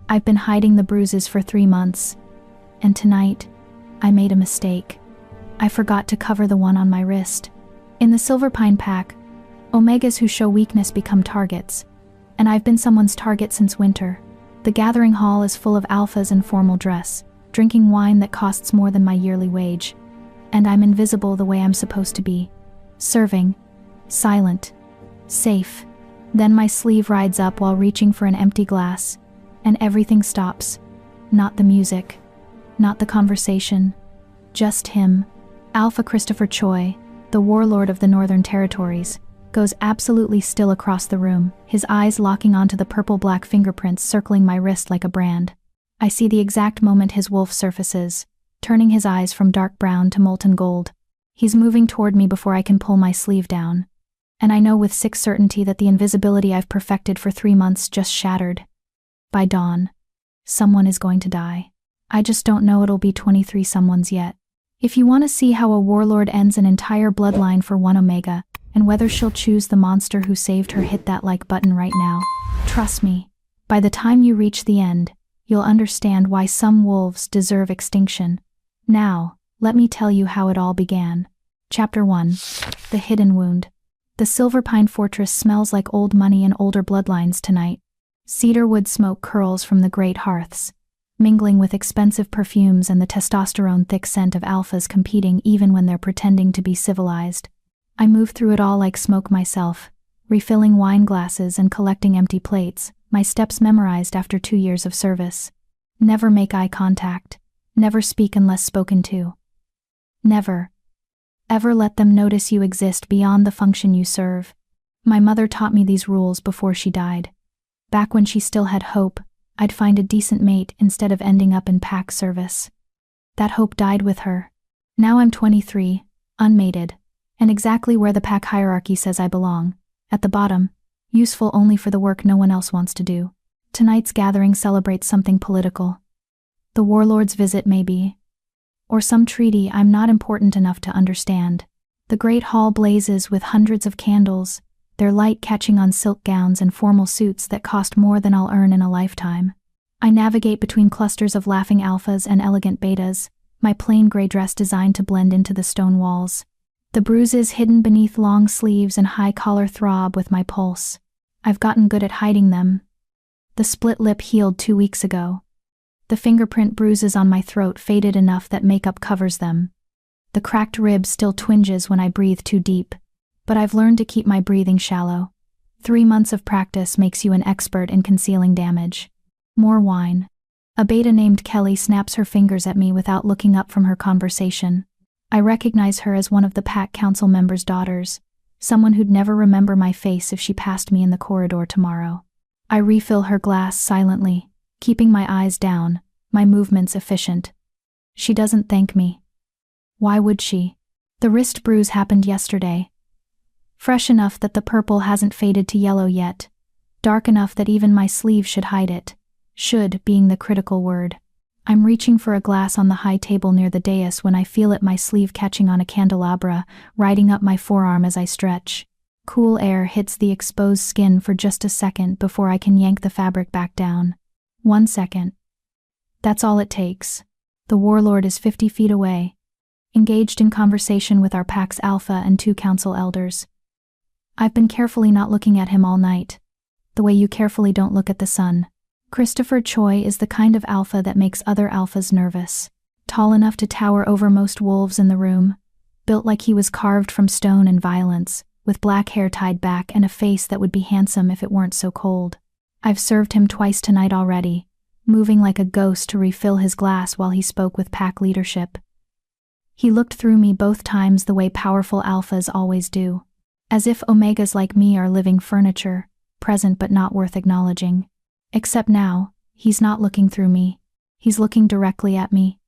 I've been hiding the bruises for 3 months, and tonight, I made a mistake. I forgot to cover the one on my wrist. In the Silverpine pack, Omegas who show weakness become targets, and I've been someone's target since winter. The gathering hall is full of alphas in formal dress, drinking wine that costs more than my yearly wage, and I'm invisible the way I'm supposed to be. Serving, silent, safe. Then my sleeve rides up while reaching for an empty glass, and everything stops. Not the music, not the conversation, just him. Alpha Christopher Choi, the warlord of the Northern Territories, goes absolutely still across the room, his eyes locking onto the purple-black fingerprints circling my wrist like a brand. I see the exact moment his wolf surfaces, turning his eyes from dark brown to molten gold. He's moving toward me before I can pull my sleeve down, and I know with sick certainty that the invisibility I've perfected for 3 months just shattered. By dawn, someone is going to die. I just don't know it'll be 23 someones yet. If you want to see how a warlord ends an entire bloodline for one Omega, and whether she'll choose the monster who saved her, hit that like button right now. Trust me, by the time you reach the end, you'll understand why some wolves deserve extinction. Now, let me tell you how it all began. Chapter 1. The Hidden Wound. The Silverpine Fortress smells like old money and older bloodlines tonight. Cedarwood smoke curls from the great hearths, mingling with expensive perfumes and the testosterone-thick scent of alphas competing even when they're pretending to be civilized. I move through it all like smoke myself, refilling wine glasses and collecting empty plates, my steps memorized after 2 years of service. Never make eye contact. Never speak unless spoken to. Never, ever let them notice you exist beyond the function you serve. My mother taught me these rules before she died. Back when she still had hope, I'd find a decent mate instead of ending up in pack service. That hope died with her. Now I'm 23, unmated, and exactly where the pack hierarchy says I belong, at the bottom, useful only for the work no one else wants to do. Tonight's gathering celebrates something political. The warlord's visit, maybe. Or some treaty I'm not important enough to understand. The great hall blazes with hundreds of candles, their light catching on silk gowns and formal suits that cost more than I'll earn in a lifetime. I navigate between clusters of laughing alphas and elegant betas, my plain gray dress designed to blend into the stone walls. The bruises hidden beneath long sleeves and high collar throb with my pulse. I've gotten good at hiding them. The split lip healed 2 weeks ago. The fingerprint bruises on my throat faded enough that makeup covers them. The cracked rib still twinges when I breathe too deep, but I've learned to keep my breathing shallow. 3 months of practice makes you an expert in concealing damage. More wine. A beta named Kelly snaps her fingers at me without looking up from her conversation. I recognize her as one of the pack council members' daughters, someone who'd never remember my face if she passed me in the corridor tomorrow. I refill her glass silently, keeping my eyes down, my movements efficient. She doesn't thank me. Why would she? The wrist bruise happened yesterday. Fresh enough that the purple hasn't faded to yellow yet. Dark enough that even my sleeve should hide it. Should being the critical word. I'm reaching for a glass on the high table near the dais when I feel my sleeve catching on a candelabra, riding up my forearm as I stretch. Cool air hits the exposed skin for just a second before I can yank the fabric back down. 1 second. That's all it takes. The warlord is 50 feet away, engaged in conversation with our pack's alpha and 2 council elders. I've been carefully not looking at him all night, the way you carefully don't look at the sun. Christopher Choi is the kind of alpha that makes other alphas nervous. Tall enough to tower over most wolves in the room, built like he was carved from stone and violence, with black hair tied back and a face that would be handsome if it weren't so cold. I've served him twice tonight already, moving like a ghost to refill his glass while he spoke with pack leadership. He looked through me both times the way powerful alphas always do. As if Omegas like me are living furniture, present but not worth acknowledging. Except now, he's not looking through me. He's looking directly at me.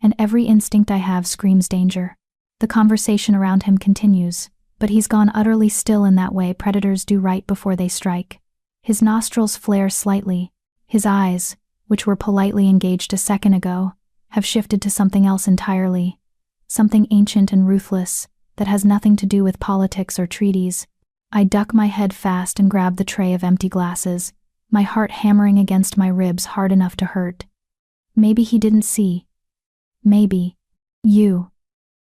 And every instinct I have screams danger. The conversation around him continues, but he's gone utterly still in that way predators do right before they strike. His nostrils flare slightly. His eyes, which were politely engaged a second ago, have shifted to something else entirely. Something ancient and ruthless, that has nothing to do with politics or treaties. I duck my head fast and grab the tray of empty glasses, my heart hammering against my ribs hard enough to hurt. Maybe he didn't see. Maybe. You.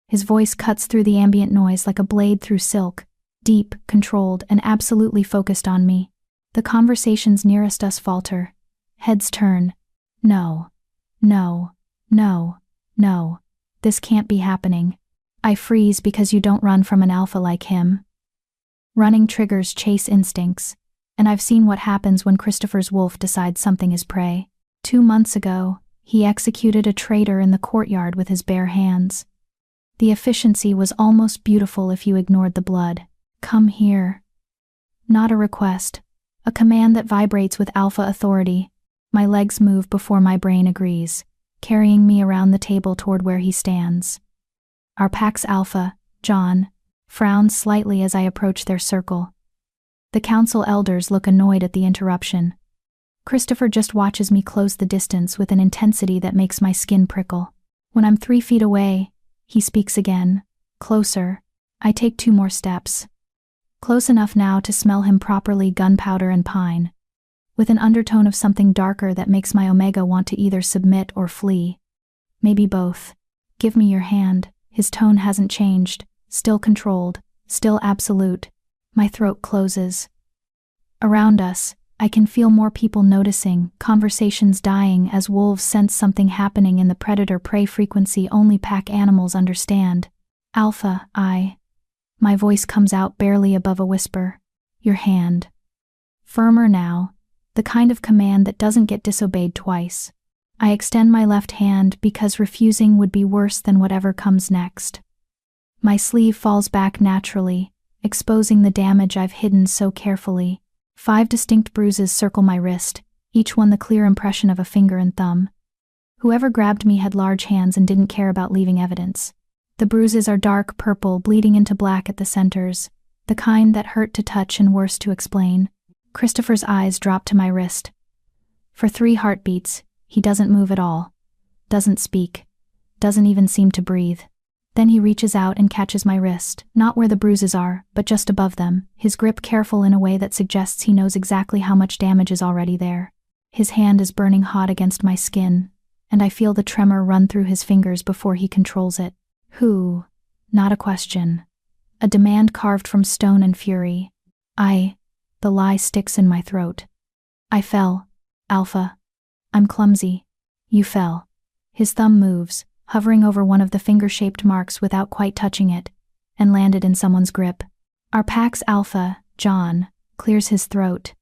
His voice cuts through the ambient noise like a blade through silk, deep, controlled, and absolutely focused on me. The conversations nearest us falter. Heads turn. No. No. No. No. This can't be happening. I freeze because you don't run from an alpha like him. Running triggers chase instincts, and I've seen what happens when Christopher's wolf decides something is prey. 2 months ago, he executed a traitor in the courtyard with his bare hands. The efficiency was almost beautiful if you ignored the blood. Come here. Not a request, a command that vibrates with alpha authority. My legs move before my brain agrees, carrying me around the table toward where he stands. Our pack's alpha, John, frowns slightly as I approach their circle. The council elders look annoyed at the interruption. Christopher just watches me close the distance with an intensity that makes my skin prickle. When I'm 3 feet away, he speaks again, closer. I take 2 more steps. Close enough now to smell him properly, gunpowder and pine, with an undertone of something darker that makes my Omega want to either submit or flee. Maybe both. Give me your hand. His tone hasn't changed, still controlled, still absolute. My throat closes. Around us, I can feel more people noticing, conversations dying as wolves sense something happening in the predator-prey frequency only pack animals understand. Alpha, My voice comes out barely above a whisper. Your hand. Firmer now, the kind of command that doesn't get disobeyed twice. I extend my left hand because refusing would be worse than whatever comes next. My sleeve falls back naturally, exposing the damage I've hidden so carefully. 5 distinct bruises circle my wrist, each one the clear impression of a finger and thumb. Whoever grabbed me had large hands and didn't care about leaving evidence. The bruises are dark purple, bleeding into black at the centers, the kind that hurt to touch and worse to explain. Christopher's eyes drop to my wrist. For 3 heartbeats, he doesn't move at all, doesn't speak, doesn't even seem to breathe. Then he reaches out and catches my wrist, not where the bruises are, but just above them, his grip careful in a way that suggests he knows exactly how much damage is already there. His hand is burning hot against my skin, and I feel the tremor run through his fingers before he controls it. Who? Not a question. A demand carved from stone and fury. The lie sticks in my throat. I fell, Alpha. I'm clumsy. You fell. His thumb moves, hovering over one of the finger-shaped marks without quite touching it, and landed in someone's grip. Our pack's Alpha, John, clears his throat.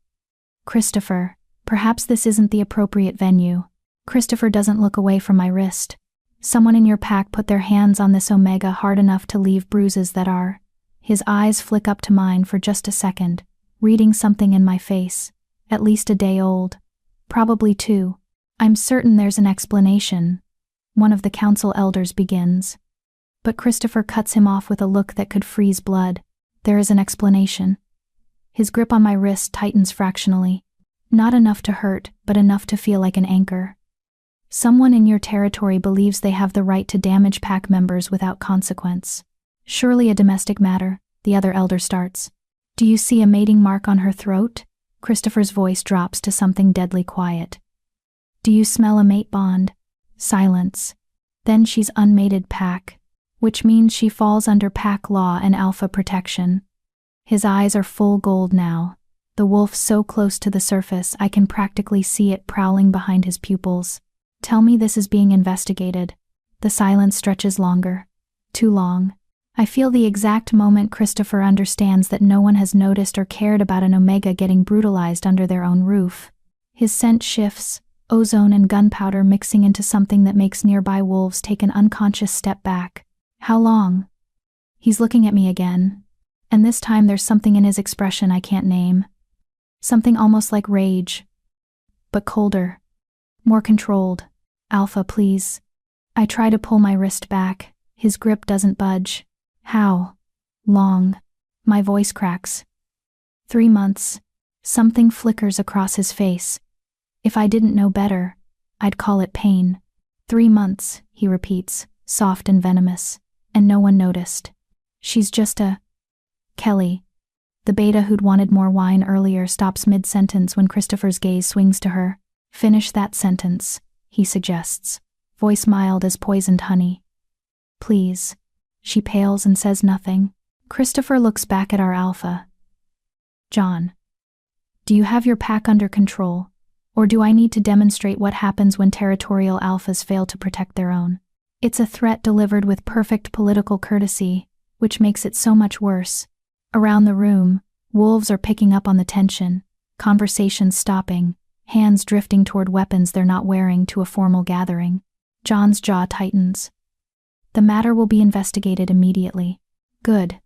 Christopher, perhaps this isn't the appropriate venue. Christopher doesn't look away from my wrist. Someone in your pack put their hands on this Omega hard enough to leave bruises that are. His eyes flick up to mine for just a second, reading something in my face, at least a day old. Probably 2. I'm certain there's an explanation. One of the council elders begins. But Christopher cuts him off with a look that could freeze blood. There is an explanation. His grip on my wrist tightens fractionally. Not enough to hurt, but enough to feel like an anchor. Someone in your territory believes they have the right to damage pack members without consequence. Surely a domestic matter, the other elder starts. Do you see a mating mark on her throat? Christopher's voice drops to something deadly quiet. Do you smell a mate bond? Silence. Then she's unmated pack, which means she falls under pack law and alpha protection. His eyes are full gold now, the wolf so close to the surface I can practically see it prowling behind his pupils. Tell me this is being investigated. The silence stretches longer. Too long. I feel the exact moment Christopher understands that no one has noticed or cared about an Omega getting brutalized under their own roof. His scent shifts, ozone and gunpowder mixing into something that makes nearby wolves take an unconscious step back. How long? He's looking at me again, and this time there's something in his expression I can't name. Something almost like rage, but colder, more controlled. Alpha, please. I try to pull my wrist back. His grip doesn't budge. How long? My voice cracks. 3 months. Something flickers across his face. If I didn't know better, I'd call it pain. 3 months, he repeats, soft and venomous, and no one noticed. She's just a... Kelly. The beta who'd wanted more wine earlier stops mid-sentence when Christopher's gaze swings to her. "Finish that sentence," he suggests, voice mild as poisoned honey. "Please." She pales and says nothing. Christopher looks back at our alpha. "John, do you have your pack under control, or do I need to demonstrate what happens when territorial alphas fail to protect their own?" It's a threat delivered with perfect political courtesy, which makes it so much worse. Around the room, wolves are picking up on the tension, conversations stopping, hands drifting toward weapons they're not wearing to a formal gathering. John's jaw tightens. "The matter will be investigated immediately." "Good."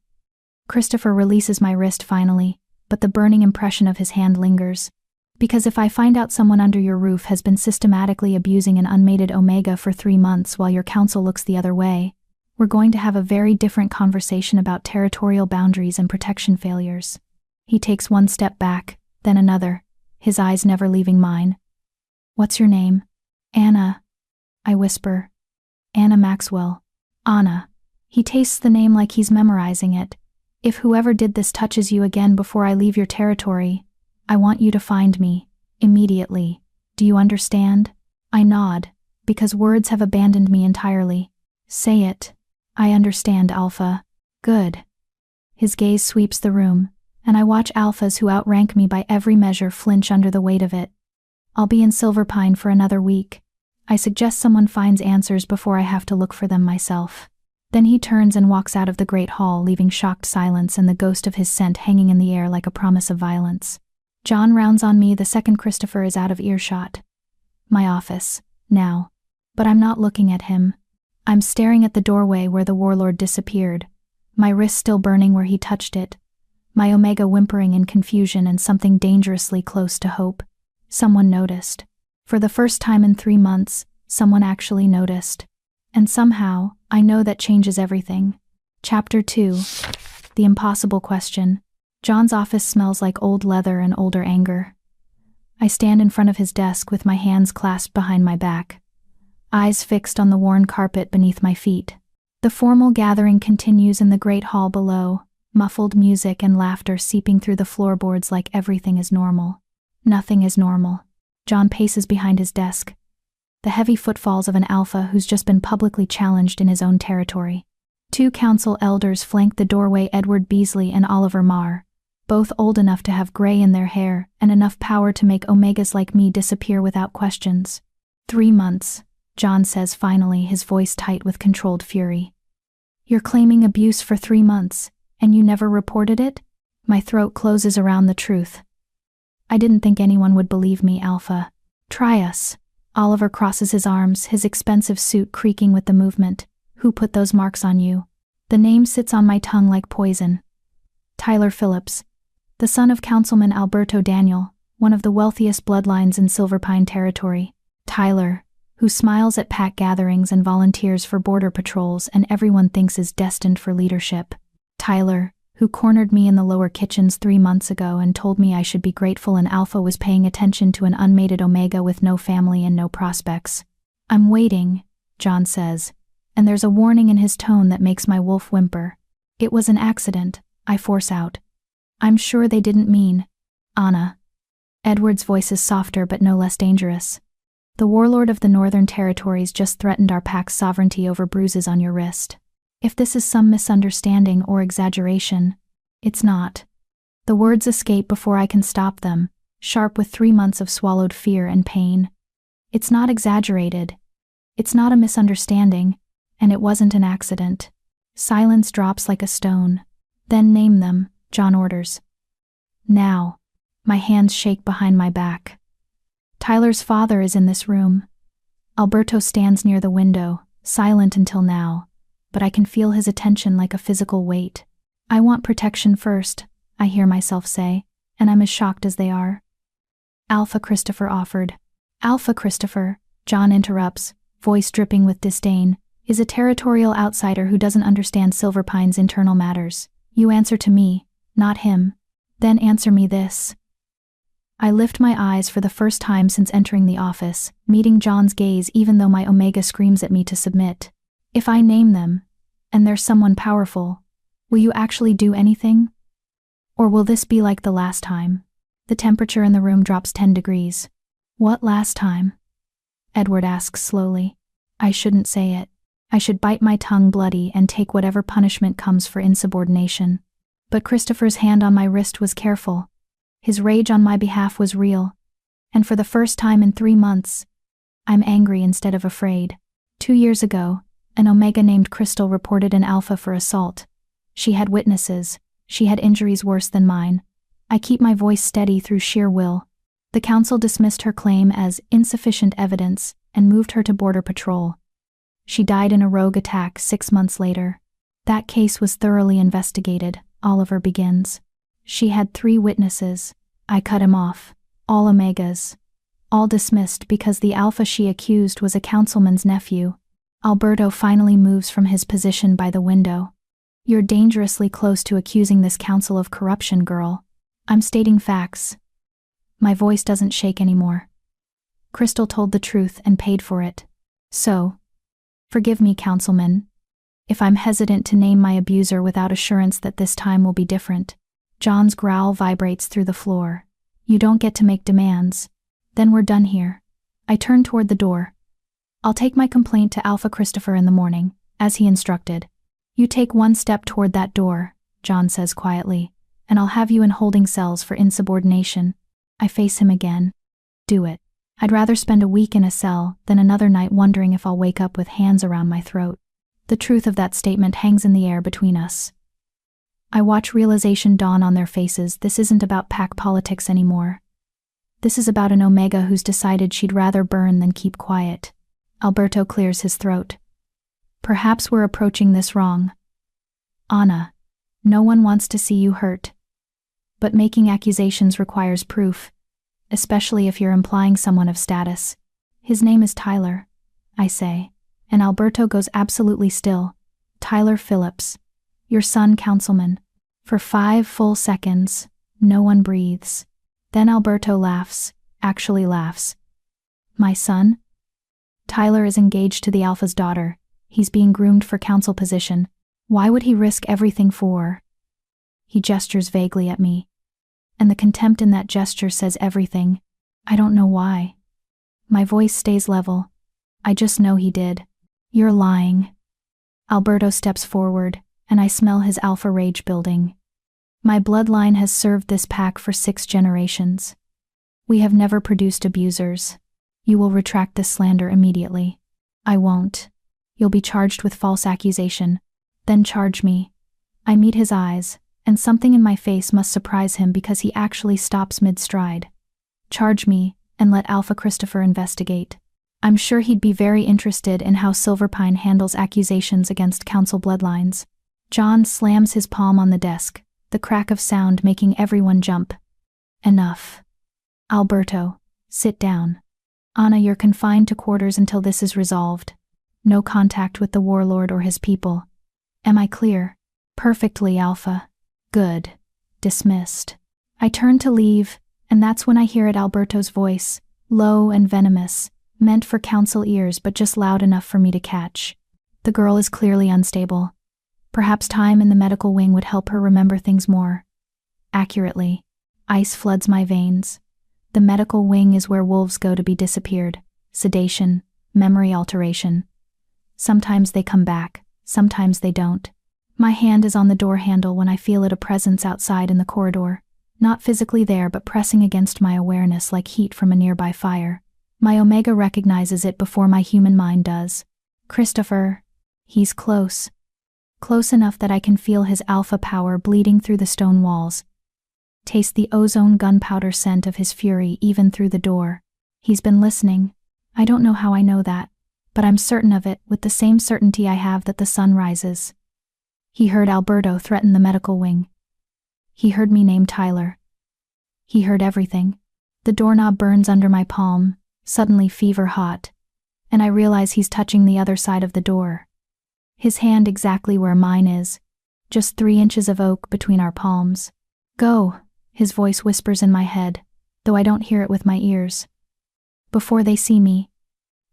Christopher releases my wrist finally, but the burning impression of his hand lingers. "Because if I find out someone under your roof has been systematically abusing an unmated Omega for 3 months while your counsel looks the other way, we're going to have a very different conversation about territorial boundaries and protection failures." He takes one step back, then another, his eyes never leaving mine. "What's your name?" "Anna," I whisper. "Anna Maxwell." "Anna." He tastes the name like he's memorizing it. "If whoever did this touches you again before I leave your territory, I want you to find me, immediately. Do you understand?" I nod, because words have abandoned me entirely. "Say it." "I understand, Alpha." "Good." His gaze sweeps the room, and I watch alphas who outrank me by every measure flinch under the weight of it. "I'll be in Silverpine for another week. I suggest someone finds answers before I have to look for them myself." Then he turns and walks out of the great hall, leaving shocked silence and the ghost of his scent hanging in the air like a promise of violence. John rounds on me the second Christopher is out of earshot. My office, now. But I'm not looking at him. I'm staring at the doorway where the warlord disappeared, my wrist still burning where he touched it, my Omega whimpering in confusion and something dangerously close to hope. Someone noticed. For the first time in 3 months, someone actually noticed. And somehow, I know that changes everything. Chapter 2. The Impossible Question. John's office smells like old leather and older anger. I stand in front of his desk with my hands clasped behind my back, eyes fixed on the worn carpet beneath my feet. The formal gathering continues in the great hall below, muffled music and laughter seeping through the floorboards like everything is normal. Nothing is normal. John paces behind his desk, the heavy footfalls of an alpha who's just been publicly challenged in his own territory. 2 council elders flank the doorway, Edward Beasley and Oliver Marr, both old enough to have gray in their hair and enough power to make Omegas like me disappear without questions. 3 months, John says finally, his voice tight with controlled fury. "You're claiming abuse for 3 months, and you never reported it?" My throat closes around the truth. "I didn't think anyone would believe me, Alpha." "Try us." Oliver crosses his arms, his expensive suit creaking with the movement. "Who put those marks on you?" The name sits on my tongue like poison. "Tyler Phillips, the son of Councilman Alberto Daniel, one of the wealthiest bloodlines in Silverpine territory. Tyler, who smiles at pack gatherings and volunteers for border patrols and everyone thinks is destined for leadership. Tyler, who cornered me in the lower kitchens 3 months ago and told me I should be grateful an alpha was paying attention to an unmated Omega with no family and no prospects. "I'm waiting," John says, and there's a warning in his tone that makes my wolf whimper. "It was an accident," I force out. "I'm sure they didn't mean." "Anna." Edward's voice is softer but no less dangerous. "The warlord of the Northern Territories just threatened our pack's sovereignty over bruises on your wrist. If this is some misunderstanding or exaggeration, it's not." The words escape before I can stop them, sharp with 3 months of swallowed fear and pain. It's not exaggerated. It's not a misunderstanding, and it wasn't an accident. Silence drops like a stone. "Then name them," John orders. "Now." My hands shake behind my back. Tyler's father is in this room. Alberto stands near the window, silent until now, but I can feel his attention like a physical weight. "I want protection first," I hear myself say, and I'm as shocked as they are. "Alpha Christopher offered." "Alpha Christopher," John interrupts, voice dripping with disdain, "is a territorial outsider who doesn't understand Silverpine's internal matters. You answer to me, not him. Then answer me this." I lift my eyes for the first time since entering the office, meeting John's gaze even though my Omega screams at me to submit. "If I name them, and there's someone powerful, will you actually do anything?" Or will this be like the last time? The temperature in the room drops 10 degrees. What last time? Edward asks slowly. I shouldn't say it. I should bite my tongue bloody and take whatever punishment comes for insubordination. But Christopher's hand on my wrist was careful. His rage on my behalf was real. And for the first time in 3 months, I'm angry instead of afraid. 2 years ago, an Omega named Crystal reported an Alpha for assault. She had witnesses. She had injuries worse than mine. I keep my voice steady through sheer will. The council dismissed her claim as insufficient evidence and moved her to Border Patrol. She died in a rogue attack 6 months later. That case was thoroughly investigated, Oliver begins. She had 3 witnesses. I cut him off. All Omegas. All dismissed because the Alpha she accused was a councilman's nephew. Alberto finally moves from his position by the window. You're dangerously close to accusing this council of corruption, girl. I'm stating facts. My voice doesn't shake anymore. Crystal told the truth and paid for it. So, forgive me, councilman, if I'm hesitant to name my abuser without assurance that this time will be different. John's growl vibrates through the floor. You don't get to make demands. Then we're done here. I turn toward the door. I'll take my complaint to Alpha Christopher in the morning, as he instructed. You take 1 step toward that door, John says quietly, and I'll have you in holding cells for insubordination. I face him again. Do it. I'd rather spend a week in a cell than another night wondering if I'll wake up with hands around my throat. The truth of that statement hangs in the air between us. I watch realization dawn on their faces. This isn't about pack politics anymore. This is about an Omega who's decided she'd rather burn than keep quiet. Alberto clears his throat. Perhaps we're approaching this wrong. Anna, no one wants to see you hurt. But making accusations requires proof, especially if you're implying someone of status. His name is Tyler, I say, and Alberto goes absolutely still. Tyler Phillips, your son, councilman. For 5 full seconds, no one breathes. Then Alberto laughs, actually laughs. My son? Tyler is engaged to the Alpha's daughter. He's being groomed for council position. Why would he risk everything for? He gestures vaguely at me. And the contempt in that gesture says everything. I don't know why. My voice stays level. I just know he did. You're lying. Alberto steps forward, and I smell his alpha rage building. My bloodline has served this pack for 6 generations. We have never produced abusers. You will retract this slander immediately. I won't. You'll be charged with false accusation. Then charge me. I meet his eyes, and something in my face must surprise him because he actually stops mid-stride. Charge me, and let Alpha Christopher investigate. I'm sure he'd be very interested in how Silverpine handles accusations against council bloodlines. John slams his palm on the desk, the crack of sound making everyone jump. Enough. Alberto, sit down. Anna, you're confined to quarters until this is resolved. No contact with the warlord or his people. Am I clear? Perfectly, Alpha. Good. Dismissed. I turn to leave, and that's when I hear it, Alberto's voice, low and venomous, meant for council ears but just loud enough for me to catch. The girl is clearly unstable. Perhaps time in the medical wing would help her remember things more accurately. Ice floods my veins. The medical wing is where wolves go to be disappeared. Sedation, memory alteration. Sometimes they come back, sometimes they don't. My hand is on the door handle when I feel a presence outside in the corridor. Not physically there but pressing against my awareness like heat from a nearby fire. My Omega recognizes it before my human mind does. Christopher. He's close. Close enough that I can feel his alpha power bleeding through the stone walls. Taste the ozone gunpowder scent of his fury even through the door. He's been listening. I don't know how I know that, but I'm certain of it with the same certainty I have that the sun rises. He heard Alberto threaten the medical wing. He heard me name Tyler. He heard everything. The doorknob burns under my palm, suddenly fever hot, and I realize he's touching the other side of the door. His hand exactly where mine is, just 3 inches of oak between our palms. Go, his voice whispers in my head, though I don't hear it with my ears. Before they see me,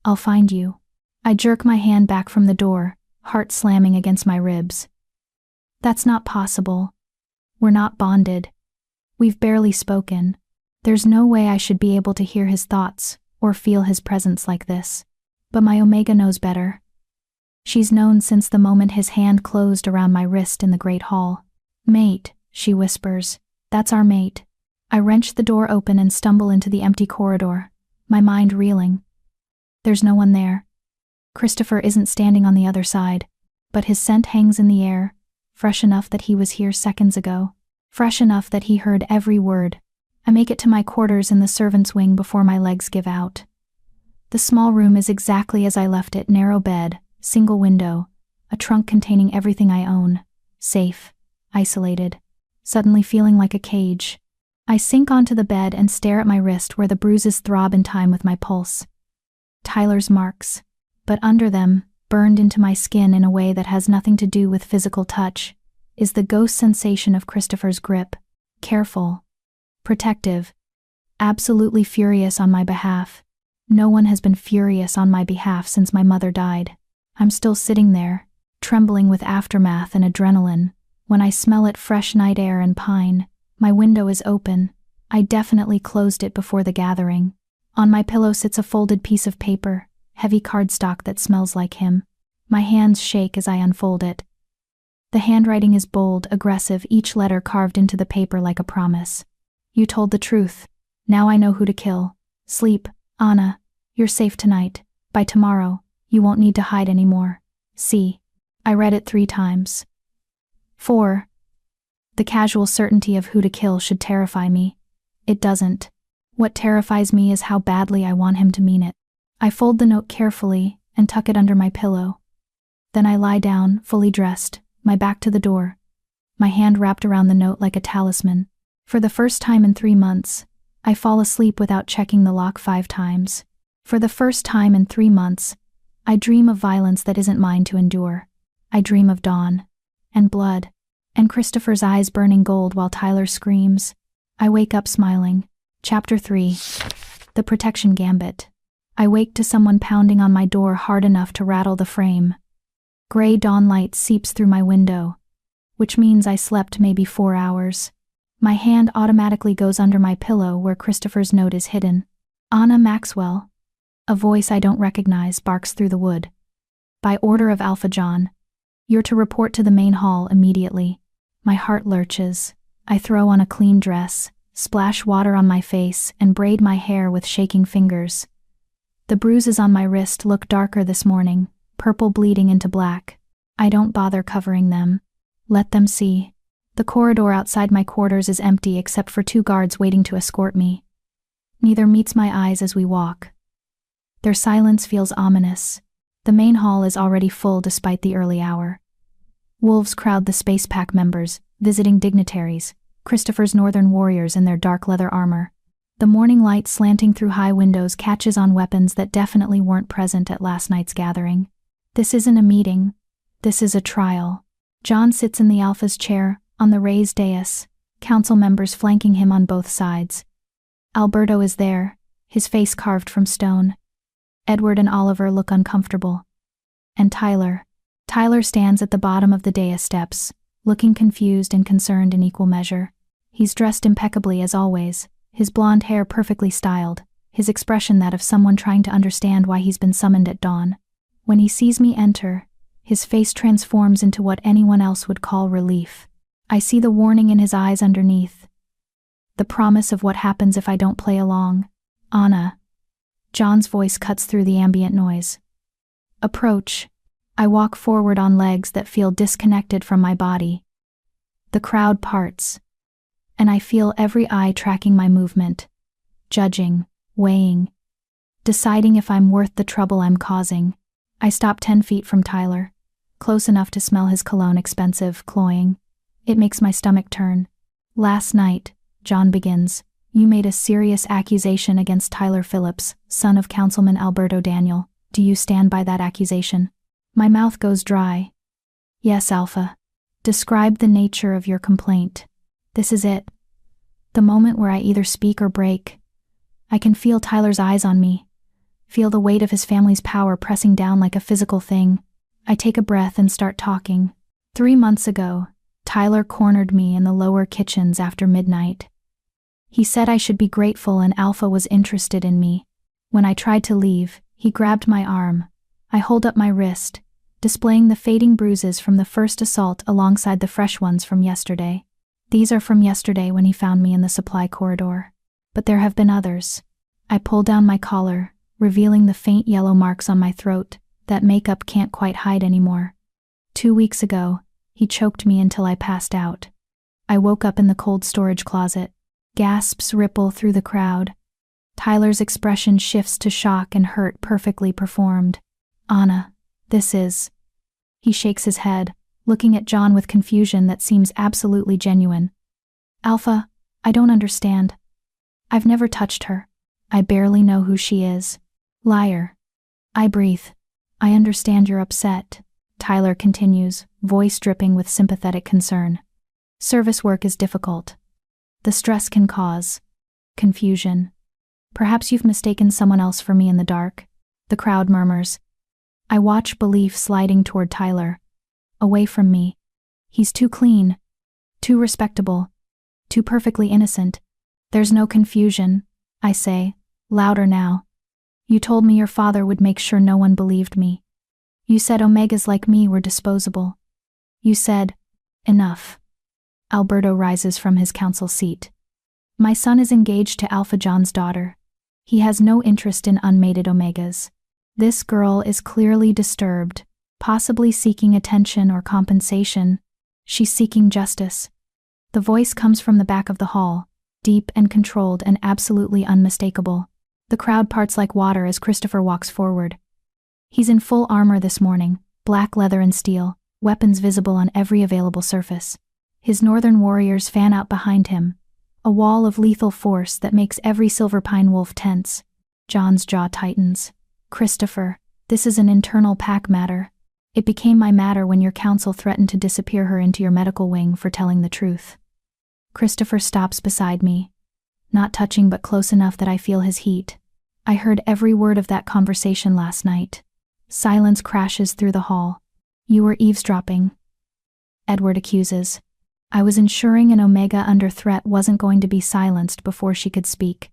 I'll find you. I jerk my hand back from the door, heart slamming against my ribs. That's not possible. We're not bonded. We've barely spoken. There's no way I should be able to hear his thoughts or feel his presence like this. But my Omega knows better. She's known since the moment his hand closed around my wrist in the great hall. "Mate," she whispers. "That's our mate." I wrench the door open and stumble into the empty corridor, my mind reeling. There's no one there. Christopher isn't standing on the other side, but his scent hangs in the air, fresh enough that he was here seconds ago, fresh enough that he heard every word. I make it to my quarters in the servants' wing before my legs give out. The small room is exactly as I left it: narrow bed, single window, a trunk containing everything I own, safe, isolated, suddenly feeling like a cage. I sink onto the bed and stare at my wrist where the bruises throb in time with my pulse. Tyler's marks, but under them, burned into my skin in a way that has nothing to do with physical touch, is the ghost sensation of Christopher's grip, careful, protective, absolutely furious on my behalf. No one has been furious on my behalf since my mother died. I'm still sitting there, trembling with aftermath and adrenaline, when I smell it: fresh night air and pine. My window is open. I definitely closed it before the gathering. On my pillow sits a folded piece of paper, heavy cardstock that smells like him. My hands shake as I unfold it. The handwriting is bold, aggressive, each letter carved into the paper like a promise. "You told the truth. Now I know who to kill. Sleep, Anna. You're safe tonight. By tomorrow, you won't need to hide anymore. See." I read it 3 times. 4. The casual certainty of who to kill should terrify me. It doesn't. What terrifies me is how badly I want him to mean it. I fold the note carefully and tuck it under my pillow. Then I lie down, fully dressed, my back to the door, my hand wrapped around the note like a talisman. For the first time in 3 months, I fall asleep without checking the lock 5 times. For the first time in 3 months, I dream of violence that isn't mine to endure. I dream of dawn, and blood, and Christopher's eyes burning gold while Tyler screams. I wake up smiling. Chapter 3. The Protection Gambit. I wake to someone pounding on my door hard enough to rattle the frame. Gray dawn light seeps through my window, which means I slept maybe 4 hours. My hand automatically goes under my pillow where Christopher's note is hidden. "Anna Maxwell." A voice I don't recognize barks through the wood. "By order of Alpha John. You're to report to the main hall immediately." My heart lurches. I throw on a clean dress, splash water on my face, and braid my hair with shaking fingers. The bruises on my wrist look darker this morning, purple bleeding into black. I don't bother covering them. Let them see. The corridor outside my quarters is empty except for 2 guards waiting to escort me. Neither meets my eyes as we walk. Their silence feels ominous. The main hall is already full despite the early hour. Wolves crowd the Space Pack members, visiting dignitaries, Christopher's northern warriors in their dark leather armor. The morning light slanting through high windows catches on weapons that definitely weren't present at last night's gathering. This isn't a meeting. This is a trial. John sits in the Alpha's chair, on the raised dais, council members flanking him on both sides. Alberto is there, his face carved from stone. Edward and Oliver look uncomfortable. And Tyler. Tyler stands at the bottom of the dais steps, looking confused and concerned in equal measure. He's dressed impeccably as always, his blonde hair perfectly styled, his expression that of someone trying to understand why he's been summoned at dawn. When he sees me enter, his face transforms into what anyone else would call relief. I see the warning in his eyes underneath. The promise of what happens if I don't play along. "Anna." John's voice cuts through the ambient noise. "Approach." I walk forward on legs that feel disconnected from my body. The crowd parts, and I feel every eye tracking my movement, judging, weighing, deciding if I'm worth the trouble I'm causing. I stop 10 feet from Tyler, close enough to smell his cologne, expensive, cloying. It makes my stomach turn. "Last night," John begins, "you made a serious accusation against Tyler Phillips, son of Councilman Alberto Daniel. Do you stand by that accusation?" My mouth goes dry. "Yes, Alpha. Describe the nature of your complaint." This is it. The moment where I either speak or break. I can feel Tyler's eyes on me, feel the weight of his family's power pressing down like a physical thing. I take a breath and start talking. 3 months ago, Tyler cornered me in the lower kitchens after midnight. He said I should be grateful and Alpha was interested in me. When I tried to leave, he grabbed my arm. I hold up my wrist, displaying the fading bruises from the first assault alongside the fresh ones from yesterday. These are from yesterday when he found me in the supply corridor. But there have been others. I pull down my collar, revealing the faint yellow marks on my throat that makeup can't quite hide anymore. 2 weeks ago, he choked me until I passed out. I woke up in the cold storage closet. Gasps ripple through the crowd. Tyler's expression shifts to shock and hurt perfectly performed. Anna, this is... He shakes his head, looking at John with confusion that seems absolutely genuine. Alpha, I don't understand. I've never touched her. I barely know who she is. Liar. I breathe. I understand you're upset, Tyler continues, voice dripping with sympathetic concern. Service work is difficult. The stress can cause confusion. Perhaps you've mistaken someone else for me in the dark. The crowd murmurs. I watch belief sliding toward Tyler. Away from me. He's too clean. Too respectable. Too perfectly innocent. There's no confusion, I say, louder now. You told me your father would make sure no one believed me. You said Omegas like me were disposable. You said, enough. Alberto rises from his council seat. My son is engaged to Alpha John's daughter. He has no interest in unmated Omegas. This girl is clearly disturbed, possibly seeking attention or compensation. She's seeking justice. The voice comes from the back of the hall, deep and controlled and absolutely unmistakable. The crowd parts like water as Christopher walks forward. He's in full armor this morning, black leather and steel, weapons visible on every available surface. His northern warriors fan out behind him, a wall of lethal force that makes every silver pine wolf tense. John's jaw tightens. Christopher, this is an internal pack matter. It became my matter when your council threatened to disappear her into your medical wing for telling the truth. Christopher stops beside me, not touching but close enough that I feel his heat. I heard every word of that conversation last night. Silence crashes through the hall. You were eavesdropping. Edward accuses. I was ensuring an Omega under threat wasn't going to be silenced before she could speak.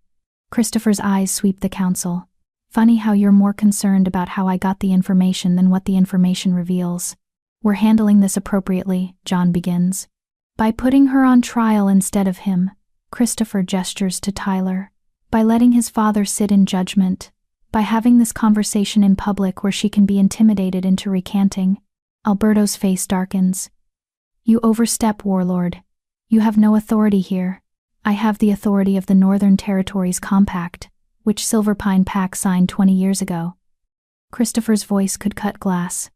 Christopher's eyes sweep the council. Funny how you're more concerned about how I got the information than what the information reveals. We're handling this appropriately, John begins. By putting her on trial instead of him, Christopher gestures to Tyler. By letting his father sit in judgment. By having this conversation in public where she can be intimidated into recanting. Alberto's face darkens. You overstep, warlord. You have no authority here. I have the authority of the Northern Territories Compact, which Silver Pine Pack signed 20 years ago. Christopher's voice could cut glass.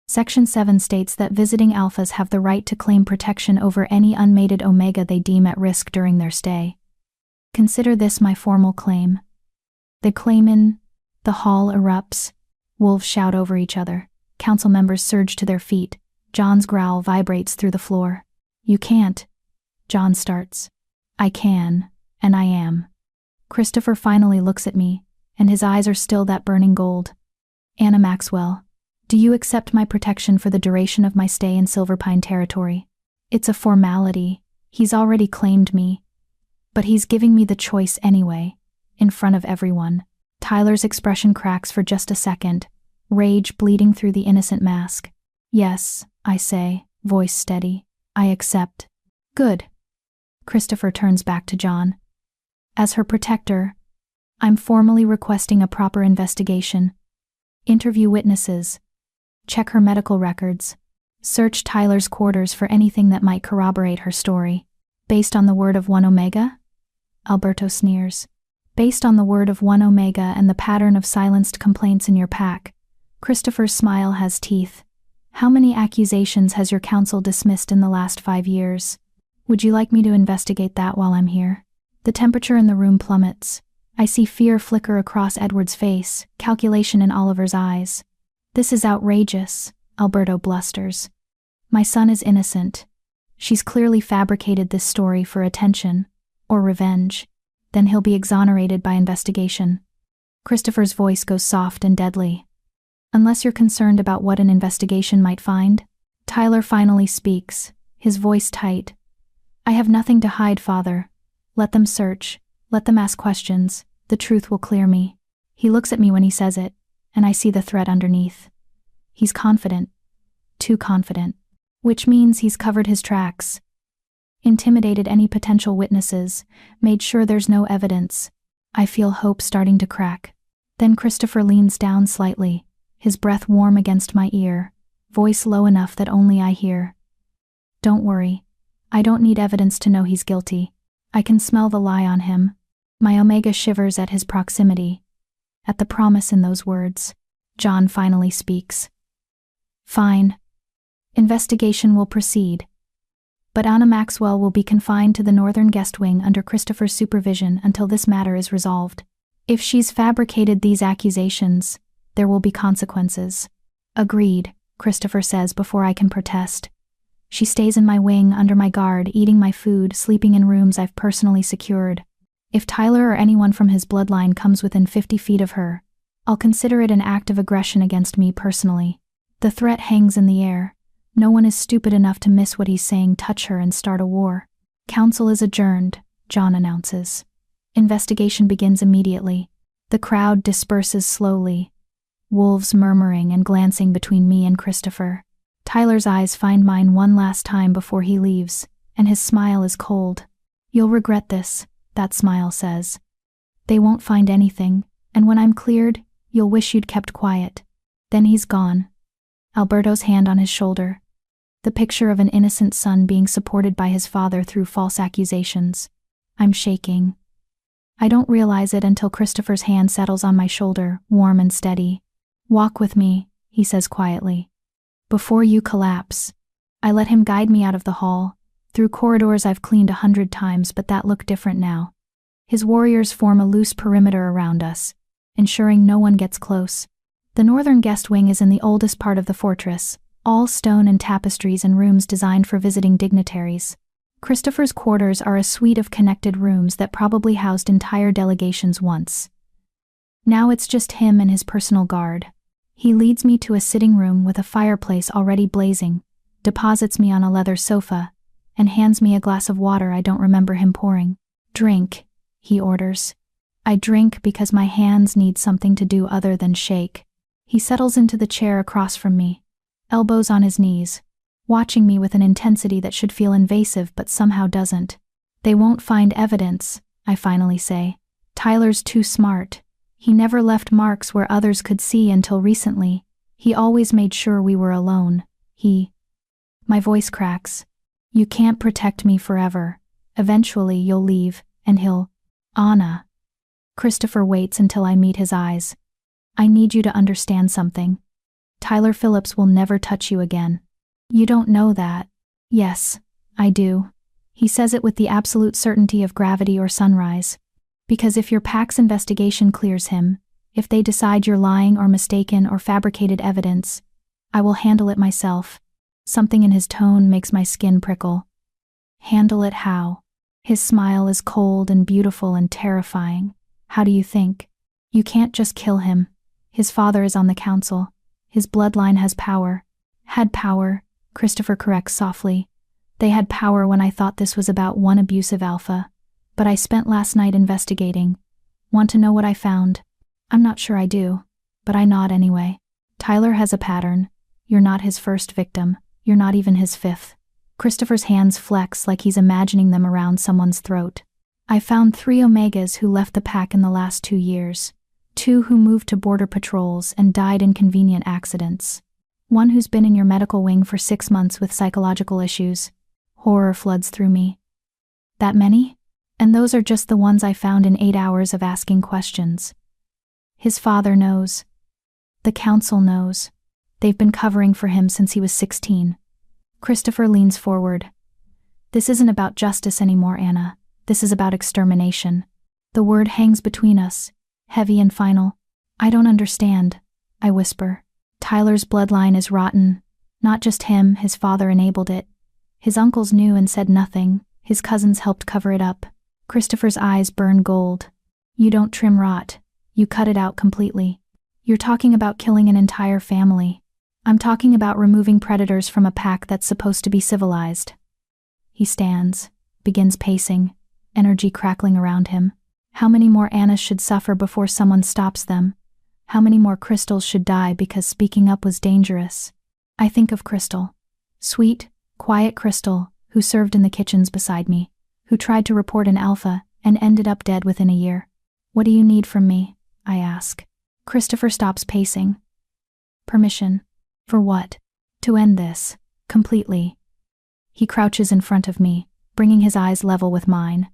Section 7 states that visiting alphas have the right to claim protection over any unmated Omega they deem at risk during their stay. Consider this my formal claim. The claim in... The hall erupts. Wolves shout over each other. Council members surge to their feet. John's growl vibrates through the floor. You can't. John starts. I can, and I am. Christopher finally looks at me, and his eyes are still that burning gold. Anna Maxwell, do you accept my protection for the duration of my stay in Silver Pine territory? It's a formality. He's already claimed me. But he's giving me the choice anyway, in front of everyone. Tyler's expression cracks for just a second, rage bleeding through the innocent mask. Yes, I say, voice steady. I accept. Good. Christopher turns back to John. As her protector, I'm formally requesting a proper investigation. Interview witnesses. Check her medical records. Search Tyler's quarters for anything that might corroborate her story. Based on the word of one Omega? Alberto sneers. Based on the word of one Omega and the pattern of silenced complaints in your pack. Christopher's smile has teeth. How many accusations has your council dismissed in the last 5 years? Would you like me to investigate that while I'm here? The temperature in the room plummets. I see fear flicker across Edward's face, calculation in Oliver's eyes. This is outrageous, Alberto blusters. My son is innocent. She's clearly fabricated this story for attention, or revenge. Then he'll be exonerated by investigation. Christopher's voice goes soft and deadly. Unless you're concerned about what an investigation might find, Tyler finally speaks, his voice tight. I have nothing to hide, Father. Let them search. Let them ask questions. The truth will clear me. He looks at me when he says it, and I see the threat underneath. He's confident. Too confident. Which means he's covered his tracks. Intimidated any potential witnesses, made sure there's no evidence. I feel hope starting to crack. Then Christopher leans down slightly, his breath warm against my ear, voice low enough that only I hear. Don't worry. I don't need evidence to know he's guilty. I can smell the lie on him. My Omega shivers at his proximity. At the promise in those words. John finally speaks. Fine. Investigation will proceed. But Anna Maxwell will be confined to the northern guest wing under Christopher's supervision until this matter is resolved. If she's fabricated these accusations, there will be consequences. Agreed, Christopher says before I can protest. She stays in my wing under my guard, eating my food, sleeping in rooms I've personally secured. If Tyler or anyone from his bloodline comes within 50 feet of her, I'll consider it an act of aggression against me personally. The threat hangs in the air. No one is stupid enough to miss what he's saying, touch her and start a war. Council is adjourned, John announces. Investigation begins immediately. The crowd disperses slowly, wolves murmuring and glancing between me and Christopher. Tyler's eyes find mine one last time before he leaves, and his smile is cold. You'll regret this, that smile says. They won't find anything, and when I'm cleared, you'll wish you'd kept quiet. Then he's gone. Alberto's hand on his shoulder. The picture of an innocent son being supported by his father through false accusations. I'm shaking. I don't realize it until Christopher's hand settles on my shoulder, warm and steady. Walk with me, he says quietly. Before you collapse. I let him guide me out of the hall, through corridors I've cleaned 100 times, but that look different now. His warriors form a loose perimeter around us, ensuring no one gets close. The northern guest wing is in the oldest part of the fortress, all stone and tapestries and rooms designed for visiting dignitaries. Christopher's quarters are a suite of connected rooms that probably housed entire delegations once. Now it's just him and his personal guard. He leads me to a sitting room with a fireplace already blazing, deposits me on a leather sofa, and hands me a glass of water I don't remember him pouring. Drink, he orders. I drink because my hands need something to do other than shake. He settles into the chair across from me, elbows on his knees, watching me with an intensity that should feel invasive but somehow doesn't. They won't find evidence, I finally say. Tyler's too smart. He never left marks where others could see until recently. He always made sure we were alone. My voice cracks. You can't protect me forever. Eventually you'll leave, and he'll. Anna. Christopher waits until I meet his eyes. I need you to understand something. Tyler Phillips will never touch you again. You don't know that. Yes, I do. He says it with the absolute certainty of gravity or sunrise. Because if your PAC's investigation clears him, if they decide you're lying or mistaken or fabricated evidence, I will handle it myself. Something in his tone makes my skin prickle. Handle it how? His smile is cold and beautiful and terrifying. How do you think? You can't just kill him. His father is on the council. His bloodline has power. Had power, Christopher corrects softly. They had power when I thought this was about one abusive alpha. But I spent last night investigating. Want to know what I found? I'm not sure I do, but I nod anyway. Tyler has a pattern. You're not his first victim. You're not even his fifth. Christopher's hands flex like he's imagining them around someone's throat. I found 3 Omegas who left the PAC in the last 2 years. 2 who moved to border patrols and died in convenient accidents. 1 who's been in your medical wing for 6 months with psychological issues. Horror floods through me. That many? And those are just the ones I found in 8 hours of asking questions. His father knows. The council knows. They've been covering for him since he was 16. Christopher leans forward. This isn't about justice anymore, Anna. This is about extermination. The word hangs between us, heavy and final. I don't understand, I whisper. Tyler's bloodline is rotten. Not just him, his father enabled it. His uncles knew and said nothing. His cousins helped cover it up. Christopher's eyes burn gold. You don't trim rot. You cut it out completely. You're talking about killing an entire family. I'm talking about removing predators from a PAC that's supposed to be civilized. He stands, begins pacing, energy crackling around him. How many more Annas should suffer before someone stops them? How many more Crystals should die because speaking up was dangerous? I think of Crystal. Sweet, quiet Crystal, who served in the kitchens beside me, who tried to report an alpha and ended up dead within a year. What do you need from me? I ask. Christopher stops pacing. Permission. For what? To end this. Completely. He crouches in front of me, bringing his eyes level with mine.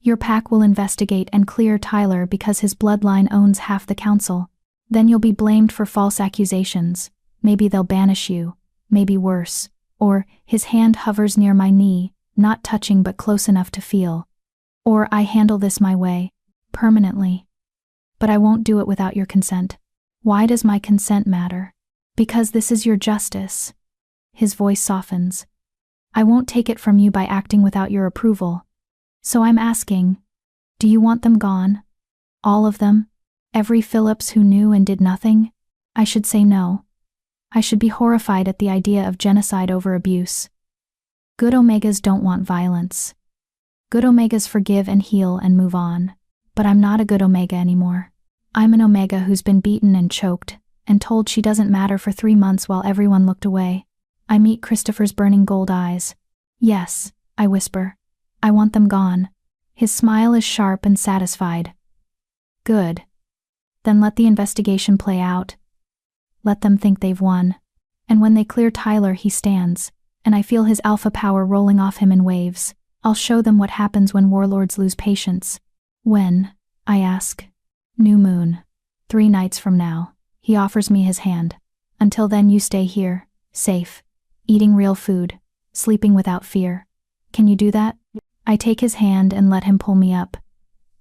Your pack will investigate and clear Tyler because his bloodline owns half the council. Then you'll be blamed for false accusations. Maybe they'll banish you. Maybe worse. Or, his hand hovers near my knee, not touching but close enough to feel. Or I handle this my way. Permanently. But I won't do it without your consent. Why does my consent matter? Because this is your justice. His voice softens. I won't take it from you by acting without your approval. So I'm asking, do you want them gone? All of them? Every Phillips who knew and did nothing? I should say no. I should be horrified at the idea of genocide over abuse. Good Omegas don't want violence. Good Omegas forgive and heal and move on. But I'm not a good Omega anymore. I'm an Omega who's been beaten and choked, and told she doesn't matter for 3 months while everyone looked away. I meet Christopher's burning gold eyes. Yes, I whisper. I want them gone. His smile is sharp and satisfied. Good. Then let the investigation play out. Let them think they've won. And when they clear Tyler, he stands, and I feel his alpha power rolling off him in waves. I'll show them what happens when warlords lose patience. When? I ask. New moon. 3 nights from now. He offers me his hand. Until then you stay here, safe, eating real food, sleeping without fear. Can you do that? I take his hand and let him pull me up.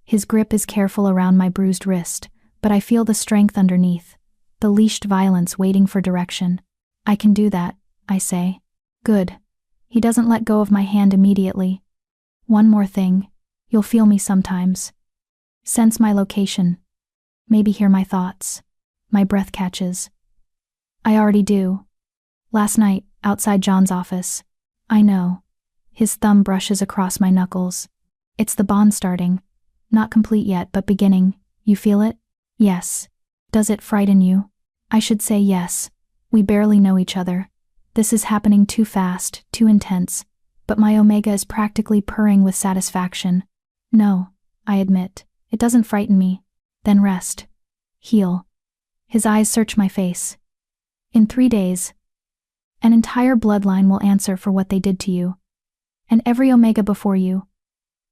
His grip is careful around my bruised wrist, but I feel the strength underneath, the leashed violence waiting for direction. I can do that, I say. Good. He doesn't let go of my hand immediately. One more thing. You'll feel me sometimes. Sense my location. Maybe hear my thoughts. My breath catches. I already do. Last night, outside John's office. I know. His thumb brushes across my knuckles. It's the bond starting. Not complete yet, but beginning. You feel it? Yes. Does it frighten you? I should say yes. We barely know each other. This is happening too fast, too intense. But my Omega is practically purring with satisfaction. No, I admit. It doesn't frighten me. Then rest. Heal. His eyes search my face. In 3 days, an entire bloodline will answer for what they did to you. And every Omega before you.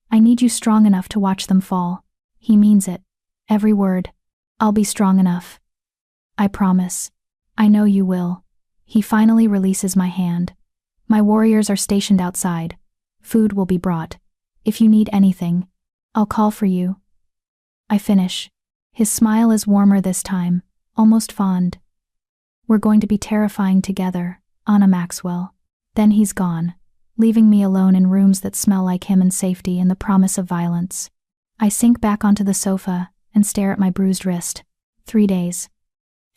I need you strong enough to watch them fall. He means it. Every word. I'll be strong enough. I promise. I know you will. He finally releases my hand. My warriors are stationed outside. Food will be brought. If you need anything, I'll call for you. I finish. His smile is warmer this time, almost fond. We're going to be terrifying together, Anna Maxwell. Then he's gone, leaving me alone in rooms that smell like him and safety and the promise of violence. I sink back onto the sofa and stare at my bruised wrist. 3 days.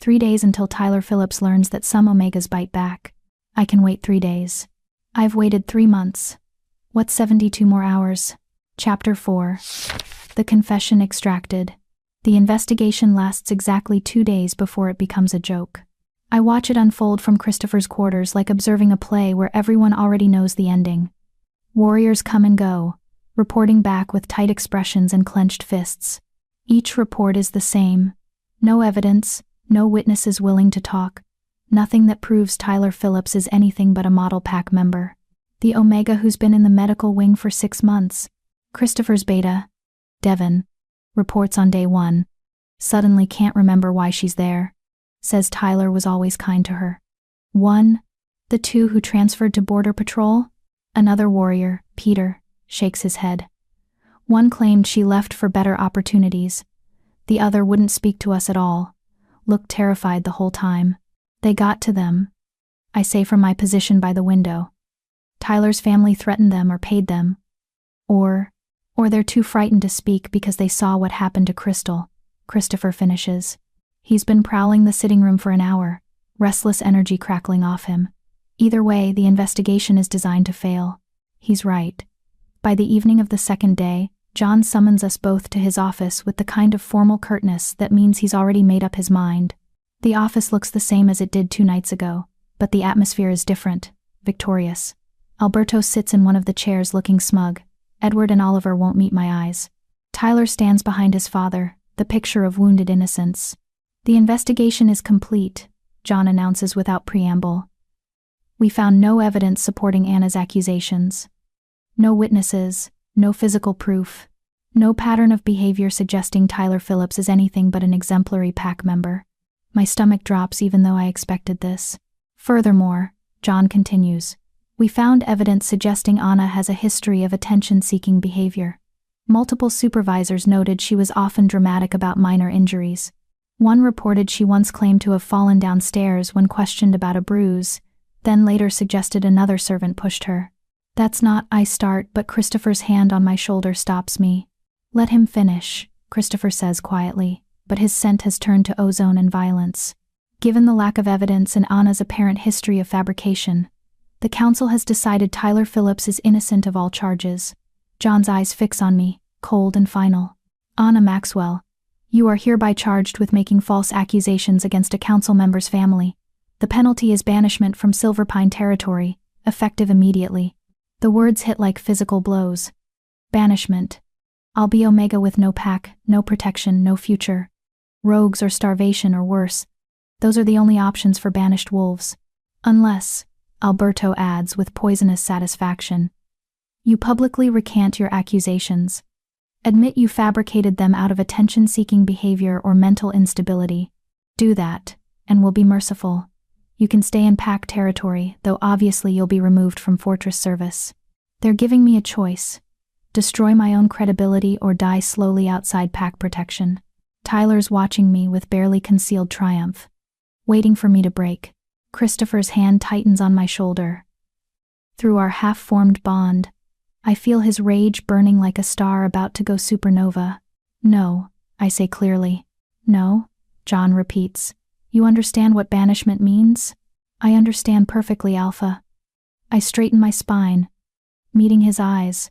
3 days until Tyler Phillips learns that some Omegas bite back. I can wait 3 days. I've waited 3 months. What's 72 more hours? Chapter 4. The confession extracted. The investigation lasts exactly 2 days before it becomes a joke. I watch it unfold from Christopher's quarters like observing a play where everyone already knows the ending. Warriors come and go, reporting back with tight expressions and clenched fists. Each report is the same. No evidence, no witnesses willing to talk. Nothing that proves Tyler Phillips is anything but a model pack member. The Omega who's been in the medical wing for 6 months. Christopher's beta, Devon, reports on day 1. Suddenly can't remember why she's there. Says Tyler was always kind to her. 1. The 2 who transferred to Border Patrol? Another warrior, Peter, shakes his head. 1 claimed she left for better opportunities. The other wouldn't speak to us at all. Looked terrified the whole time. They got to them. I say from my position by the window. Tyler's family threatened them or paid them. Or they're too frightened to speak because they saw what happened to Crystal. Christopher finishes. He's been prowling the sitting room for an hour, restless energy crackling off him. Either way, the investigation is designed to fail. He's right. By the evening of the second day, John summons us both to his office with the kind of formal curtness that means he's already made up his mind. The office looks the same as it did 2 nights ago, but the atmosphere is different, victorious. Alberto sits in one of the chairs looking smug. Edward and Oliver won't meet my eyes. Tyler stands behind his father, the picture of wounded innocence. The investigation is complete, John announces without preamble. We found no evidence supporting Anna's accusations. No witnesses, no physical proof, no pattern of behavior suggesting Tyler Phillips is anything but an exemplary pack member. My stomach drops even though I expected this. Furthermore, John continues, we found evidence suggesting Anna has a history of attention-seeking behavior. Multiple supervisors noted she was often dramatic about minor injuries. One reported she once claimed to have fallen downstairs when questioned about a bruise, then later suggested another servant pushed her. That's not, I start, but Christopher's hand on my shoulder stops me. Let him finish, Christopher says quietly, but his scent has turned to ozone and violence. Given the lack of evidence and Anna's apparent history of fabrication, the council has decided Tyler Phillips is innocent of all charges. John's eyes fix on me, cold and final. Anna Maxwell, you are hereby charged with making false accusations against a council member's family. The penalty is banishment from Silverpine territory, effective immediately. The words hit like physical blows. Banishment. I'll be Omega with no pack, no protection, no future. Rogues or starvation or worse. Those are the only options for banished wolves. Unless, Alberto adds with poisonous satisfaction, you publicly recant your accusations. Admit you fabricated them out of attention-seeking behavior or mental instability. Do that, and we'll be merciful. You can stay in pack territory, though obviously you'll be removed from fortress service. They're giving me a choice. Destroy my own credibility or die slowly outside pack protection. Tyler's watching me with barely concealed triumph, waiting for me to break. Christopher's hand tightens on my shoulder. Through our half-formed bond, I feel his rage burning like a star about to go supernova. No, I say clearly. No, John repeats. You understand what banishment means? I understand perfectly, Alpha. I straighten my spine, meeting his eyes.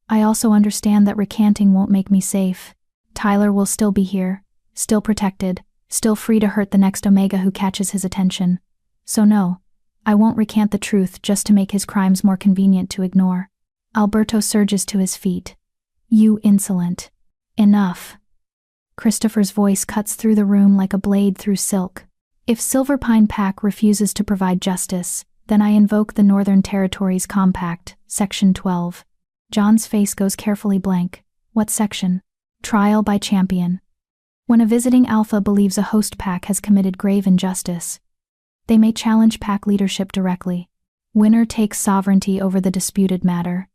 I also understand that recanting won't make me safe. Tyler will still be here, still protected, still free to hurt the next Omega who catches his attention. So no, I won't recant the truth just to make his crimes more convenient to ignore. Alberto surges to his feet. You insolent. Enough. Christopher's voice cuts through the room like a blade through silk. If Silverpine Pack refuses to provide justice, then I invoke the Northern Territories Compact, Section 12. John's face goes carefully blank. What section? Trial by champion. When a visiting Alpha believes a host pack has committed grave injustice, they may challenge pack leadership directly. Winner takes sovereignty over the disputed matter.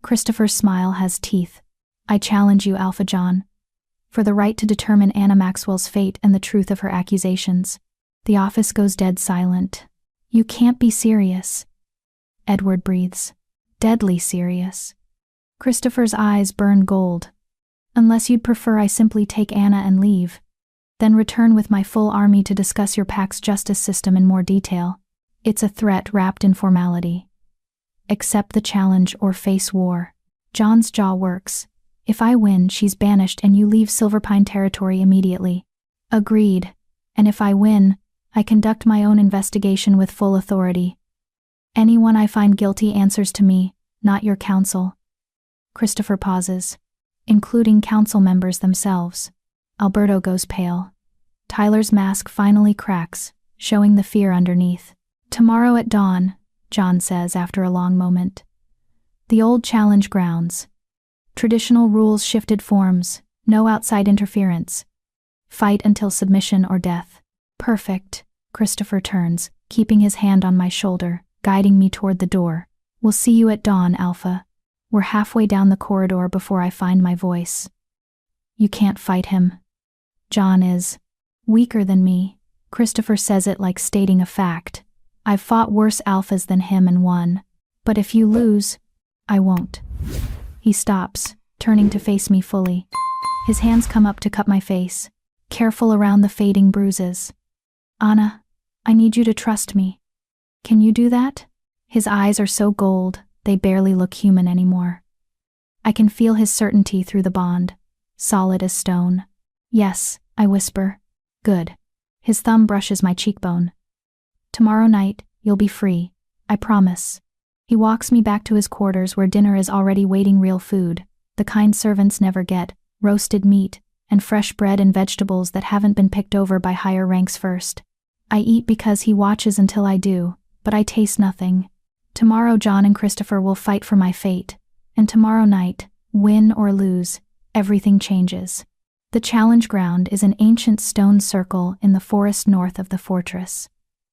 Christopher's smile has teeth. I challenge you, Alpha John, for the right to determine Anna Maxwell's fate and the truth of her accusations. The office goes dead silent. You can't be serious. Edward breathes. Deadly serious. Christopher's eyes burn gold. Unless you'd prefer I simply take Anna and leave, then return with my full army to discuss your pack's justice system in more detail. It's a threat wrapped in formality. Accept the challenge or face war. John's jaw works. If I win, she's banished and you leave Silverpine territory immediately. Agreed. And if I win, I conduct my own investigation with full authority. Anyone I find guilty answers to me, not your council. Christopher pauses, including council members themselves. Alberto goes pale. Tyler's mask finally cracks, showing the fear underneath. Tomorrow at dawn, John says after a long moment. The old challenge grounds. Traditional rules shifted forms, no outside interference. Fight until submission or death. Perfect. Christopher turns, keeping his hand on my shoulder, guiding me toward the door. We'll see you at dawn, Alpha. We're halfway down the corridor before I find my voice. You can't fight him. John is weaker than me. Christopher says it like stating a fact. I've fought worse alphas than him and won. But if you lose, I won't. He stops, turning to face me fully. His hands come up to cut my face, careful around the fading bruises. Anna, I need you to trust me. Can you do that? His eyes are so gold, they barely look human anymore. I can feel his certainty through the bond, solid as stone. Yes, I whisper. Good. His thumb brushes my cheekbone. Tomorrow night, you'll be free. I promise. He walks me back to his quarters where dinner is already waiting, real food, the kind servants never get, roasted meat, and fresh bread and vegetables that haven't been picked over by higher ranks first. I eat because he watches until I do, but I taste nothing. Tomorrow John and Christopher will fight for my fate, and tomorrow night, win or lose, everything changes. The challenge ground is an ancient stone circle in the forest north of the fortress.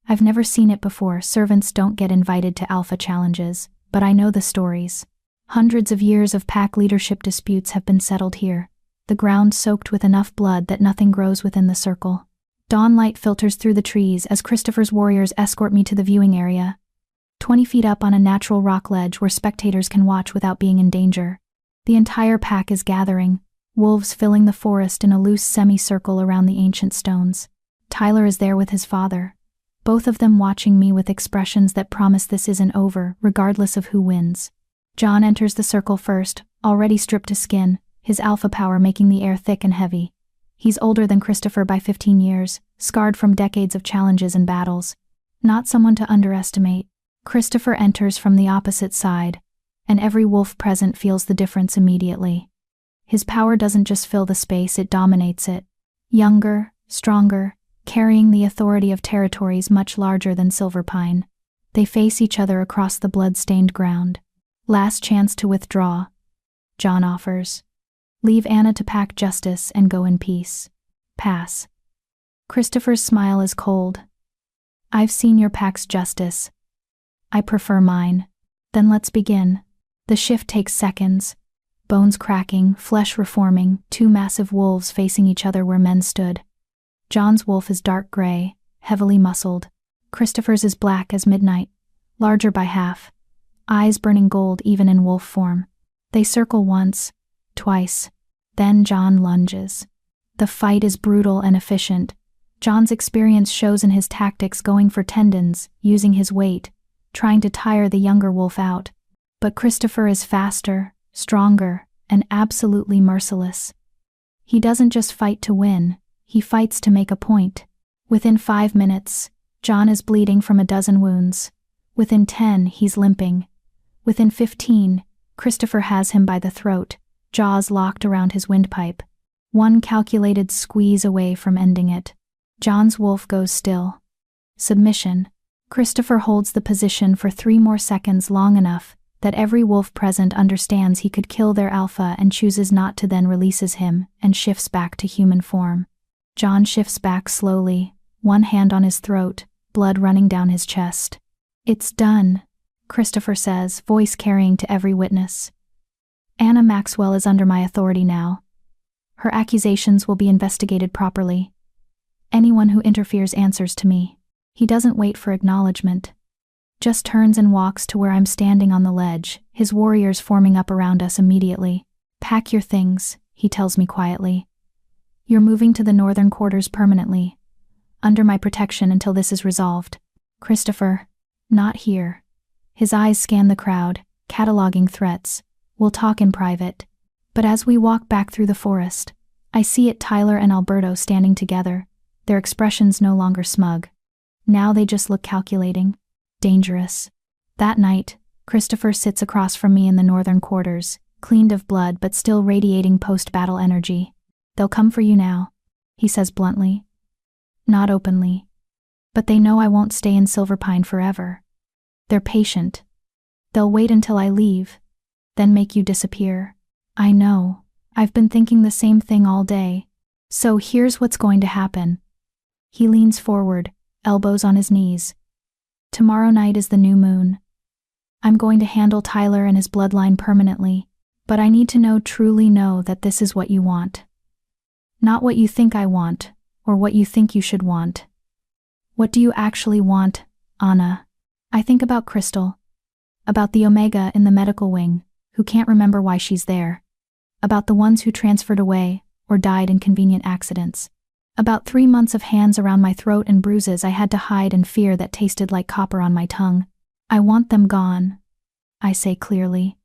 I've never seen it before. Servants don't get invited to alpha challenges, but I know the stories. Hundreds of years of pack leadership disputes have been settled here, the ground soaked with enough blood that nothing grows within the circle. Dawn light filters through the trees as Christopher's warriors escort me to the viewing area, 20 feet up on a natural rock ledge where spectators can watch without being in danger. The entire pack is gathering, wolves filling the forest in a loose semicircle around the ancient stones. Tyler is there with his father, both of them watching me with expressions that promise this isn't over, regardless of who wins. John enters the circle first, already stripped to skin, his alpha power making the air thick and heavy. He's older than Christopher by 15 years, scarred from decades of challenges and battles. Not someone to underestimate. Christopher enters from the opposite side, and every wolf present feels the difference immediately. His power doesn't just fill the space, it dominates it. Younger, stronger, carrying the authority of territories much larger than Silverpine. They face each other across the blood-stained ground. Last chance to withdraw, John offers. Leave Anna to pack justice and go in peace. Pass. Christopher's smile is cold. I've seen your pack's justice. I prefer mine. Then let's begin. The shift takes seconds. Bones cracking, flesh reforming, two massive wolves facing each other where men stood. John's wolf is dark gray, heavily muscled. Christopher's is black as midnight, larger by half, eyes burning gold even in wolf form. They circle once, twice, then John lunges. The fight is brutal and efficient. John's experience shows in his tactics, going for tendons, using his weight, trying to tire the younger wolf out. But Christopher is faster, stronger, and absolutely merciless. He doesn't just fight to win, he fights to make a point. Within 5 minutes, John is bleeding from a dozen wounds. Within 10, he's limping. Within 15, Christopher has him by the throat, jaws locked around his windpipe. One calculated squeeze away from ending it. John's wolf goes still. Submission. Christopher holds the position for 3 more seconds, long enough that every wolf present understands he could kill their alpha and chooses not to, then releases him and shifts back to human form. John shifts back slowly, one hand on his throat, blood running down his chest. It's done, Christopher says, voice carrying to every witness. Anna Maxwell is under my authority now. Her accusations will be investigated properly. Anyone who interferes answers to me. He doesn't wait for acknowledgement. Just turns and walks to where I'm standing on the ledge, his warriors forming up around us immediately. Pack your things, he tells me quietly. You're moving to the northern quarters permanently, under my protection until this is resolved. Christopher, not here. His eyes scan the crowd, cataloging threats. We'll talk in private. But as we walk back through the forest, I see it, Tyler and Alberto standing together, their expressions no longer smug. Now they just look calculating. Dangerous. That night, Christopher sits across from me in the northern quarters, cleaned of blood but still radiating post-battle energy. They'll come for you now, he says bluntly. Not openly. But they know I won't stay in Silverpine forever. They're patient. They'll wait until I leave, then make you disappear. I know. I've been thinking the same thing all day. So here's what's going to happen. He leans forward, elbows on his knees. Tomorrow night is the new moon. I'm going to handle Tyler and his bloodline permanently, but I need to know, truly know, that this is what you want. Not what you think I want, or what you think you should want. What do you actually want, Anna? I think about Crystal. About the Omega in the medical wing, who can't remember why she's there. About the ones who transferred away, or died in convenient accidents. About 3 months of hands around my throat and bruises I had to hide and fear that tasted like copper on my tongue. I want them gone. I say clearly.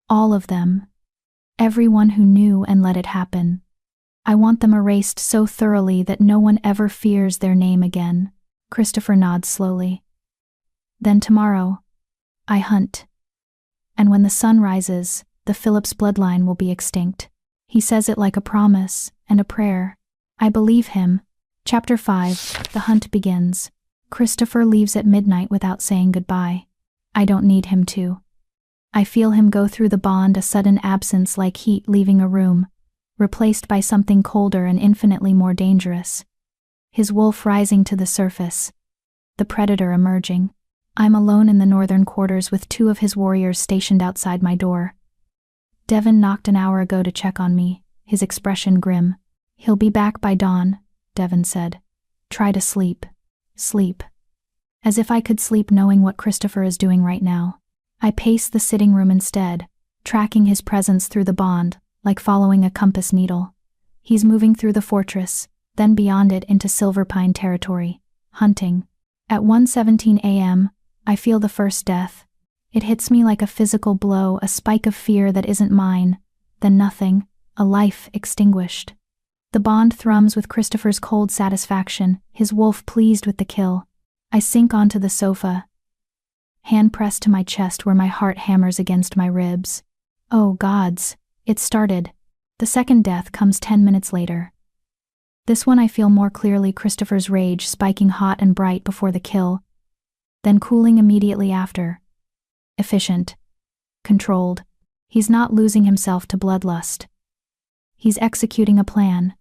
All of them. Everyone who knew and let it happen. I want them erased so thoroughly that no one ever fears their name again. Christopher nods slowly. Then tomorrow, I hunt. And when the sun rises, the Phillips bloodline will be extinct. He says it like a promise and a prayer. I believe him. Chapter 5, The Hunt begins. Christopher leaves at midnight without saying goodbye. I don't need him to. I feel him go through the bond, a sudden absence like heat leaving a room, replaced by something colder and infinitely more dangerous. His wolf rising to the surface. The predator emerging. I'm alone in the northern quarters with 2 of his warriors stationed outside my door. Devon knocked an hour ago to check on me, his expression grim. He'll be back by dawn, Devon said. Try to sleep. Sleep. As if I could sleep knowing what Christopher is doing right now. I pace the sitting room instead, tracking his presence through the bond, like following a compass needle. He's moving through the fortress, then beyond it into Silver Pine territory, hunting. At 1:17 a.m., I feel the first death. It hits me like a physical blow, a spike of fear that isn't mine. Then nothing, a life extinguished. The bond thrums with Christopher's cold satisfaction, his wolf pleased with the kill. I sink onto the sofa, hand pressed to my chest where my heart hammers against my ribs. Oh gods, it started. The second death comes 10 minutes later. This one I feel more clearly, Christopher's rage spiking hot and bright before the kill, then cooling immediately after. Efficient. Controlled. He's not losing himself to bloodlust. He's executing a plan.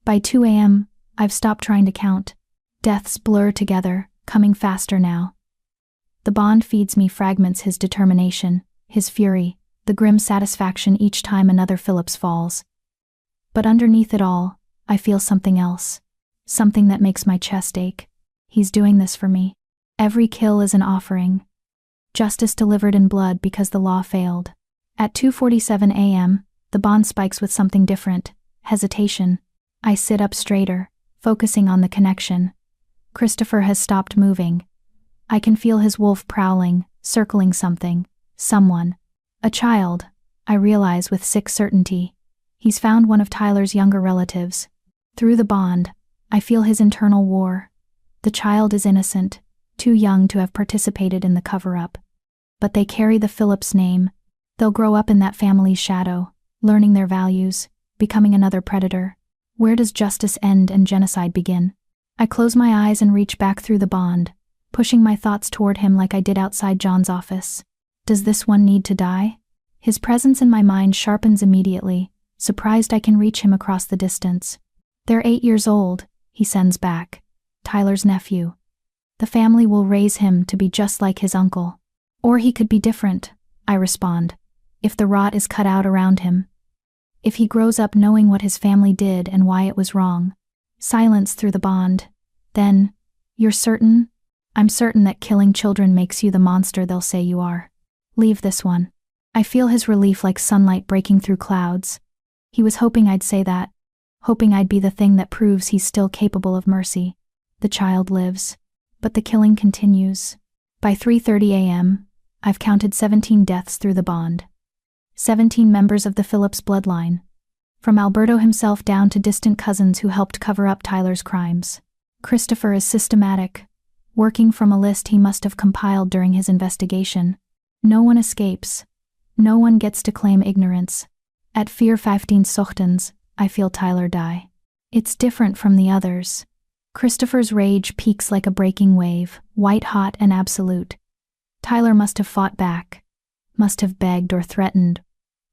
By 2 a.m., I've stopped trying to count. Deaths blur together, coming faster now. The bond feeds me fragments, his determination, his fury, the grim satisfaction each time another Phillips falls. But underneath it all, I feel something else. Something that makes my chest ache. He's doing this for me. Every kill is an offering. Justice delivered in blood because the law failed. At 2:47 a.m., the bond spikes with something different. Hesitation. I sit up straighter, focusing on the connection. Christopher has stopped moving. I can feel his wolf prowling, circling something, someone. A child, I realize with sick certainty. He's found one of Tyler's younger relatives. Through the bond, I feel his internal war. The child is innocent, too young to have participated in the cover-up. But they carry the Phillips name. They'll grow up in that family's shadow, learning their values, becoming another predator. Where does justice end and genocide begin? I close my eyes and reach back through the bond, pushing my thoughts toward him like I did outside John's office. Does this one need to die? His presence in my mind sharpens immediately, surprised I can reach him across the distance. They're 8 years old, he sends back. Tyler's nephew. The family will raise him to be just like his uncle. Or he could be different, I respond, if the rot is cut out around him. If he grows up knowing what his family did and why it was wrong. Silence through the bond. Then, you're certain? I'm certain that killing children makes you the monster they'll say you are. Leave this one. I feel his relief like sunlight breaking through clouds. He was hoping I'd say that, hoping I'd be the thing that proves he's still capable of mercy. The child lives. But the killing continues. By 3:30 a.m., I've counted 17 deaths through the bond. 17 members of the Phillips bloodline. From Alberto himself down to distant cousins who helped cover up Tyler's crimes. Christopher is systematic, working from a list he must have compiled during his investigation. No one escapes. No one gets to claim ignorance. At 4:15 ochtends, I feel Tyler die. It's different from the others. Christopher's rage peaks like a breaking wave, white-hot and absolute. Tyler must have fought back, must have begged or threatened,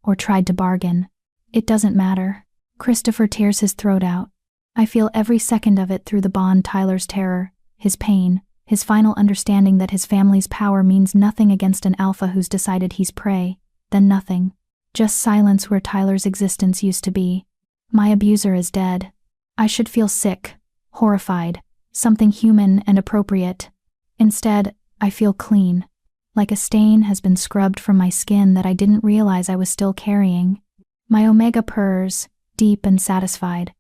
or tried to bargain. It doesn't matter. Christopher tears his throat out. I feel every second of it through the bond. Tyler's terror, his pain, his final understanding that his family's power means nothing against an alpha who's decided he's prey, then nothing. Just silence where Tyler's existence used to be. My abuser is dead. I should feel sick, horrified, something human and appropriate. Instead, I feel clean, like a stain has been scrubbed from my skin that I didn't realize I was still carrying. My omega purrs, deep and satisfied.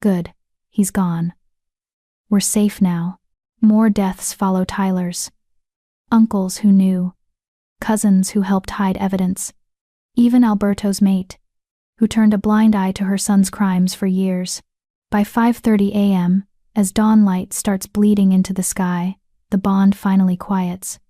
Good, he's gone. We're safe now. More deaths follow Tyler's. Uncles who knew. cousins who helped hide evidence. Even Alberto's mate, who turned a blind eye to her son's crimes for years. By 5:30 a.m., as dawn light starts bleeding into the sky, the bond finally quiets.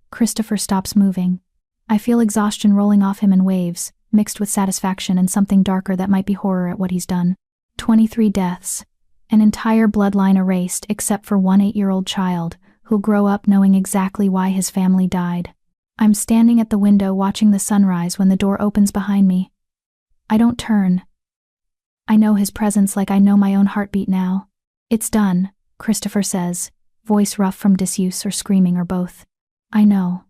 Christopher stops moving. I feel exhaustion rolling off him in waves, mixed with satisfaction and something darker that might be horror at what he's done. 23 deaths. An entire bloodline erased except for one 8-year-old child, who'll grow up knowing exactly why his family died. I'm standing at the window watching the sunrise when the door opens behind me. I don't turn. I know his presence like I know my own heartbeat now. It's done, Christopher says, voice rough from disuse or screaming or both. I know.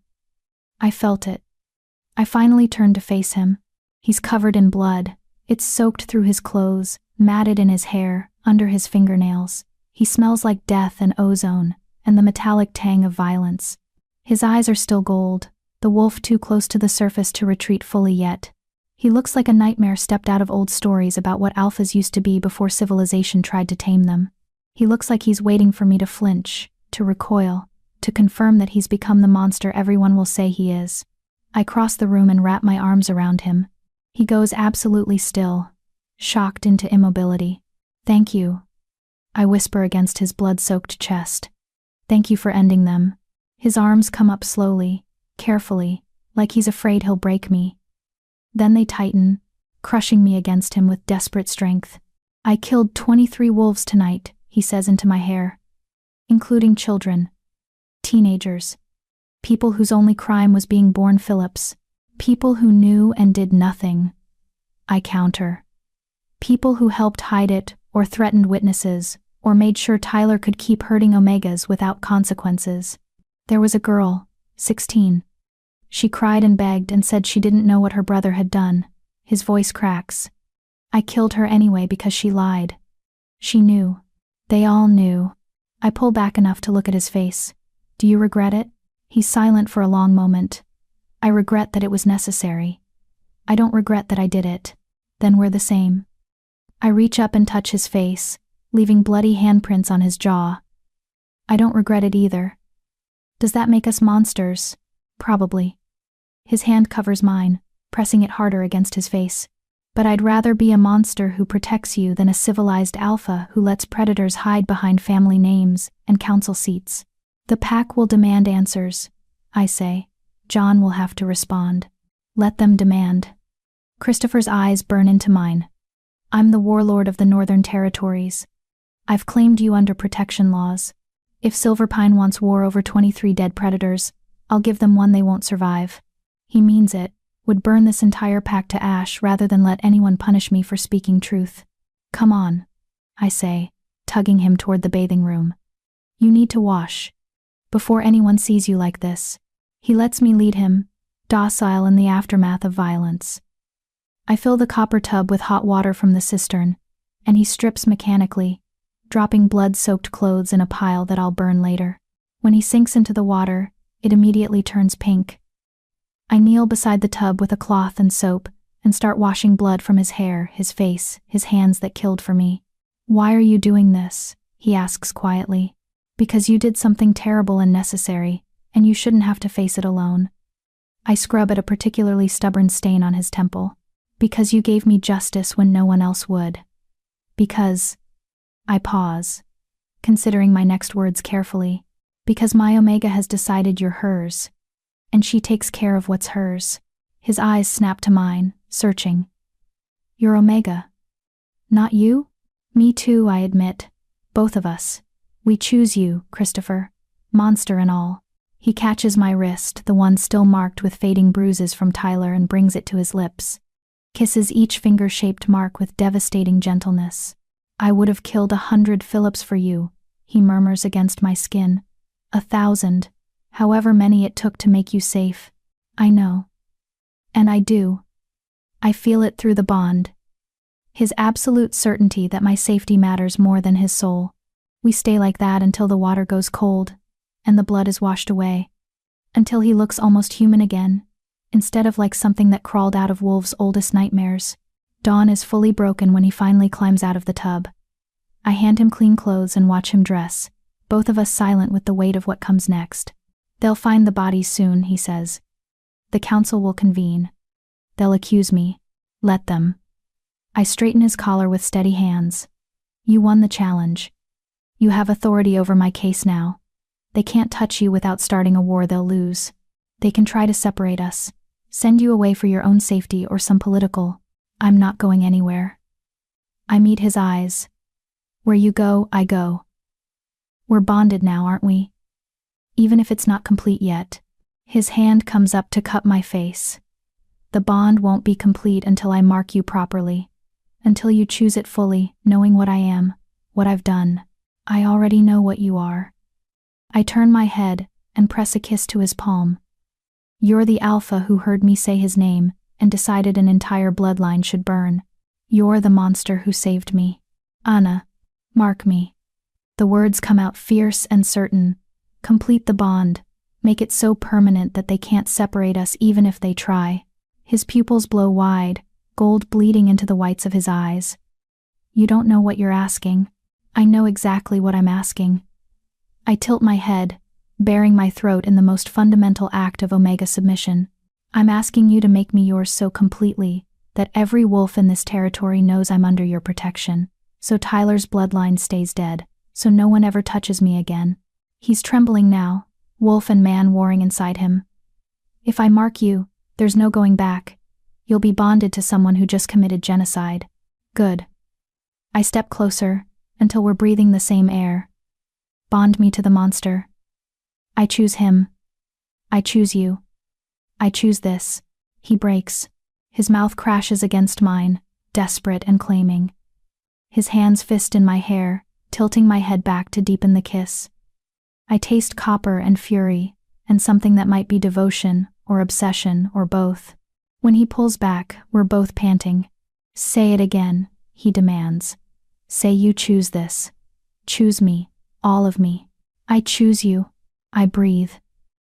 I felt it. I finally turned to face him. He's covered in blood. It's soaked through his clothes, matted in his hair, under his fingernails. He smells like death and ozone, and the metallic tang of violence. His eyes are still gold, the wolf too close to the surface to retreat fully yet. He looks like a nightmare stepped out of old stories about what alphas used to be before civilization tried to tame them. He looks like he's waiting for me to flinch, to recoil, to confirm that he's become the monster everyone will say he is. I cross the room and wrap my arms around him. He goes absolutely still, shocked into immobility. Thank you, I whisper against his blood-soaked chest. Thank you for ending them. His arms come up slowly, carefully, like he's afraid he'll break me. Then they tighten, crushing me against him with desperate strength. I killed 23 wolves tonight, he says into my hair. Including children. Teenagers. People whose only crime was being born Phillips. People who knew and did nothing. I counter. People who helped hide it, or threatened witnesses, or made sure Tyler could keep hurting Omegas without consequences. There was a girl, 16. She cried and begged and said she didn't know what her brother had done. His voice cracks. I killed her anyway because she lied. She knew. They all knew. I pull back enough to look at his face. Do you regret it? He's silent for a long moment. I regret that it was necessary. I don't regret that I did it. Then we're the same. I reach up and touch his face, leaving bloody handprints on his jaw. I don't regret it either. Does that make us monsters? Probably. His hand covers mine, pressing it harder against his face. But I'd rather be a monster who protects you than a civilized alpha who lets predators hide behind family names and council seats. The pack will demand answers, I say. John will have to respond. Let them demand. Christopher's eyes burn into mine. I'm the warlord of the Northern Territories. I've claimed you under protection laws. If Silverpine wants war over 23 dead predators, I'll give them one they won't survive. He means it, would burn this entire pack to ash rather than let anyone punish me for speaking truth. Come on, I say, tugging him toward the bathing room. You need to wash. Before anyone sees you like this. He lets me lead him, docile in the aftermath of violence. I fill the copper tub with hot water from the cistern, and he strips mechanically, dropping blood-soaked clothes in a pile that I'll burn later. When he sinks into the water, it immediately turns pink. I kneel beside the tub with a cloth and soap and start washing blood from his hair, his face, his hands that killed for me. Why are you doing this? He asks quietly. Because you did something terrible and necessary, and you shouldn't have to face it alone. I scrub at a particularly stubborn stain on his temple. Because you gave me justice when no one else would. Because... I pause, considering my next words carefully. Because my Omega has decided you're hers. And she takes care of what's hers. His eyes snap to mine, searching. You're Omega. Not you? Me too, I admit. Both of us. We choose you, Christopher. Monster and all. He catches my wrist, the one still marked with fading bruises from Tyler, and brings it to his lips. Kisses each finger-shaped mark with devastating gentleness. I would have killed 100 Phillips for you, he murmurs against my skin. 1,000, however many it took to make you safe. I know. And I do. I feel it through the bond. His absolute certainty that my safety matters more than his soul. We stay like that until the water goes cold, and the blood is washed away. Until he looks almost human again, instead of like something that crawled out of Wolf's oldest nightmares. Dawn is fully broken when he finally climbs out of the tub. I hand him clean clothes and watch him dress, both of us silent with the weight of what comes next. They'll find the bodies soon, he says. The council will convene. They'll accuse me. Let them. I straighten his collar with steady hands. You won the challenge. You have authority over my case now. They can't touch you without starting a war they'll lose. They can try to separate us, send you away for your own safety or some political. I'm not going anywhere. I meet his eyes. Where you go, I go. We're bonded now, aren't we? Even if it's not complete yet. His hand comes up to cup my face. The bond won't be complete until I mark you properly. Until you choose it fully, knowing what I am, what I've done. I already know what you are. I turn my head and press a kiss to his palm. You're the alpha who heard me say his name and decided an entire bloodline should burn. You're the monster who saved me. Anna, mark me. The words come out fierce and certain. Complete the bond. Make it so permanent that they can't separate us even if they try. His pupils blow wide, gold bleeding into the whites of his eyes. You don't know what you're asking. I know exactly what I'm asking. I tilt my head, baring my throat in the most fundamental act of Omega submission. I'm asking you to make me yours so completely that every wolf in this territory knows I'm under your protection, so Tyler's bloodline stays dead, so no one ever touches me again. He's trembling now, wolf and man warring inside him. If I mark you, there's no going back. You'll be bonded to someone who just committed genocide. Good. I step closer, until we're breathing the same air. Bond me to the monster. I choose him. I choose you. I choose this. He breaks. His mouth crashes against mine, desperate and claiming. His hands fist in my hair, tilting my head back to deepen the kiss. I taste copper and fury, and something that might be devotion, or obsession, or both. When he pulls back, we're both panting. Say it again, he demands. Say you choose this. Choose me, all of me. I choose you. I breathe.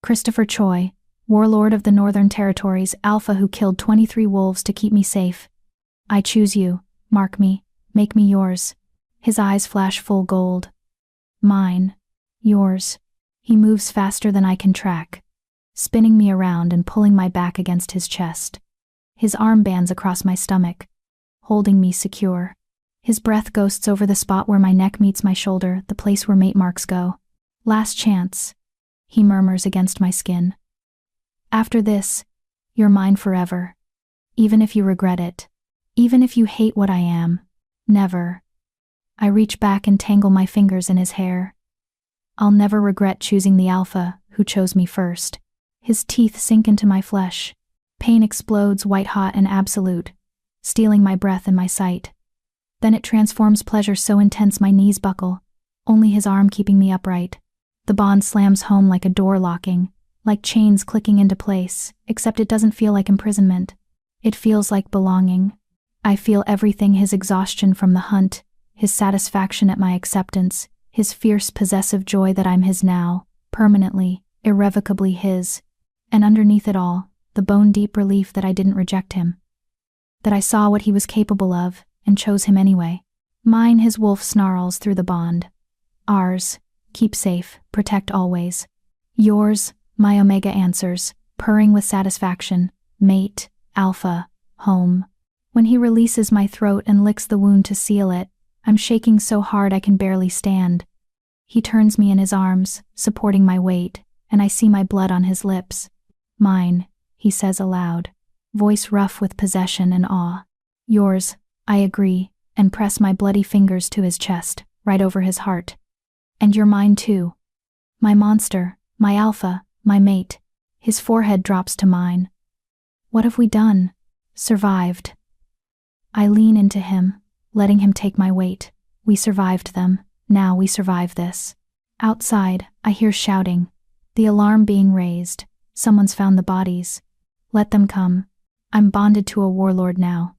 Christopher Choi, warlord of the Northern Territories, alpha who killed 23 wolves to keep me safe. I choose you, mark me, make me yours. His eyes flash full gold. Mine. Yours. He moves faster than I can track, spinning me around and pulling my back against his chest. His arm bands across my stomach, holding me secure. His breath ghosts over the spot where my neck meets my shoulder, the place where mate marks go. Last chance, he murmurs against my skin. After this, you're mine forever. Even if you regret it. Even if you hate what I am. Never. I reach back and tangle my fingers in his hair. I'll never regret choosing the alpha who chose me first. His teeth sink into my flesh. Pain explodes white-hot and absolute, stealing my breath and my sight. Then it transforms pleasure so intense my knees buckle, only his arm keeping me upright. The bond slams home like a door locking, like chains clicking into place, except it doesn't feel like imprisonment. It feels like belonging. I feel everything: his exhaustion from the hunt, his satisfaction at my acceptance, his fierce possessive joy that I'm his now, permanently, irrevocably his. And underneath it all, the bone-deep relief that I didn't reject him. That I saw what he was capable of, and chose him anyway. Mine, his wolf snarls through the bond. Ours, keep safe, protect always. Yours, my Omega answers, purring with satisfaction, mate, alpha, home. When he releases my throat and licks the wound to seal it, I'm shaking so hard I can barely stand. He turns me in his arms, supporting my weight, and I see my blood on his lips. Mine, he says aloud, voice rough with possession and awe. Yours, I agree, and press my bloody fingers to his chest, right over his heart. And you're mine too. My monster, my alpha, my mate. His forehead drops to mine. What have we done? Survived. I lean into him, letting him take my weight. We survived them, now we survive this. Outside, I hear shouting. The alarm being raised. Someone's found the bodies. Let them come. I'm bonded to a warlord now.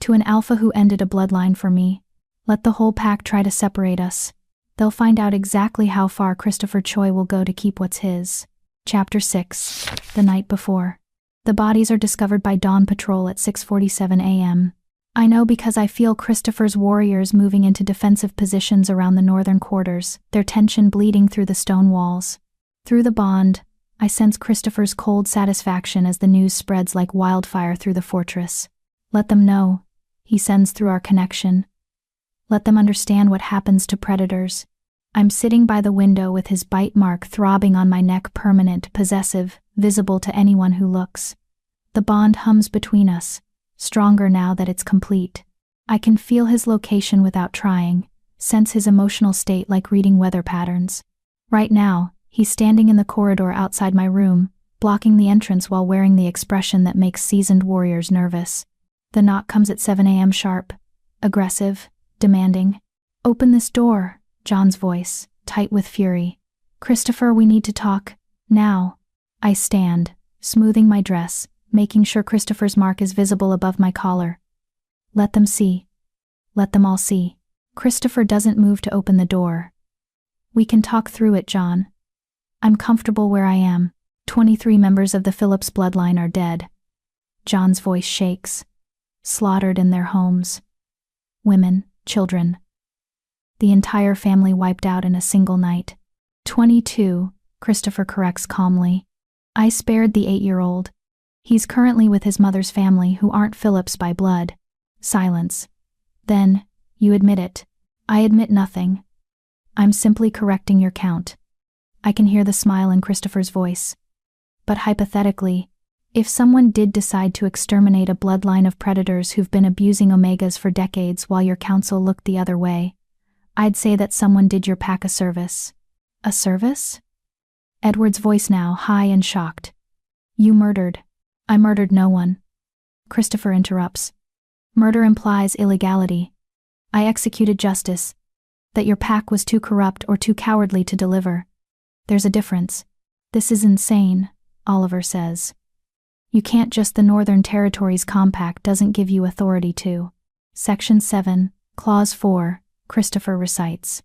To an alpha who ended a bloodline for me. Let the whole pack try to separate us. They'll find out exactly how far Christopher Choi will go to keep what's his. Chapter 6. The night before. The bodies are discovered by dawn patrol at 6:47 a.m. I know because I feel Christopher's warriors moving into defensive positions around the northern quarters, their tension bleeding through the stone walls. Through the bond, I sense Christopher's cold satisfaction as the news spreads like wildfire through the fortress. Let them know, he sends through our connection. Let them understand what happens to predators. I'm sitting by the window with his bite mark throbbing on my neck, permanent, possessive, visible to anyone who looks. The bond hums between us, stronger now that it's complete. I can feel his location without trying, sense his emotional state like reading weather patterns. Right now, he's standing in the corridor outside my room, blocking the entrance while wearing the expression that makes seasoned warriors nervous. The knock comes at 7 a.m. sharp, aggressive, demanding. "Open this door," John's voice, tight with fury. "Christopher, we need to talk, now." I stand, smoothing my dress, making sure Christopher's mark is visible above my collar. Let them see. Let them all see. Christopher doesn't move to open the door. "We can talk through it, John. I'm comfortable where I am. 23 members of the Phillips bloodline are dead." John's voice shakes. Slaughtered in their homes. Women, children. The entire family wiped out in a single night. 22, Christopher corrects calmly. I spared the 8-year-old. He's currently with his mother's family who aren't Phillips by blood. Silence. Then, you admit it. I admit nothing. I'm simply correcting your count. I can hear the smile in Christopher's voice. But hypothetically, if someone did decide to exterminate a bloodline of predators who've been abusing omegas for decades while your counsel looked the other way, I'd say that someone did your pack a service. A service? Edward's voice now high and shocked. You murdered. I murdered no one. Christopher interrupts. Murder implies illegality. I executed justice. That your pack was too corrupt or too cowardly to deliver. There's a difference. This is insane, Oliver says. You can't just. The Northern Territories Compact doesn't give you authority to. Section 7, Clause 4, Christopher recites.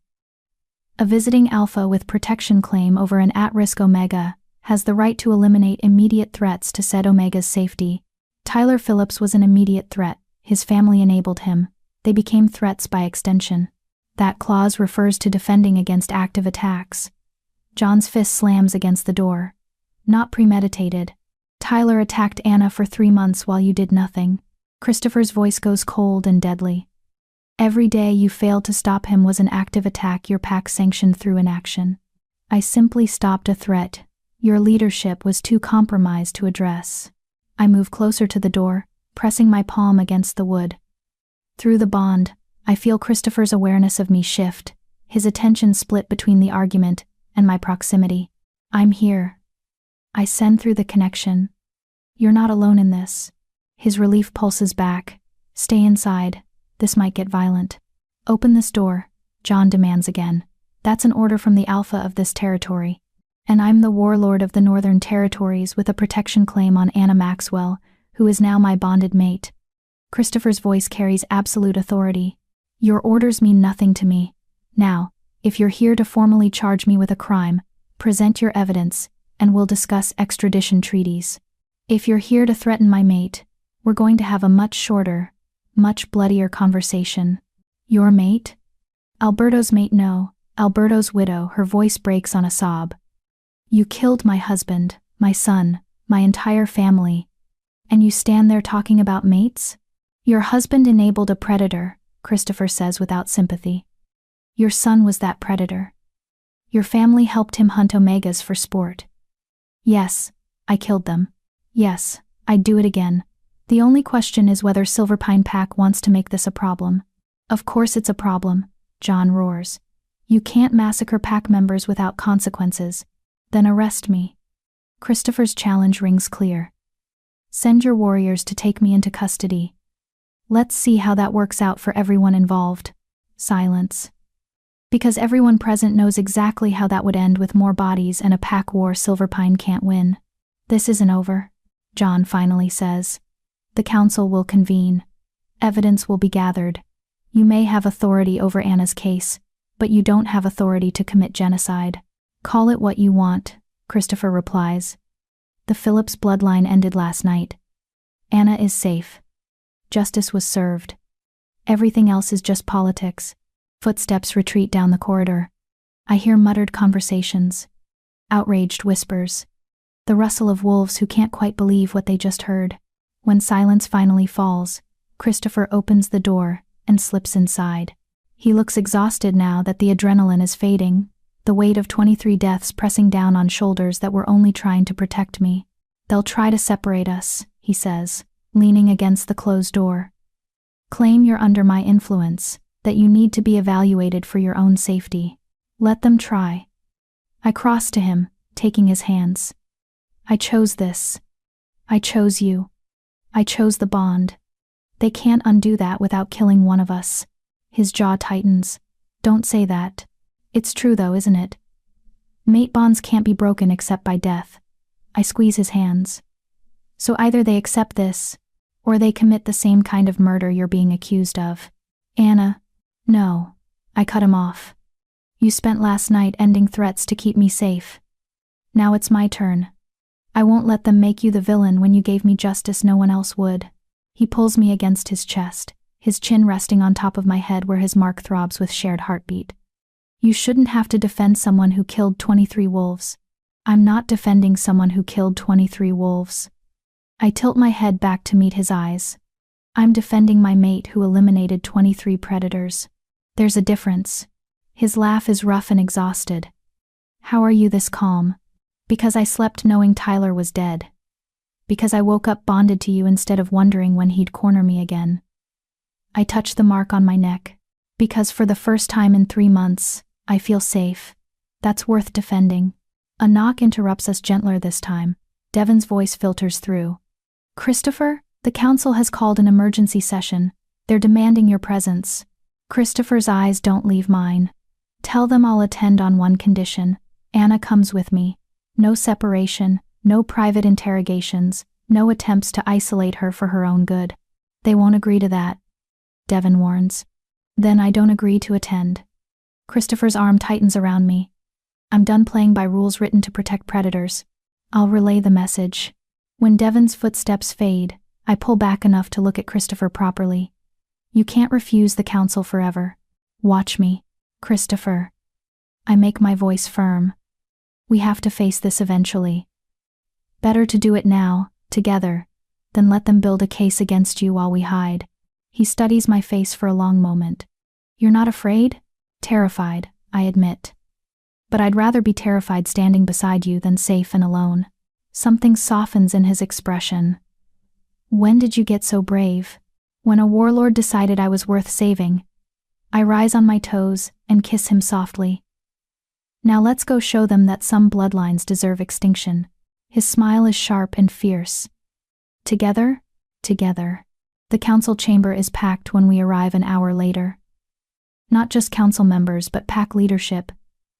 A visiting alpha with protection claim over an at-risk omega has the right to eliminate immediate threats to said omega's safety. Tyler Phillips was an immediate threat. His family enabled him. They became threats by extension. That clause refers to defending against active attacks. John's fist slams against the door. Not premeditated. Tyler attacked Anna for 3 months while you did nothing. Christopher's voice goes cold and deadly. Every day you failed to stop him was an active attack your pack sanctioned through inaction. I simply stopped a threat your leadership was too compromised to address. I move closer to the door, pressing my palm against the wood. Through the bond, I feel Christopher's awareness of me shift, his attention split between the argument and my proximity. I'm here. I send through the connection. You're not alone in this. His relief pulses back. Stay inside. This might get violent. Open this door, John demands again. That's an order from the alpha of this territory. And I'm the warlord of the Northern Territories with a protection claim on Anna Maxwell, who is now my bonded mate. Christopher's voice carries absolute authority. Your orders mean nothing to me. Now, if you're here to formally charge me with a crime, present your evidence, and we'll discuss extradition treaties. If you're here to threaten my mate, we're going to have a much shorter, much bloodier conversation. Your mate? Alberto's mate, no. Alberto's widow. Her voice breaks on a sob. You killed my husband, my son, my entire family. And you stand there talking about mates? Your husband enabled a predator, Christopher says without sympathy. Your son was that predator. Your family helped him hunt omegas for sport. Yes, I killed them. Yes, I'd do it again. The only question is whether Silverpine Pack wants to make this a problem. Of course it's a problem, John roars. You can't massacre pack members without consequences. Then arrest me. Christopher's challenge rings clear. Send your warriors to take me into custody. Let's see how that works out for everyone involved. Silence. Because everyone present knows exactly how that would end with more bodies and a pack war Silverpine can't win. This isn't over, John finally says. The council will convene. Evidence will be gathered. You may have authority over Anna's case, but you don't have authority to commit genocide. Call it what you want, Christopher replies. The Phillips bloodline ended last night. Anna is safe. Justice was served. Everything else is just politics. Footsteps retreat down the corridor. I hear muttered conversations. Outraged whispers. the rustle of wolves who can't quite believe what they just heard. When silence finally falls, Christopher opens the door and slips inside. He looks exhausted now that the adrenaline is fading, the weight of 23 deaths pressing down on shoulders that were only trying to protect me. "They'll try to separate us," he says, leaning against the closed door. "Claim you're under my influence, that you need to be evaluated for your own safety. Let them try." I cross to him, taking his hands. "I chose this. I chose you. I chose the bond. They can't undo that without killing one of us." His jaw tightens. "Don't say that. It's true though, isn't it? Mate bonds can't be broken except by death." I squeeze his hands. "So either they accept this, or they commit the same kind of murder you're being accused of." "Anna." "No." I cut him off. "You spent last night ending threats to keep me safe. Now it's my turn. I won't let them make you the villain when you gave me justice no one else would." He pulls me against his chest, his chin resting on top of my head where his mark throbs with shared heartbeat. "You shouldn't have to defend someone who killed 23 wolves." "I'm not defending someone who killed 23 wolves." I tilt my head back to meet his eyes. "I'm defending my mate who eliminated 23 predators. There's a difference." His laugh is rough and exhausted. "How are you this calm?" "Because I slept knowing Tyler was dead. Because I woke up bonded to you instead of wondering when he'd corner me again." I touch the mark on my neck. "Because for the first time in 3 months, I feel safe. That's worth defending." A knock interrupts us, gentler this time. Devon's voice filters through. "Christopher, the council has called an emergency session. They're demanding your presence." Christopher's eyes don't leave mine. "Tell them I'll attend on one condition. Anna comes with me. No separation, no private interrogations, no attempts to isolate her for her own good." "They won't agree to that," Devon warns. "Then I don't agree to attend." Christopher's arm tightens around me. "I'm done playing by rules written to protect predators. I'll relay the message." When Devon's footsteps fade, I pull back enough to look at Christopher properly. "You can't refuse the council forever. Watch me, Christopher." I make my voice firm. "We have to face this eventually. Better to do it now, together, than let them build a case against you while we hide." He studies my face for a long moment. "You're not afraid?" "Terrified," I admit. "But I'd rather be terrified standing beside you than safe and alone." Something softens in his expression. "When did you get so brave?" "When a warlord decided I was worth saving." I rise on my toes and kiss him softly. "Now let's go show them that some bloodlines deserve extinction." His smile is sharp and fierce. "Together? Together." The council chamber is packed when we arrive an hour later. Not just council members but pack leadership,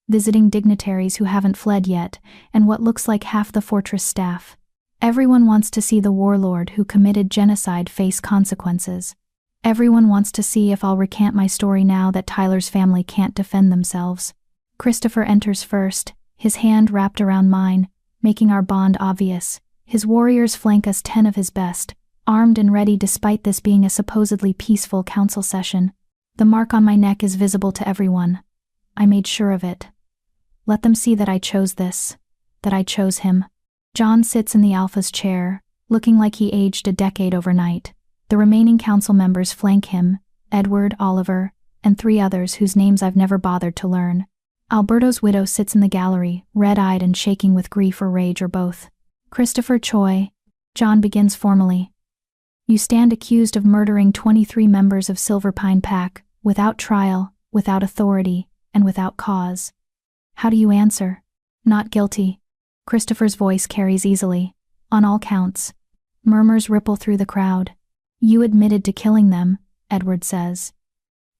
visiting dignitaries who haven't fled yet, and what looks like half the fortress staff. Everyone wants to see the warlord who committed genocide face consequences. Everyone wants to see if I'll recant my story now that Tyler's family can't defend themselves. Christopher enters first, his hand wrapped around mine, making our bond obvious. His warriors flank us 10 of his best, armed and ready despite this being a supposedly peaceful council session. The mark on my neck is visible to everyone. I made sure of it. Let them see that I chose this, that I chose him. John sits in the Alpha's chair, looking like he aged a decade overnight. The remaining council members flank him, Edward, Oliver, and 3 others whose names I've never bothered to learn. Alberto's widow sits in the gallery, red-eyed and shaking with grief or rage or both. "Christopher Choi," John begins formally. "You stand accused of murdering 23 members of Silver Pine Pack, without trial, without authority, and without cause. How do you answer?" "Not guilty." Christopher's voice carries easily. "On all counts." Murmurs ripple through the crowd. "You admitted to killing them," Edward says.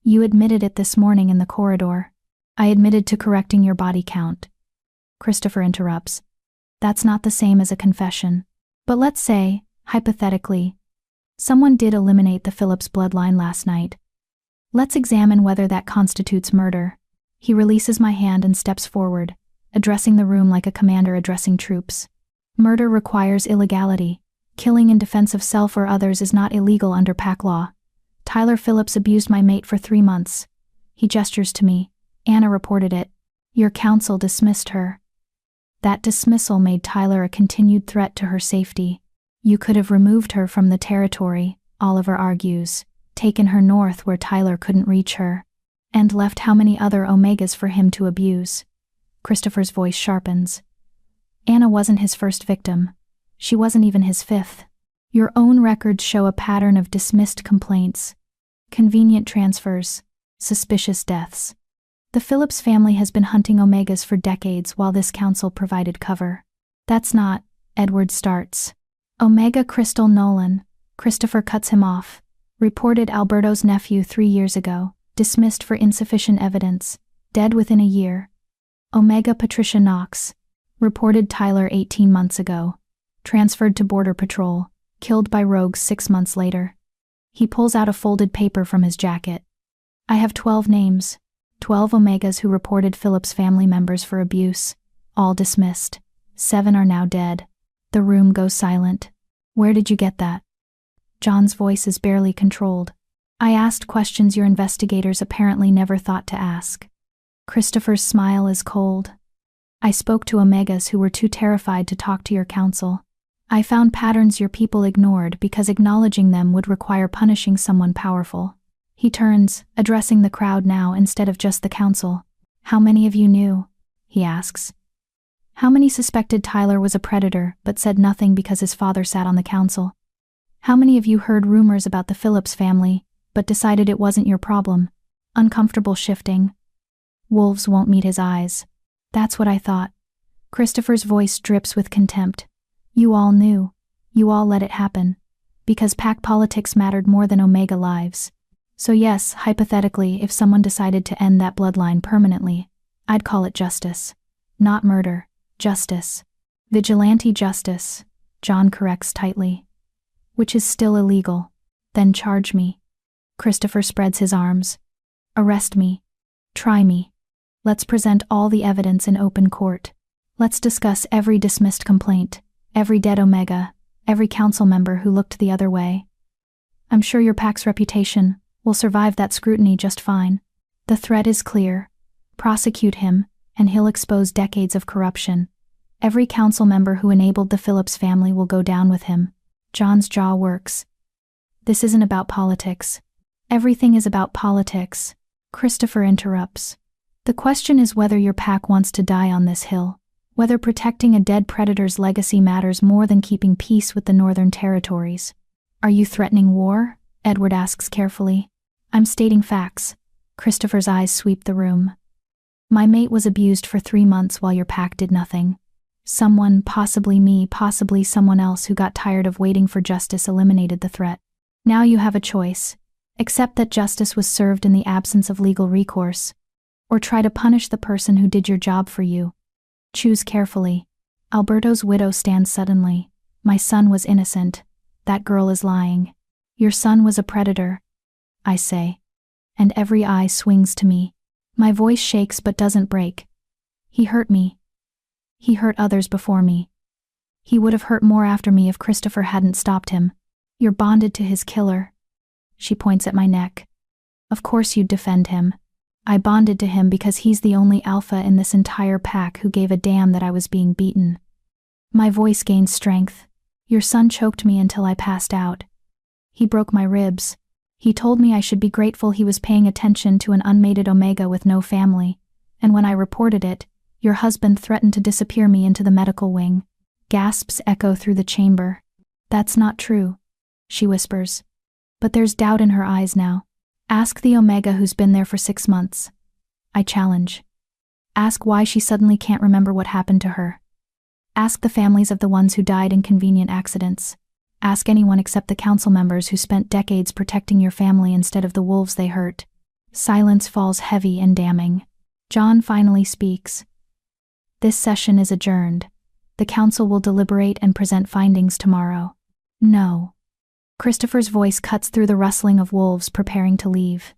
"You admitted it this morning in the corridor." "I admitted to correcting your body count." Christopher interrupts. "That's not the same as a confession. But let's say, hypothetically, someone did eliminate the Phillips bloodline last night. Let's examine whether that constitutes murder." He releases my hand and steps forward, addressing the room like a commander addressing troops. "Murder requires illegality. Killing in defense of self or others is not illegal under pack law. Tyler Phillips abused my mate for 3 months. He gestures to me. Anna reported it. Your council dismissed her." That dismissal made Tyler a continued threat to her safety. You could have removed her from the territory, Oliver argues, taken her north where Tyler couldn't reach her, and left how many other Omegas for him to abuse. Christopher's voice sharpens. Anna wasn't his first victim. She wasn't even his fifth. Your own records show a pattern of dismissed complaints, convenient transfers, suspicious deaths. The Phillips family has been hunting Omegas for decades while this council provided cover. That's not, Edward starts. Omega Crystal Nolan, Christopher cuts him off, reported Alberto's nephew 3 years ago, dismissed for insufficient evidence, dead within a year. Omega Patricia Knox, reported Tyler 18 months ago, transferred to Border Patrol, killed by rogues 6 months later. He pulls out a folded paper from his jacket. I have 12 names, 12 Omegas who reported Phillips family members for abuse, all dismissed. 7 are now dead. The room goes silent. Where did you get that? John's voice is barely controlled. I asked questions your investigators apparently never thought to ask. Christopher's smile is cold. I spoke to Omegas who were too terrified to talk to your counsel. I found patterns your people ignored because acknowledging them would require punishing someone powerful. He turns, addressing the crowd now instead of just the council. How many of you knew? He asks. How many suspected Tyler was a predator but said nothing because his father sat on the council? How many of you heard rumors about the Phillips family but decided it wasn't your problem? Uncomfortable shifting. Wolves won't meet his eyes. That's what I thought. Christopher's voice drips with contempt. You all knew. You all let it happen. Because pack politics mattered more than Omega lives. So yes, hypothetically, if someone decided to end that bloodline permanently, I'd call it justice. Not murder. Justice. Vigilante justice, John corrects tightly. Which is still illegal. Then charge me. Christopher spreads his arms. Arrest me. Try me. Let's present all the evidence in open court. Let's discuss every dismissed complaint, every dead Omega, every council member who looked the other way. I'm sure your pack's reputation will survive that scrutiny just fine. The threat is clear. Prosecute him, and he'll expose decades of corruption. Every council member who enabled the Phillips family will go down with him. John's jaw works. This isn't about politics. Everything is about politics. Christopher interrupts. The question is whether your pack wants to die on this hill, whether protecting a dead predator's legacy matters more than keeping peace with the Northern Territories. Are you threatening war? Edward asks carefully. I'm stating facts. Christopher's eyes sweep the room. My mate was abused for 3 months while your pack did nothing. Someone, possibly me, possibly someone else who got tired of waiting for justice eliminated the threat. Now you have a choice. Accept that justice was served in the absence of legal recourse, or try to punish the person who did your job for you. Choose carefully. Alberto's widow stands suddenly. My son was innocent. That girl is lying. Your son was a predator, I say. And every eye swings to me. My voice shakes but doesn't break. He hurt me. He hurt others before me. He would have hurt more after me if Christopher hadn't stopped him. You're bonded to his killer. She points at my neck. Of course you'd defend him. I bonded to him because he's the only alpha in this entire pack who gave a damn that I was being beaten. My voice gains strength. Your son choked me until I passed out. He broke my ribs. He told me I should be grateful he was paying attention to an unmated Omega with no family, and when I reported it, your husband threatened to disappear me into the medical wing. Gasps echo through the chamber. That's not true, she whispers. But there's doubt in her eyes now. Ask the Omega who's been there for 6 months. I challenge. Ask why she suddenly can't remember what happened to her. Ask the families of the ones who died in convenient accidents. Ask anyone except the council members who spent decades protecting your family instead of the wolves they hurt. Silence falls heavy and damning. John finally speaks. This session is adjourned. The council will deliberate and present findings tomorrow. No. Christopher's voice cuts through the rustling of wolves preparing to leave.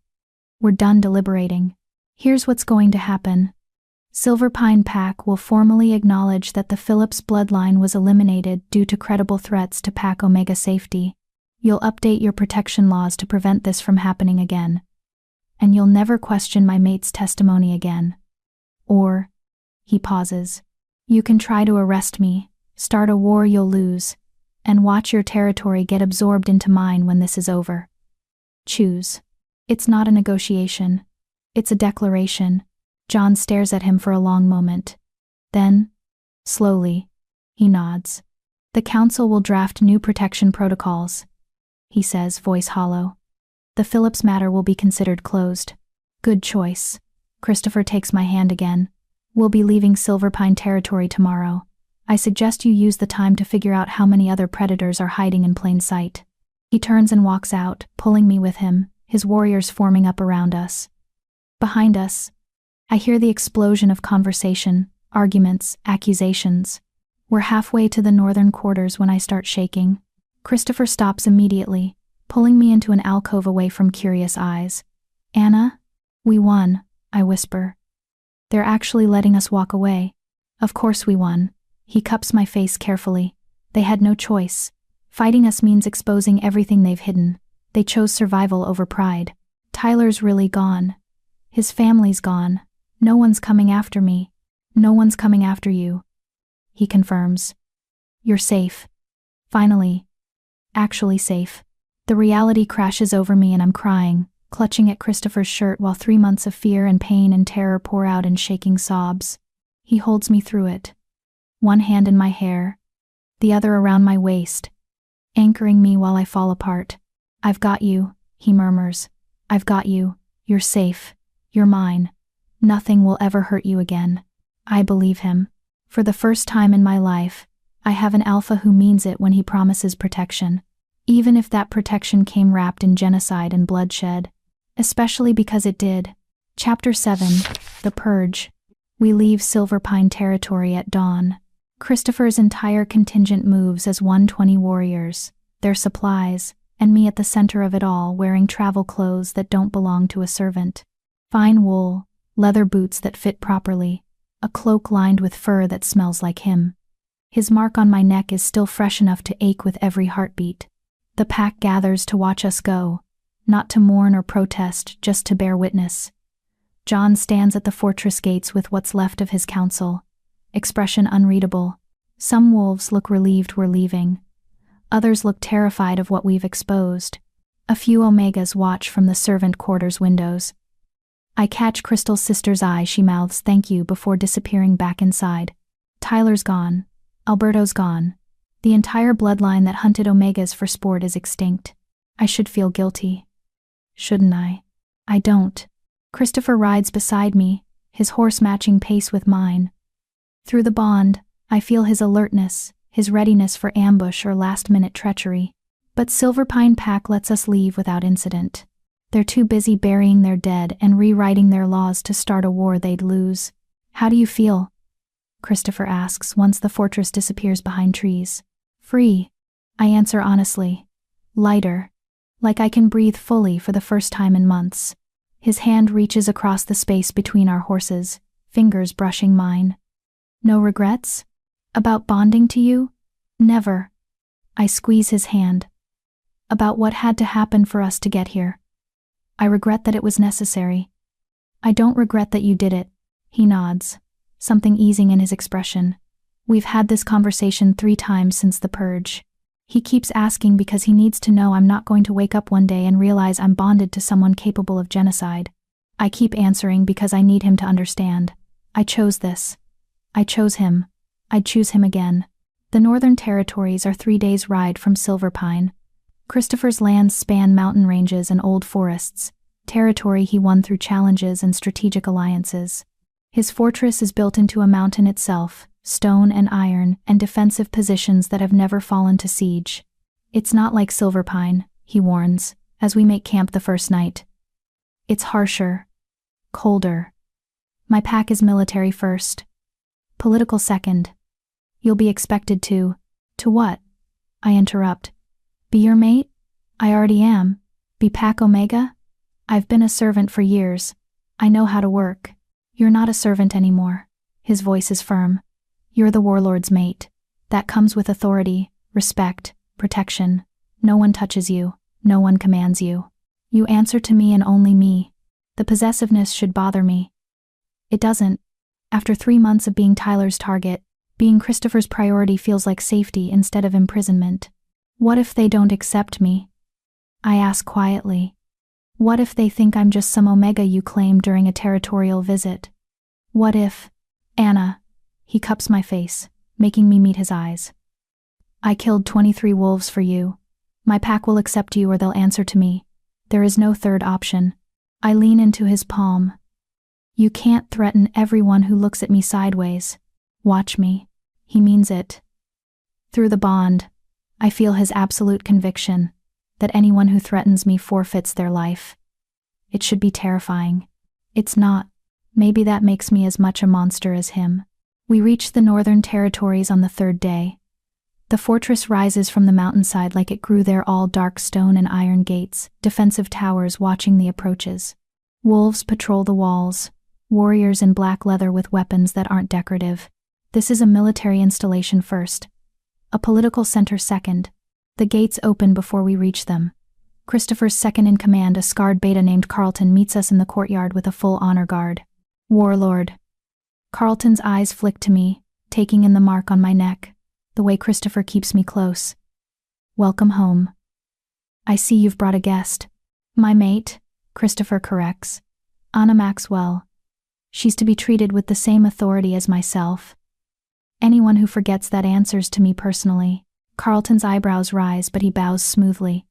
We're done deliberating. Here's what's going to happen. Silver Pine Pack will formally acknowledge that the Phillips bloodline was eliminated due to credible threats to Pack Omega safety. You'll update your protection laws to prevent this from happening again. And you'll never question my mate's testimony again. Or, he pauses. You can try to arrest me, start a war you'll lose, and watch your territory get absorbed into mine when this is over. Choose. It's not a negotiation. It's a declaration. John stares at him for a long moment. Then, slowly, he nods. The council will draft new protection protocols, he says, voice hollow. The Phillips matter will be considered closed. Good choice. Christopher takes my hand again. We'll be leaving Silver Pine territory tomorrow. I suggest you use the time to figure out how many other predators are hiding in plain sight. He turns and walks out, pulling me with him, his warriors forming up around us. Behind us, I hear the explosion of conversation, arguments, accusations. We're halfway to the northern quarters when I start shaking. Christopher stops immediately, pulling me into an alcove away from curious eyes. Anna? We won, I whisper. They're actually letting us walk away. Of course we won. He cups my face carefully. They had no choice. Fighting us means exposing everything they've hidden. They chose survival over pride. Tyler's really gone. His family's gone. No one's coming after me. No one's coming after you. He confirms. You're safe. Finally. Actually safe. The reality crashes over me and I'm crying, clutching at Christopher's shirt while 3 months of fear and pain and terror pour out in shaking sobs. He holds me through it. One hand in my hair, the other around my waist, anchoring me while I fall apart. I've got you, he murmurs. I've got you. You're safe. You're mine. Nothing will ever hurt you again. I believe him. For the first time in my life, I have an alpha who means it when he promises protection. Even if that protection came wrapped in genocide and bloodshed. Especially because it did. Chapter 7, The Purge. We leave Silver Pine territory at dawn. Christopher's entire contingent moves as 120 warriors, their supplies, and me at the center of it all wearing travel clothes that don't belong to a servant. Fine wool, leather boots that fit properly, a cloak lined with fur that smells like him. His mark on my neck is still fresh enough to ache with every heartbeat. The pack gathers to watch us go, not to mourn or protest, just to bear witness. John stands at the fortress gates with what's left of his council, expression unreadable. Some wolves look relieved we're leaving. Others look terrified of what we've exposed. A few Omegas watch from the servant quarters windows. I catch Crystal's sister's eye. She mouths thank you before disappearing back inside. Tyler's gone. Alberto's gone. The entire bloodline that hunted Omegas for sport is extinct. I should feel guilty. Shouldn't I? I don't. Christopher rides beside me, his horse matching pace with mine. Through the bond, I feel his alertness, his readiness for ambush or last-minute treachery. But Silver Pine Pack lets us leave without incident. They're too busy burying their dead and rewriting their laws to start a war they'd lose. How do you feel? Christopher asks once the fortress disappears behind trees. Free, I answer honestly. Lighter. Like I can breathe fully for the first time in months. His hand reaches across the space between our horses, fingers brushing mine. No regrets? About bonding to you? Never. I squeeze his hand. About what had to happen for us to get here. I regret that it was necessary. I don't regret that you did it. He nods, something easing in his expression. We've had this conversation 3 times since the purge. He keeps asking because he needs to know I'm not going to wake up one day and realize I'm bonded to someone capable of genocide. I keep answering because I need him to understand. I chose this. I chose him. I'd choose him again. The Northern Territories are 3 days' ride from Silver Pine. Christopher's lands span mountain ranges and old forests, territory he won through challenges and strategic alliances. His fortress is built into a mountain itself, stone and iron, and defensive positions that have never fallen to siege. It's not like Silver Pine, he warns, as we make camp the first night. It's harsher. Colder. My pack is military first. Political second. You'll be expected to what? I interrupt. Be your mate? I already am. Be Pack Omega? I've been a servant for years. I know how to work. You're not a servant anymore. His voice is firm. You're the warlord's mate. That comes with authority, respect, protection. No one touches you. No one commands you. You answer to me and only me. The possessiveness should bother me. It doesn't. After 3 months of being Tyler's target, Being Christopher's priority feels like safety instead of imprisonment. What if they don't accept me? I ask quietly. What if they think I'm just some Omega you claimed during a territorial visit? What if… Anna… He cups my face, making me meet his eyes. I killed 23 wolves for you. My pack will accept you or they'll answer to me. There is no third option. I lean into his palm. You can't threaten everyone who looks at me sideways. Watch me. He means it. Through the bond, I feel his absolute conviction that anyone who threatens me forfeits their life. It should be terrifying. It's not. Maybe that makes me as much a monster as him. We reach the northern territories on the third day. The fortress rises from the mountainside like it grew there, all dark stone and iron gates, defensive towers watching the approaches. Wolves patrol the walls, warriors in black leather with weapons that aren't decorative. This is a military installation first, a political center second. The gates open before we reach them. Christopher's second-in-command, a scarred beta named Carlton, meets us in the courtyard with a full honor guard. Warlord. Carlton's eyes flick to me, taking in the mark on my neck, the way Christopher keeps me close. Welcome home. I see you've brought a guest. My mate, Christopher corrects. Anna Maxwell. She's to be treated with the same authority as myself. Anyone who forgets that answers to me personally. Carlton's eyebrows rise, but he bows smoothly.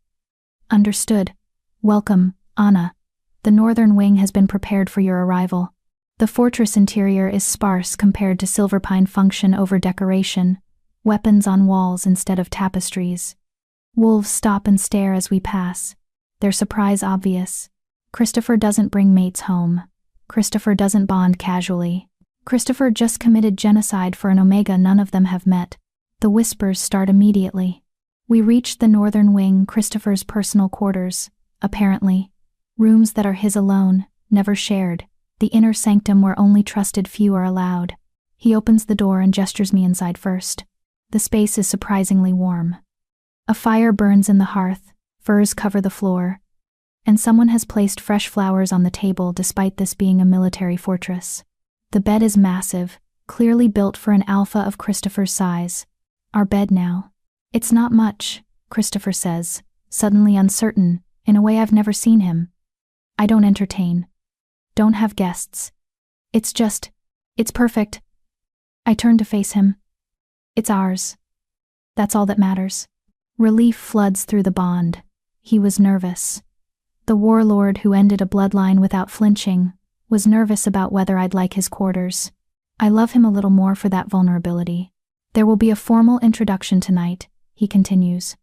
Understood. Welcome, Anna. The northern wing has been prepared for your arrival. The fortress interior is sparse compared to Silverpine function over decoration, weapons on walls instead of tapestries. Wolves stop and stare as we pass, their surprise obvious. Christopher doesn't bring mates home. Christopher doesn't bond casually. Christopher just committed genocide for an Omega none of them have met. The whispers start immediately. We reach the northern wing, Christopher's personal quarters, apparently. Rooms that are his alone, never shared. The inner sanctum where only trusted few are allowed. He opens the door and gestures me inside first. The space is surprisingly warm. A fire burns in the hearth, furs cover the floor, and someone has placed fresh flowers on the table despite this being a military fortress. The bed is massive, clearly built for an alpha of Christopher's size. Our bed now. It's not much, Christopher says, suddenly uncertain, in a way I've never seen him. I don't entertain. Don't have guests. It's perfect. I turn to face him. It's ours. That's all that matters. Relief floods through the bond. He was nervous. The warlord who ended a bloodline without flinching was nervous about whether I'd like his quarters. I love him a little more for that vulnerability. There will be a formal introduction tonight, he continues.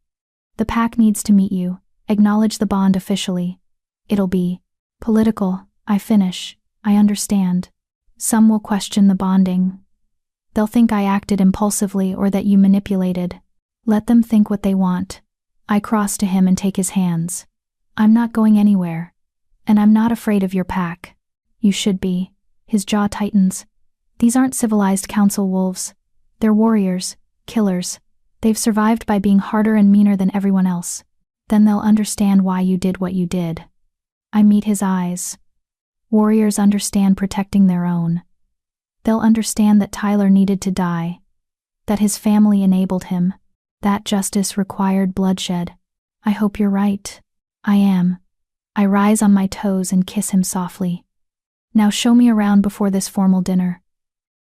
The pack needs to meet you, acknowledge the bond officially. It'll be political. I finish. I understand. Some will question the bonding. They'll think I acted impulsively or that you manipulated. Let them think what they want. I cross to him and take his hands. I'm not going anywhere. And I'm not afraid of your pack. You should be. His jaw tightens. These aren't civilized council wolves. They're warriors, killers. They've survived by being harder and meaner than everyone else. Then they'll understand why you did what you did. I meet his eyes. Warriors understand protecting their own. They'll understand that Tyler needed to die, that his family enabled him, that justice required bloodshed. I hope you're right. I am. I rise on my toes and kiss him softly. Now show me around before this formal dinner.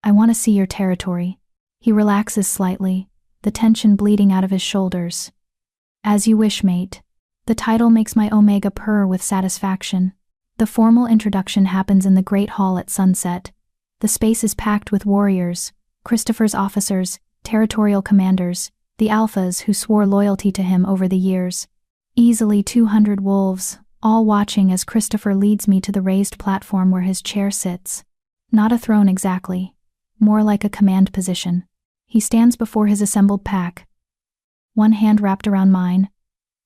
I want to see your territory. He relaxes slightly, the tension bleeding out of his shoulders. As you wish, mate. The title makes my Omega purr with satisfaction. The formal introduction happens in the Great Hall at sunset. The space is packed with warriors, Christopher's officers, territorial commanders, the alphas who swore loyalty to him over the years. Easily 200 wolves, all watching as Christopher leads me to the raised platform where his chair sits. Not a throne exactly, more like a command position. He stands before his assembled pack, one hand wrapped around mine,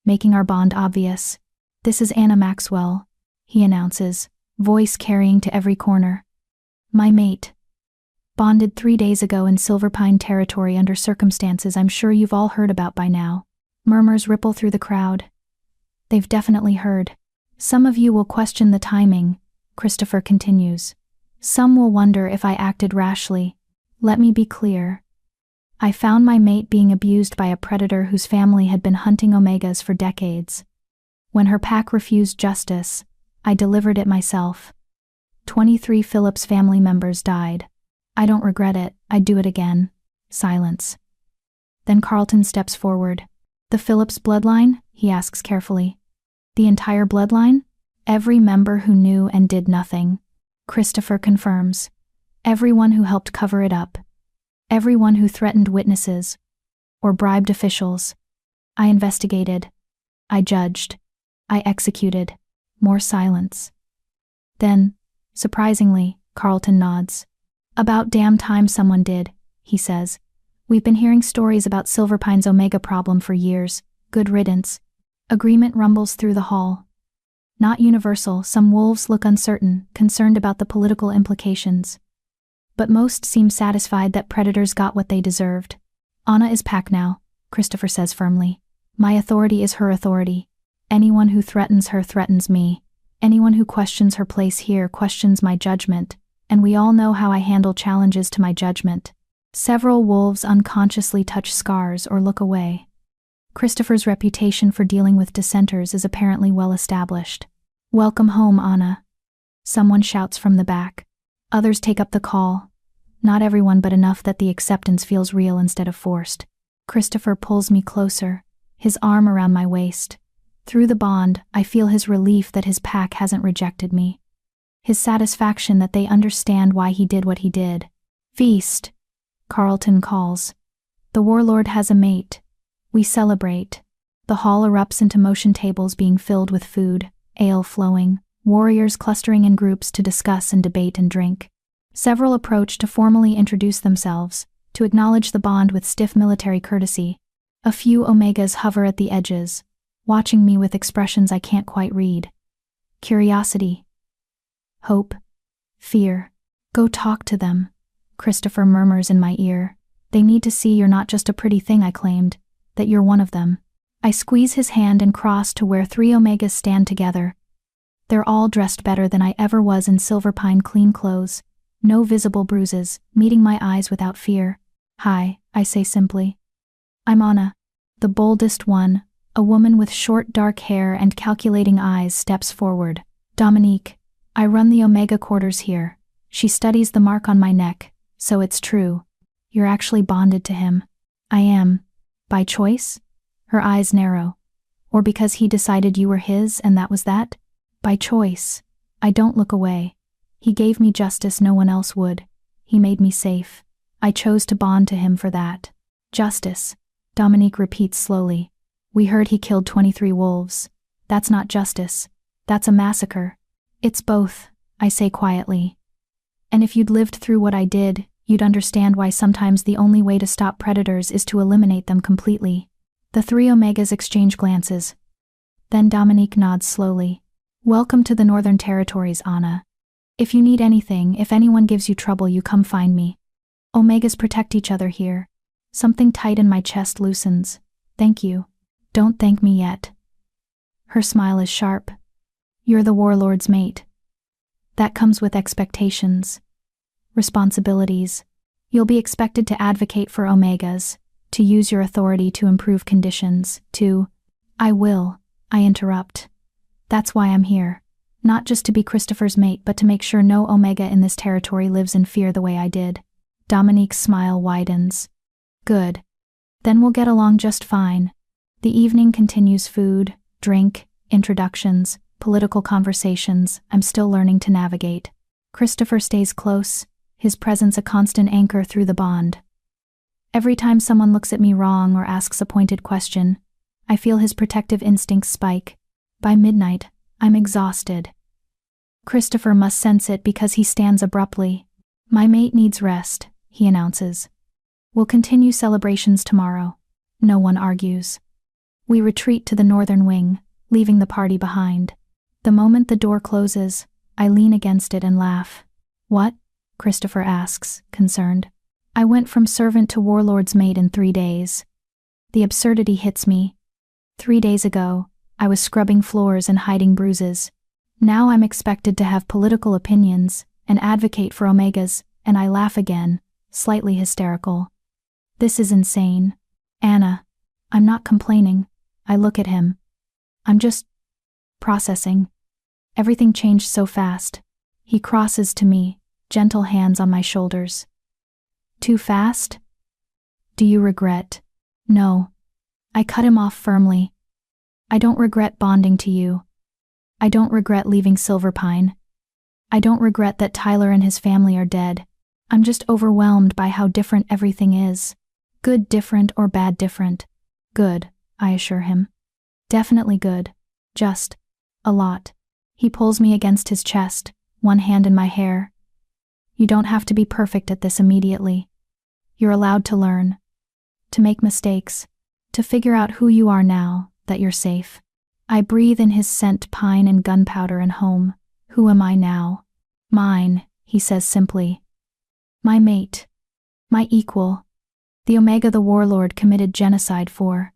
making our bond obvious. This is Anna Maxwell, he announces, voice carrying to every corner. My mate. Bonded 3 days ago in Silverpine territory under circumstances I'm sure you've all heard about by now. Murmurs ripple through the crowd. They've definitely heard. Some of you will question the timing, Christopher continues. Some will wonder if I acted rashly. Let me be clear. I found my mate being abused by a predator whose family had been hunting omegas for decades. When her pack refused justice, I delivered it myself. 23 Phillips family members died. I don't regret it, I'd do it again. Silence. Then Carlton steps forward. The Phillips bloodline? He asks carefully. The entire bloodline? Every member who knew and did nothing. Christopher confirms. Everyone who helped cover it up. Everyone who threatened witnesses or bribed officials. I investigated. I judged. I executed. More silence. Then, surprisingly, Carlton nods. About damn time someone did, he says. We've been hearing stories about Silverpine's Omega problem for years. Good riddance. Agreement rumbles through the hall. Not universal, some wolves look uncertain, concerned about the political implications. But most seem satisfied that predators got what they deserved. Anna is pack now, Christopher says firmly. My authority is her authority. Anyone who threatens her threatens me. Anyone who questions her place here questions my judgment, and we all know how I handle challenges to my judgment. Several wolves unconsciously touch scars or look away. Christopher's reputation for dealing with dissenters is apparently well established. Welcome home, Anna. Someone shouts from the back. Others take up the call. Not everyone, but enough that the acceptance feels real instead of forced. Christopher pulls me closer, his arm around my waist. Through the bond, I feel his relief that his pack hasn't rejected me. His satisfaction that they understand why he did what he did. Feast, Carlton calls. The warlord has a mate. We celebrate. The hall erupts into motion tables being filled with food, ale flowing, warriors clustering in groups to discuss and debate and drink. Several approach to formally introduce themselves, to acknowledge the bond with stiff military courtesy. A few omegas hover at the edges, watching me with expressions I can't quite read. Curiosity. Hope. Fear. Go talk to them, Christopher murmurs in my ear. They need to see you're not just a pretty thing I claimed, that you're one of them. I squeeze his hand and cross to where 3 omegas stand together. They're all dressed better than I ever was in Silverpine, clean clothes, no visible bruises, meeting my eyes without fear. Hi, I say simply. I'm Anna. The boldest one, a woman with short dark hair and calculating eyes, steps forward. Dominique, I run the Omega quarters here. She studies the mark on my neck, so it's true. You're actually bonded to him. I am. By choice? Her eyes narrow. Or because he decided you were his and that was that? By choice. I don't look away. He gave me justice no one else would. He made me safe. I chose to bond to him for that. Justice, Dominique repeats slowly. We heard he killed 23 wolves. That's not justice. That's a massacre. It's both, I say quietly. And if you'd lived through what I did, you'd understand why sometimes the only way to stop predators is to eliminate them completely. The 3 omegas exchange glances. Then Dominique nods slowly. Welcome to the Northern Territories, Anna. If you need anything, if anyone gives you trouble, you come find me. Omegas protect each other here. Something tight in my chest loosens. Thank you. Don't thank me yet. Her smile is sharp. You're the warlord's mate. That comes with expectations. Responsibilities. You'll be expected to advocate for omegas, to use your authority to improve conditions, I will, I interrupt. That's why I'm here. Not just to be Christopher's mate, but to make sure no omega in this territory lives in fear the way I did. Dominique's smile widens. Good. Then we'll get along just fine. The evening continues: food, drink, introductions, political conversations I'm still learning to navigate. Christopher stays close, his presence a constant anchor through the bond. Every time someone looks at me wrong or asks a pointed question, I feel his protective instincts spike. By midnight, I'm exhausted. Christopher must sense it because he stands abruptly. My mate needs rest, he announces. We'll continue celebrations tomorrow. No one argues. We retreat to the northern wing, leaving the party behind. The moment the door closes, I lean against it and laugh. What? Christopher asks, concerned. I went from servant to warlord's mate in 3 days. The absurdity hits me. 3 days ago, I was scrubbing floors and hiding bruises. Now I'm expected to have political opinions and advocate for omegas, and I laugh again, slightly hysterical. This is insane. Anna, I'm not complaining. I look at him. I'm just processing. Everything changed so fast. He crosses to me, gentle hands on my shoulders. Too fast? Do you regret? No. I cut him off firmly. I don't regret bonding to you. I don't regret leaving Silverpine. I don't regret that Tyler and his family are dead. I'm just overwhelmed by how different everything is. Good different or bad different. Good, I assure him. Definitely good. Just a lot. He pulls me against his chest, one hand in my hair. You don't have to be perfect at this immediately. You're allowed to learn. To make mistakes. To figure out who you are now, that you're safe. I breathe in his scent, pine and gunpowder, and home. Who am I now? Mine, he says simply. My mate. My equal. The Omega the warlord committed genocide for.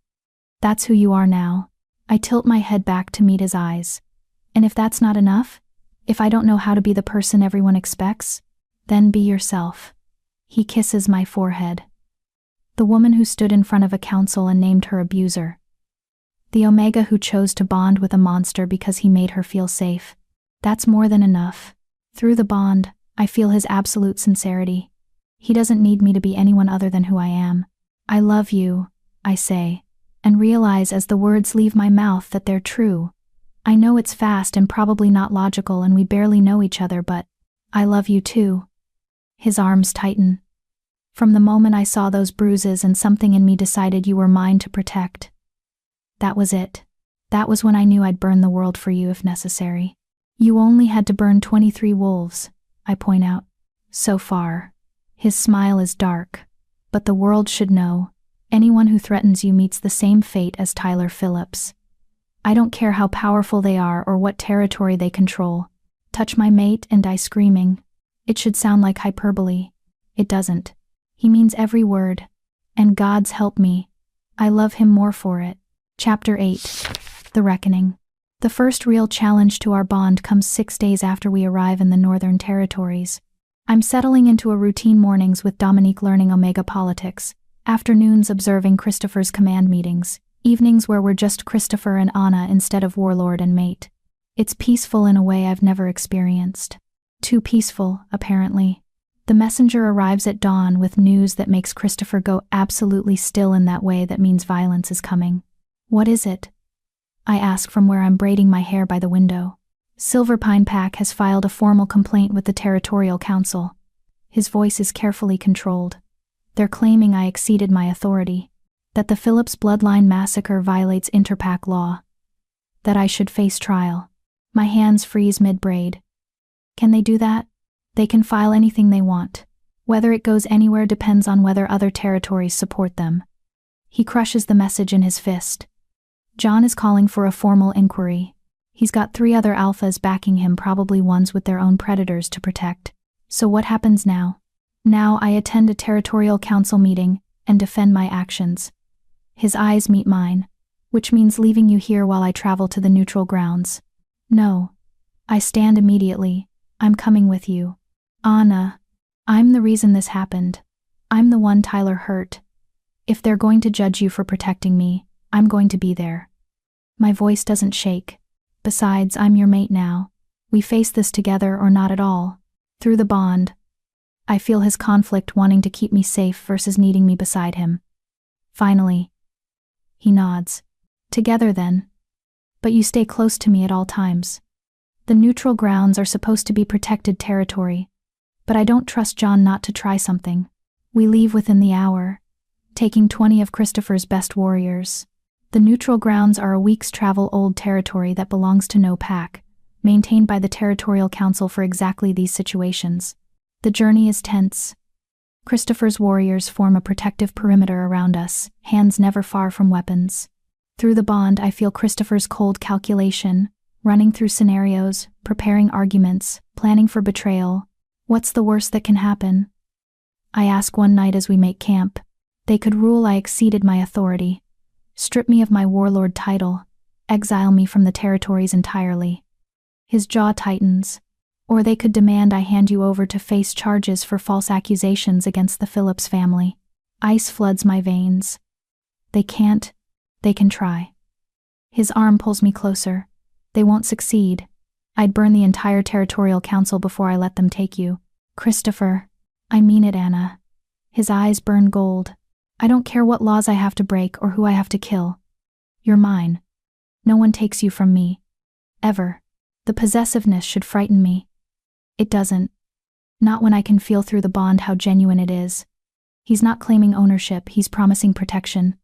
That's who you are now. I tilt my head back to meet his eyes. And if that's not enough, if I don't know how to be the person everyone expects, then be yourself. He kisses my forehead. The woman who stood in front of a council and named her abuser. The Omega who chose to bond with a monster because he made her feel safe. That's more than enough. Through the bond, I feel his absolute sincerity. He doesn't need me to be anyone other than who I am. I love you, I say, and realize as the words leave my mouth that they're true. I know it's fast and probably not logical and we barely know each other, but I love you too. His arms tighten. From the moment I saw those bruises and something in me decided you were mine to protect. That was it. That was when I knew I'd burn the world for you if necessary. You only had to burn 23 wolves, I point out. So far. His smile is dark. But the world should know. Anyone who threatens you meets the same fate as Tyler Phillips. I don't care how powerful they are or what territory they control. Touch my mate and die screaming. It should sound like hyperbole. It doesn't. He means every word. And God's help me. I love him more for it. Chapter 8. The Reckoning. The first real challenge to our bond comes 6 days after we arrive in the Northern Territories. I'm settling into a routine mornings with Dominique learning Omega politics, afternoons observing Christopher's command meetings, evenings where we're just Christopher and Anna instead of warlord and mate. It's peaceful in a way I've never experienced. Too peaceful, apparently. The messenger arrives at dawn with news that makes Christopher go absolutely still in that way that means violence is coming. What is it? I ask from where I'm braiding my hair by the window. Silverpine Pack has filed a formal complaint with the Territorial Council. His voice is carefully controlled. They're claiming I exceeded my authority, that the Phillips Bloodline massacre violates interpack law, that I should face trial. My hands freeze mid-braid. Can they do that? They can file anything they want. Whether it goes anywhere depends on whether other territories support them. He crushes the message in his fist. John is calling for a formal inquiry. He's got 3 other alphas backing him, probably ones with their own predators to protect. So what happens now? Now I attend a territorial council meeting and defend my actions. His eyes meet mine, which means leaving you here while I travel to the neutral grounds. No. I stand immediately. I'm coming with you. Anna, I'm the reason this happened. I'm the one Tyler hurt. If they're going to judge you for protecting me, I'm going to be there. My voice doesn't shake. Besides, I'm your mate now. We face this together or not at all. Through the bond. I feel his conflict wanting to keep me safe versus needing me beside him. Finally. He nods. Together then. But you stay close to me at all times. The neutral grounds are supposed to be protected territory. But I don't trust John not to try something. We leave within the hour, taking 20 of Christopher's best warriors. The neutral grounds are a week's travel old territory that belongs to no pack, maintained by the Territorial Council for exactly these situations. The journey is tense. Christopher's warriors form a protective perimeter around us, hands never far from weapons. Through the bond, I feel Christopher's cold calculation, running through scenarios, preparing arguments, planning for betrayal. What's the worst that can happen? I ask one night as we make camp. They could rule I exceeded my authority, strip me of my warlord title, exile me from the territories entirely. His jaw tightens. Or they could demand I hand you over to face charges for false accusations against the Phillips family. Ice floods my veins. They can't. They can try. His arm pulls me closer. They won't succeed. I'd burn the entire territorial council before I let them take you. Christopher. I mean it, Anna. His eyes burn gold. I don't care what laws I have to break or who I have to kill. You're mine. No one takes you from me. Ever. The possessiveness should frighten me. It doesn't. Not when I can feel through the bond how genuine it is. He's not claiming ownership, he's promising protection.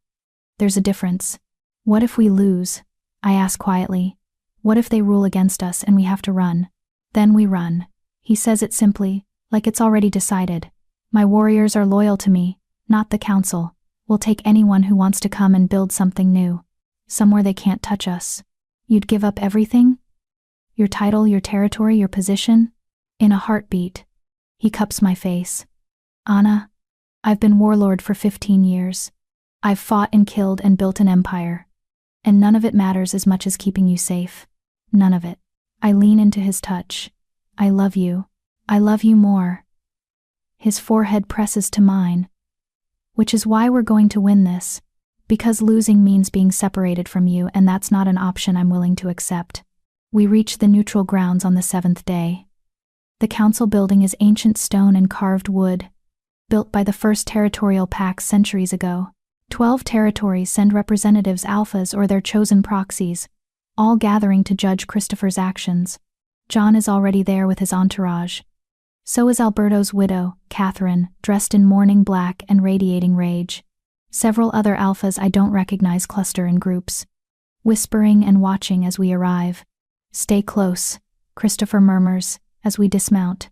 There's a difference. What if we lose? I ask quietly. What if they rule against us and we have to run? Then we run. He says it simply, like it's already decided. My warriors are loyal to me, not the council. We'll take anyone who wants to come and build something new. Somewhere they can't touch us. You'd give up everything? Your title, your territory, your position? In a heartbeat. He cups my face. Anna, I've been warlord for 15 years. I've fought and killed and built an empire. And none of it matters as much as keeping you safe. None of it. I lean into his touch. I love you. I love you more. His forehead presses to mine. Which is why we're going to win this. Because losing means being separated from you, and that's not an option I'm willing to accept. We reach the neutral grounds on the 7th day. The council building is ancient stone and carved wood, built by the first territorial pacts centuries ago. 12 territories send representatives, alphas, or their chosen proxies, all gathering to judge Christopher's actions. John is already there with his entourage. So is Alberto's widow, Catherine, dressed in mourning black and radiating rage. Several other alphas I don't recognize cluster in groups, whispering and watching as we arrive. Stay close, Christopher murmurs, as we dismount.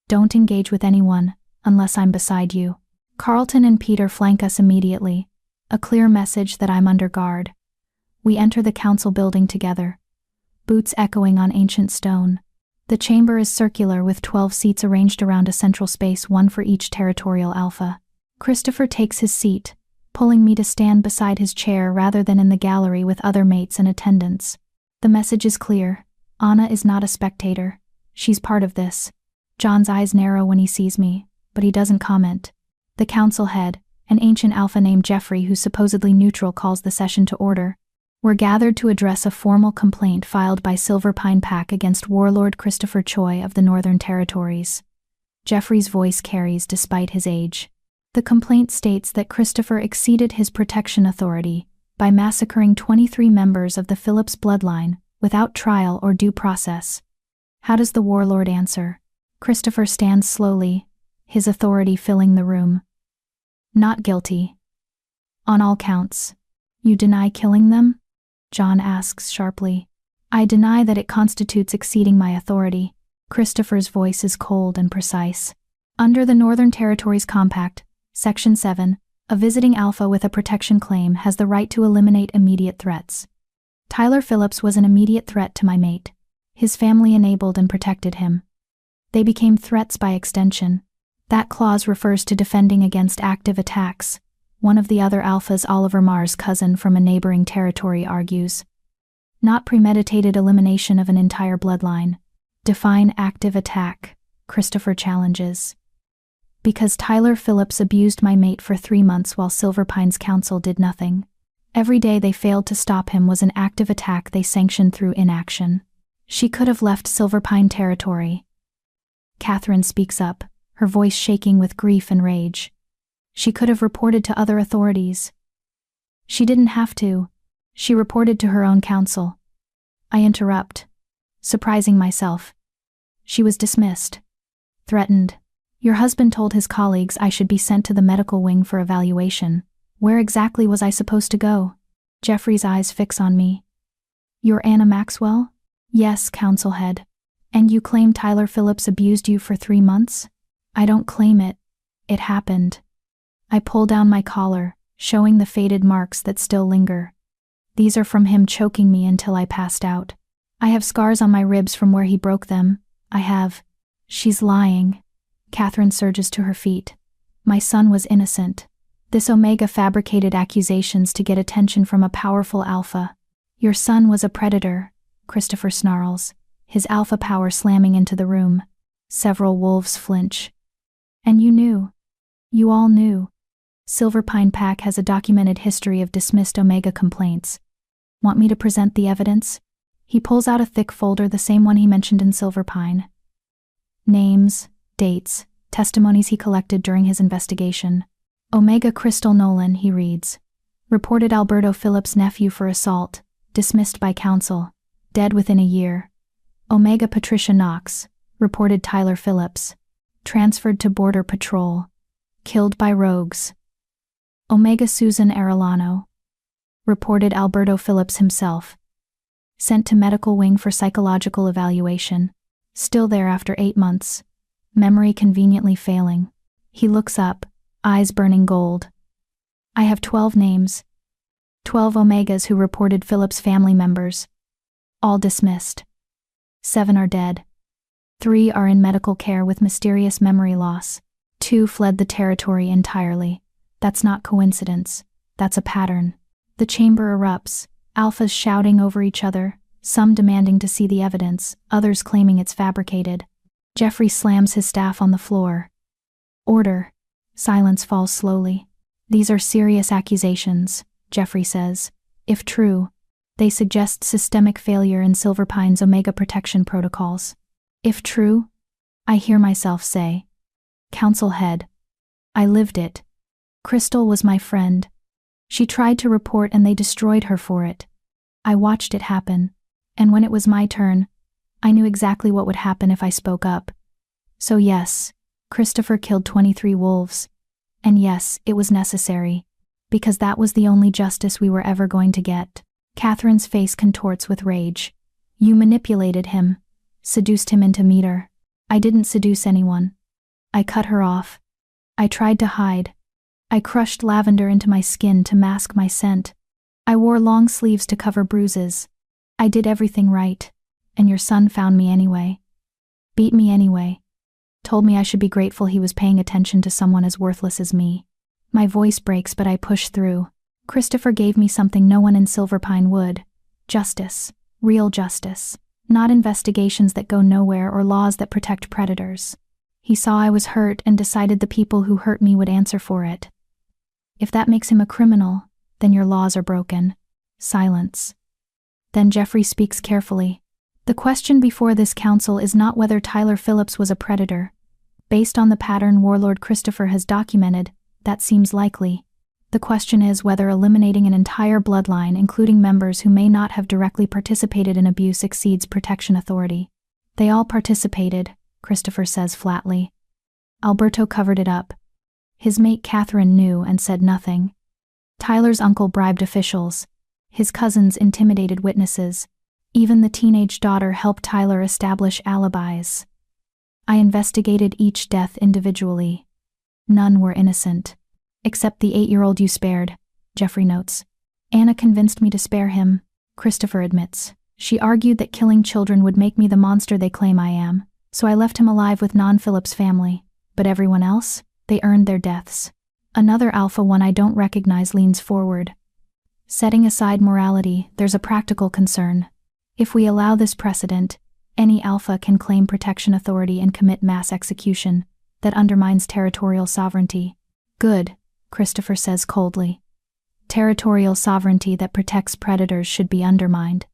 Don't engage with anyone, unless I'm beside you. Carlton and Peter flank us immediately, a clear message that I'm under guard. We enter the council building together, boots echoing on ancient stone. The chamber is circular with 12 seats arranged around a central space, one for each territorial alpha. Christopher takes his seat, pulling me to stand beside his chair rather than in the gallery with other mates and attendants. The message is clear. Anna is not a spectator. She's part of this. John's eyes narrow when he sees me, but he doesn't comment. The council head, an ancient alpha named Jeffrey who's supposedly neutral, calls the session to order. We're gathered to address a formal complaint filed by Silver Pine Pack against Warlord Christopher Choi of the Northern Territories. Jeffrey's voice carries despite his age. The complaint states that Christopher exceeded his protection authority by massacring 23 members of the Phillips bloodline without trial or due process. How does the warlord answer? Christopher stands slowly, his authority filling the room. Not guilty. On all counts. You deny killing them? John asks sharply. I deny that it constitutes exceeding my authority. Christopher's voice is cold and precise. Under the Northern Territories Compact, Section 7, a visiting alpha with a protection claim has the right to eliminate immediate threats. Tyler Phillips was an immediate threat to my mate. His family enabled and protected him. They became threats by extension. That clause refers to defending against active attacks. One of the other alphas, Oliver Marr's cousin from a neighboring territory, argues. Not premeditated elimination of an entire bloodline. Define active attack, Christopher challenges. Because Tyler Phillips abused my mate for 3 months while Silver Pine's council did nothing. Every day they failed to stop him was an active attack they sanctioned through inaction. She could have left Silver Pine territory. Catherine speaks up, her voice shaking with grief and rage. She could have reported to other authorities. She didn't have to. She reported to her own council. I interrupt, surprising myself. She was dismissed. Threatened. Your husband told his colleagues I should be sent to the medical wing for evaluation. Where exactly was I supposed to go? Jeffrey's eyes fix on me. You're Anna Maxwell? Yes, council head. And you claim Tyler Phillips abused you for 3 months? I don't claim it. It happened. I pull down my collar, showing the faded marks that still linger. These are from him choking me until I passed out. I have scars on my ribs from where he broke them. I have. She's lying. Catherine surges to her feet. My son was innocent. This Omega fabricated accusations to get attention from a powerful alpha. Your son was a predator, Christopher snarls, his alpha power slamming into the room. Several wolves flinch. And you knew. You all knew. Silver Pine Pack has a documented history of dismissed Omega complaints. Want me to present the evidence? He pulls out a thick folder, the same one he mentioned in Silver Pine. Names, dates, testimonies he collected during his investigation. Omega Crystal Nolan, he reads. Reported Alberto Phillips' nephew for assault, dismissed by counsel, dead within a year. Omega Patricia Knox, reported Tyler Phillips, transferred to Border Patrol, killed by rogues. Omega Susan Arellano, reported Alberto Phillips himself, sent to medical wing for psychological evaluation, still there after 8 months, memory conveniently failing. He looks up, eyes burning gold. I have 12 names. 12 Omegas who reported Phillips' family members. All dismissed. 7 are dead. 3 are in medical care with mysterious memory loss. 2 fled the territory entirely. That's not coincidence. That's a pattern. The chamber erupts, alphas shouting over each other, some demanding to see the evidence, others claiming it's fabricated. Jeffrey slams his staff on the floor. Order. Silence falls slowly. These are serious accusations, Jeffrey says. If true, they suggest systemic failure in Silver Pine's Omega protection protocols. If true, I hear myself say. Council head. I lived it. Crystal was my friend. She tried to report and they destroyed her for it. I watched it happen, and when it was my turn, I knew exactly what would happen if I spoke up. So yes, Christopher killed 23 wolves. And yes, it was necessary, because that was the only justice we were ever going to get. Catherine's face contorts with rage. You manipulated him, seduced him into meter. I didn't seduce anyone. I cut her off. I tried to hide. I crushed lavender into my skin to mask my scent. I wore long sleeves to cover bruises. I did everything right, and your son found me anyway. Beat me anyway. Told me I should be grateful he was paying attention to someone as worthless as me. My voice breaks, but I push through. Christopher gave me something no one in Silver Pine would. Justice. Real justice. Not investigations that go nowhere or laws that protect predators. He saw I was hurt and decided the people who hurt me would answer for it. If that makes him a criminal, then your laws are broken. Silence. Then Jeffrey speaks carefully. The question before this council is not whether Tyler Phillips was a predator. Based on the pattern Warlord Christopher has documented, that seems likely. The question is whether eliminating an entire bloodline, including members who may not have directly participated in abuse, exceeds protection authority. They all participated, Christopher says flatly. Alberto covered it up. His mate Catherine knew and said nothing. Tyler's uncle bribed officials. His cousins intimidated witnesses. Even the teenage daughter helped Tyler establish alibis. I investigated each death individually. None were innocent. Except the 8-year-old you spared, Jeffrey notes. Anna convinced me to spare him, Christopher admits. She argued that killing children would make me the monster they claim I am, so I left him alive with non-Phillips family. But everyone else? They earned their deaths. Another alpha one I don't recognize leans forward. Setting aside morality, there's a practical concern. If we allow this precedent, any alpha can claim protection authority and commit mass execution. That undermines territorial sovereignty. Good, Christopher says coldly. Territorial sovereignty that protects predators should be undermined.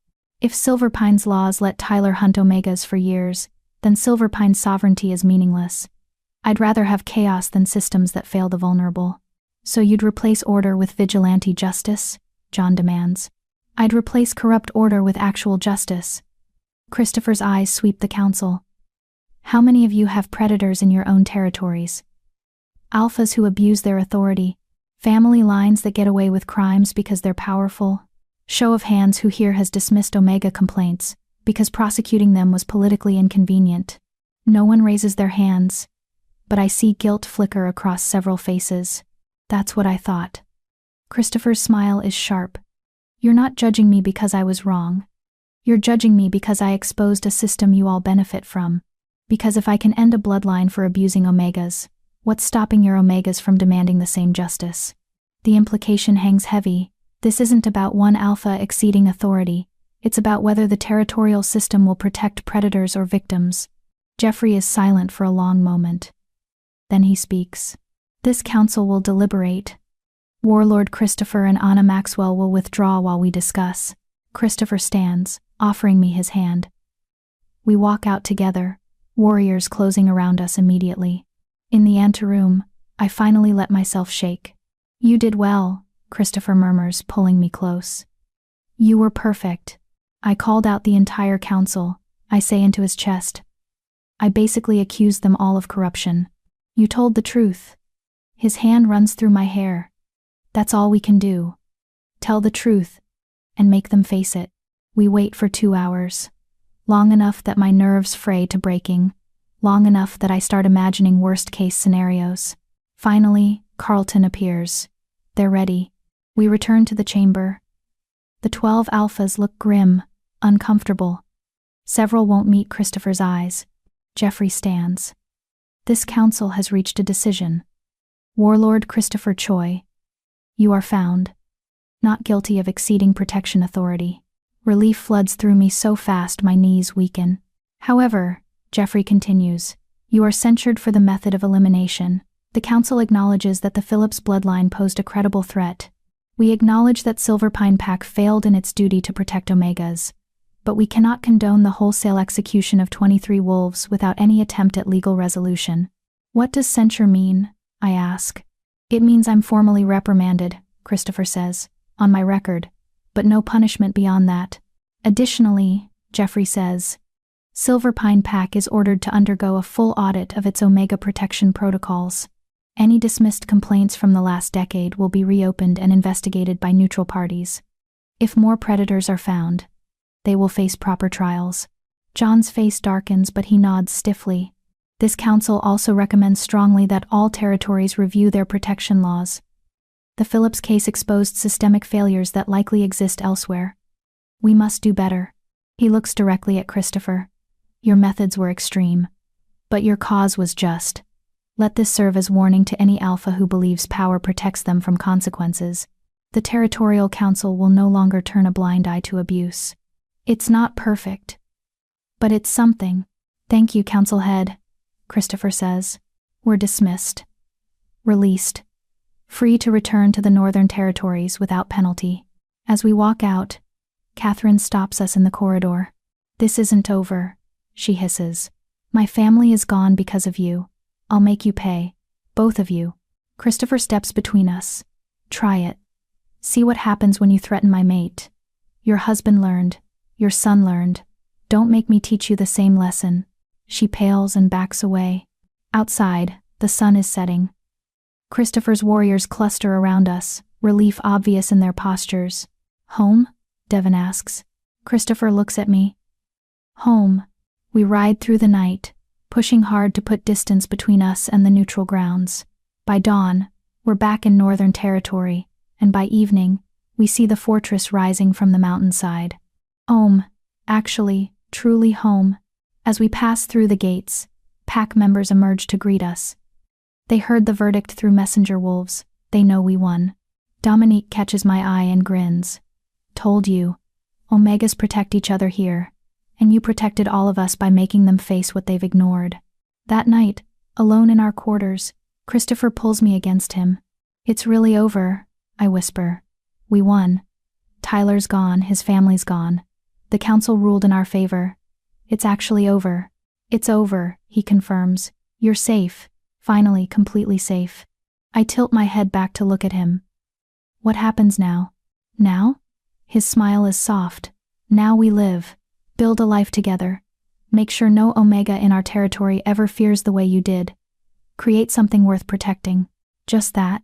If Silver Pine's laws let Tyler hunt Omegas for years, then Silver Pine's sovereignty is meaningless. I'd rather have chaos than systems that fail the vulnerable. So you'd replace order with vigilante justice? John demands. I'd replace corrupt order with actual justice. Christopher's eyes sweep the council. How many of you have predators in your own territories? Alphas who abuse their authority. Family lines that get away with crimes because they're powerful. Show of hands who here has dismissed Omega complaints because prosecuting them was politically inconvenient. No one raises their hands. But I see guilt flicker across several faces. That's what I thought. Christopher's smile is sharp. You're not judging me because I was wrong. You're judging me because I exposed a system you all benefit from. Because if I can end a bloodline for abusing Omegas, what's stopping your Omegas from demanding the same justice? The implication hangs heavy. This isn't about one alpha exceeding authority. It's about whether the territorial system will protect predators or victims. Jeffrey is silent for a long moment. Then he speaks. This council will deliberate, Warlord Christopher and Anna Maxwell will withdraw while we discuss. Christopher stands, offering me his hand. We walk out together, warriors closing around us immediately. In the anteroom, I finally let myself shake. You did well, Christopher murmurs, pulling me close. You were perfect. I called out the entire council, I say into his chest. I basically accused them all of corruption. You told the truth. His hand runs through my hair. That's all we can do. Tell the truth, and make them face it. We wait for 2 hours. Long enough that my nerves fray to breaking. Long enough that I start imagining worst-case scenarios. Finally, Carlton appears. They're ready. We return to the chamber. The 12 alphas look grim, uncomfortable. Several won't meet Christopher's eyes. Jeffrey stands. This council has reached a decision. Warlord Christopher Choi, you are found. Not guilty of exceeding protection authority. Relief floods through me so fast my knees weaken. However, Jeffrey continues, you are censured for the method of elimination. The council acknowledges that the Phillips bloodline posed a credible threat. We acknowledge that Silverpine Pack failed in its duty to protect Omegas, but we cannot condone the wholesale execution of 23 wolves without any attempt at legal resolution. What does censure mean? I ask. It means I'm formally reprimanded, Christopher says, on my record, but no punishment beyond that. Additionally, Jeffrey says, Silverpine Pack is ordered to undergo a full audit of its Omega protection protocols. Any dismissed complaints from the last decade will be reopened and investigated by neutral parties. If more predators are found, they will face proper trials. John's face darkens, but he nods stiffly. This council also recommends strongly that all territories review their protection laws. The Phillips case exposed systemic failures that likely exist elsewhere. We must do better. He looks directly at Christopher. Your methods were extreme, but your cause was just. Let this serve as warning to any alpha who believes power protects them from consequences. The Territorial Council will no longer turn a blind eye to abuse. It's not perfect, but it's something. Thank you, Council Head, Christopher says. We're dismissed. Released. Free to return to the Northern Territories without penalty. As we walk out, Catherine stops us in the corridor. This isn't over, she hisses. My family is gone because of you. I'll make you pay. Both of you. Christopher steps between us. Try it. See what happens when you threaten my mate. Your husband learned. Your son learned. Don't make me teach you the same lesson. She pales and backs away. Outside, the sun is setting. Christopher's warriors cluster around us, relief obvious in their postures. Home? Devon asks. Christopher looks at me. Home. We ride through the night, pushing hard to put distance between us and the neutral grounds. By dawn, we're back in Northern Territory, and by evening, we see the fortress rising from the mountainside. Home. Actually, truly home. As we pass through the gates, pack members emerge to greet us. They heard the verdict through messenger wolves. They know we won. Dominique catches my eye and grins. Told you. Omegas protect each other here, and you protected all of us by making them face what they've ignored. That night, alone in our quarters, Christopher pulls me against him. It's really over, I whisper. We won. Tyler's gone, his family's gone. The council ruled in our favor. It's actually over. It's over, he confirms. You're safe. Finally, completely safe. I tilt my head back to look at him. What happens now? Now? His smile is soft. Now we live. Build a life together. Make sure no Omega in our territory ever fears the way you did. Create something worth protecting. Just that,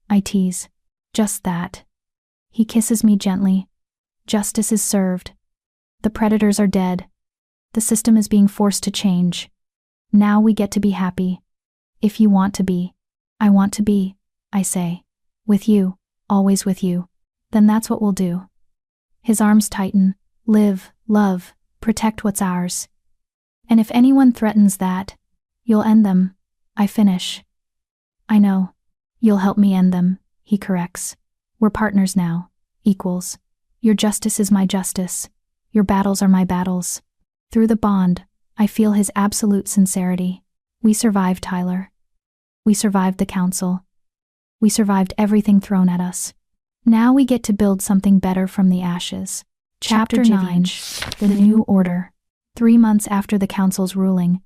I tease. Just that. He kisses me gently. Justice is served. The predators are dead. The system is being forced to change. Now we get to be happy. If you want to be. I want to be, I say. With you, always with you. Then that's what we'll do. His arms tighten. Live, love, protect what's ours. And if anyone threatens that, you'll end them. I finish. I know. You'll help me end them, he corrects. We're partners now. Equals. Your justice is my justice. Your battles are my battles. Through the bond, I feel his absolute sincerity. We survived, Tyler. We survived the council. We survived everything thrown at us. Now we get to build something better from the ashes. Chapter 9. The New Order. 3 months after the council's ruling,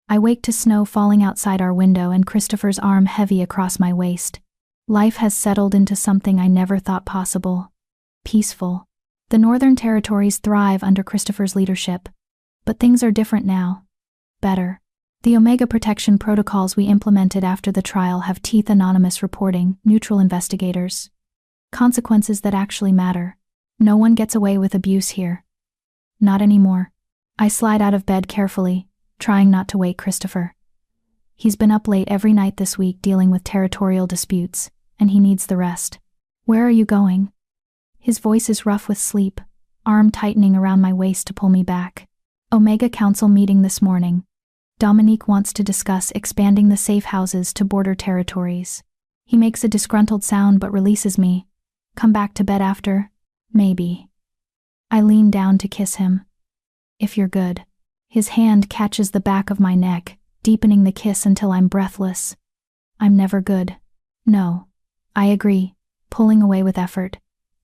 I wake to snow falling outside our window and Christopher's arm heavy across my waist. Life has settled into something I never thought possible. Peaceful. The Northern Territories thrive under Christopher's leadership. But things are different now. Better. The Omega protection protocols we implemented after the trial have teeth: anonymous reporting, neutral investigators. Consequences that actually matter. No one gets away with abuse here. Not anymore. I slide out of bed carefully, trying not to wake Christopher. He's been up late every night this week dealing with territorial disputes, and he needs the rest. Where are you going? His voice is rough with sleep, arm tightening around my waist to pull me back. Omega Council meeting this morning. Dominique wants to discuss expanding the safe houses to border territories. He makes a disgruntled sound but releases me. Come back to bed after? Maybe. I lean down to kiss him. If you're good. His hand catches the back of my neck, deepening the kiss until I'm breathless. I'm never good. No. I agree, pulling away with effort.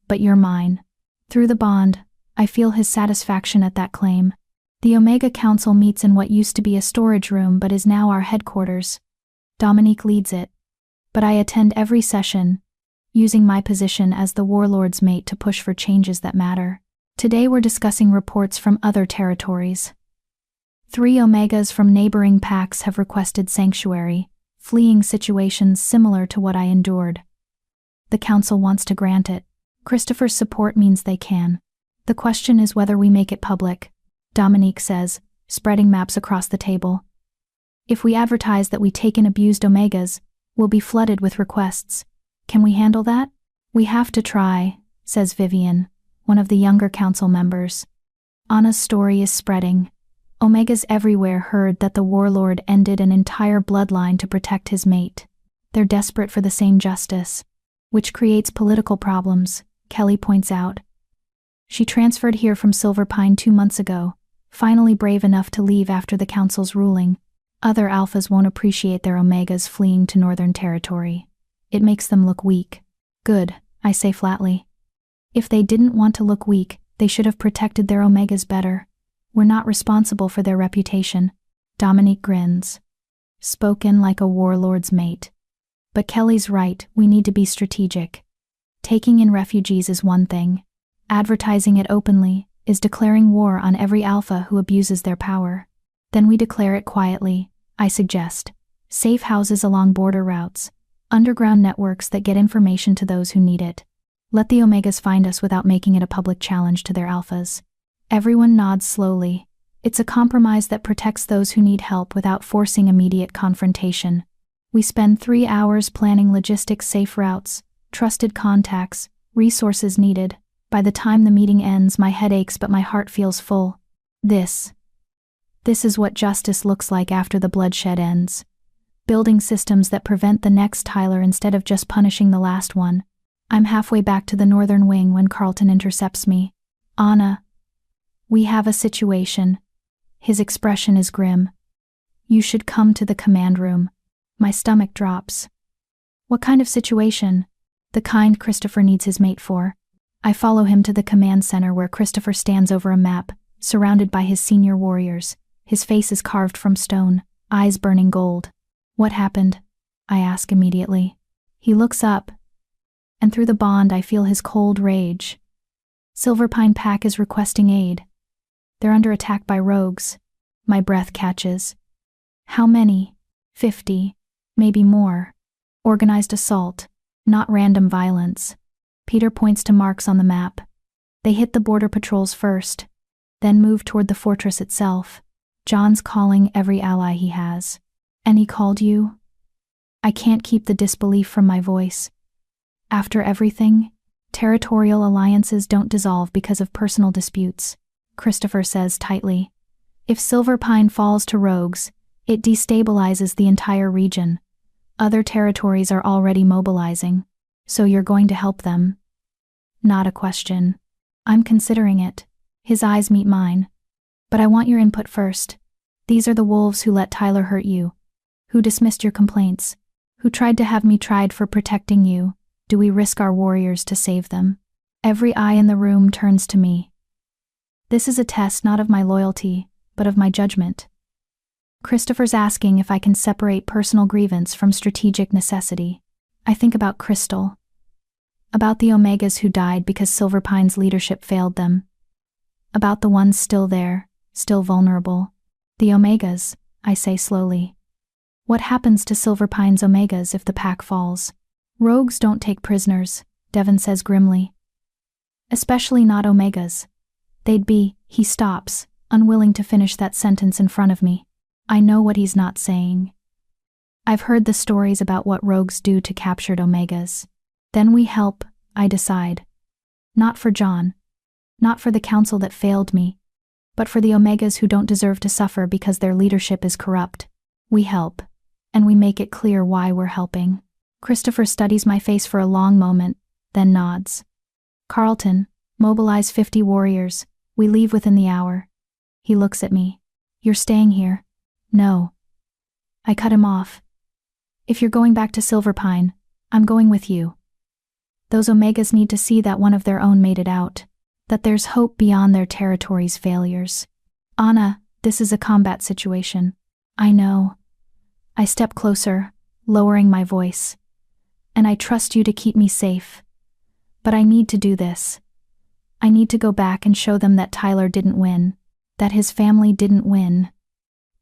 But you're mine. Through the bond, I feel his satisfaction at that claim. The Omega Council meets in what used to be a storage room but is now our headquarters. Dominique leads it. But I attend every session, using my position as the warlord's mate to push for changes that matter. Today we're discussing reports from other territories. 3 Omegas from neighboring packs have requested sanctuary, fleeing situations similar to what I endured. The council wants to grant it. Christopher's support means they can. The question is whether we make it public, Dominique says, spreading maps across the table. If we advertise that we take in abused Omegas, we'll be flooded with requests. Can we handle that? We have to try, says Vivian, one of the younger council members. Anna's story is spreading. Omegas everywhere heard that the warlord ended an entire bloodline to protect his mate. They're desperate for the same justice, which creates political problems, Kelly points out. She transferred here from Silver Pine 2 months ago, finally brave enough to leave after the council's ruling. Other alphas won't appreciate their Omegas fleeing to Northern Territory. It makes them look weak. Good, I say flatly. If they didn't want to look weak, they should have protected their Omegas better. We're not responsible for their reputation. Dominique grins. Spoken like a warlord's mate. But Kelly's right, we need to be strategic. Taking in refugees is one thing. Advertising it openly is declaring war on every alpha who abuses their power. Then we declare it quietly, I suggest. Safe houses along border routes. Underground networks that get information to those who need it. Let the Omegas find us without making it a public challenge to their alphas. Everyone nods slowly. It's a compromise that protects those who need help without forcing immediate confrontation. We spend 3 hours planning logistics, safe routes, trusted contacts, resources needed. By the time the meeting ends, my head aches but my heart feels full. This is what justice looks like after the bloodshed ends. Building systems that prevent the next Tyler instead of just punishing the last one. I'm halfway back to the northern wing when Carlton intercepts me. Anna. We have a situation. His expression is grim. You should come to the command room. My stomach drops. What kind of situation? The kind Christopher needs his mate for. I follow him to the command center where Christopher stands over a map, surrounded by his senior warriors. His face is carved from stone, eyes burning gold. What happened? I ask immediately. He looks up, and through the bond I feel his cold rage. Silver Pine Pack is requesting aid. They're under attack by rogues. My breath catches. How many? 50. Maybe more. Organized assault, not random violence. Peter points to marks on the map. They hit the border patrols first, then move toward the fortress itself. John's calling every ally he has. And he called you? I can't keep the disbelief from my voice. After everything, territorial alliances don't dissolve because of personal disputes, Christopher says tightly. If Silver Pine falls to rogues, it destabilizes the entire region. Other territories are already mobilizing, so you're going to help them. Not a question. I'm considering it. His eyes meet mine. But I want your input first. These are the wolves who let Tyler hurt you, who dismissed your complaints, Who tried to have me tried for protecting you? Do we risk our warriors to save them? Every eye in the room turns to me. This is a test not of my loyalty, but of my judgment. Christopher's asking if I can separate personal grievance from strategic necessity. I think about Crystal. About the Omegas who died because Silverpine's leadership failed them. About the ones still there, still vulnerable. The Omegas, I say slowly. What happens to Silverpine's Omegas if the pack falls? Rogues don't take prisoners, Devon says grimly. Especially not Omegas. They'd be, he stops, unwilling to finish that sentence in front of me. I know what he's not saying. I've heard the stories about what rogues do to captured Omegas. Then we help, I decide. Not for John. Not for the council that failed me. But for the Omegas who don't deserve to suffer because their leadership is corrupt. We help. And we make it clear why we're helping. Christopher studies my face for a long moment, then nods. Carlton, mobilize 50 warriors. We leave within the hour. He looks at me. You're staying here? No. I cut him off. If you're going back to Silverpine, I'm going with you. Those Omegas need to see that one of their own made it out. That there's hope beyond their territory's failures. Anna, this is a combat situation. I know. I step closer, lowering my voice. And I trust you to keep me safe. But I need to do this. I need to go back and show them that Tyler didn't win. That his family didn't win.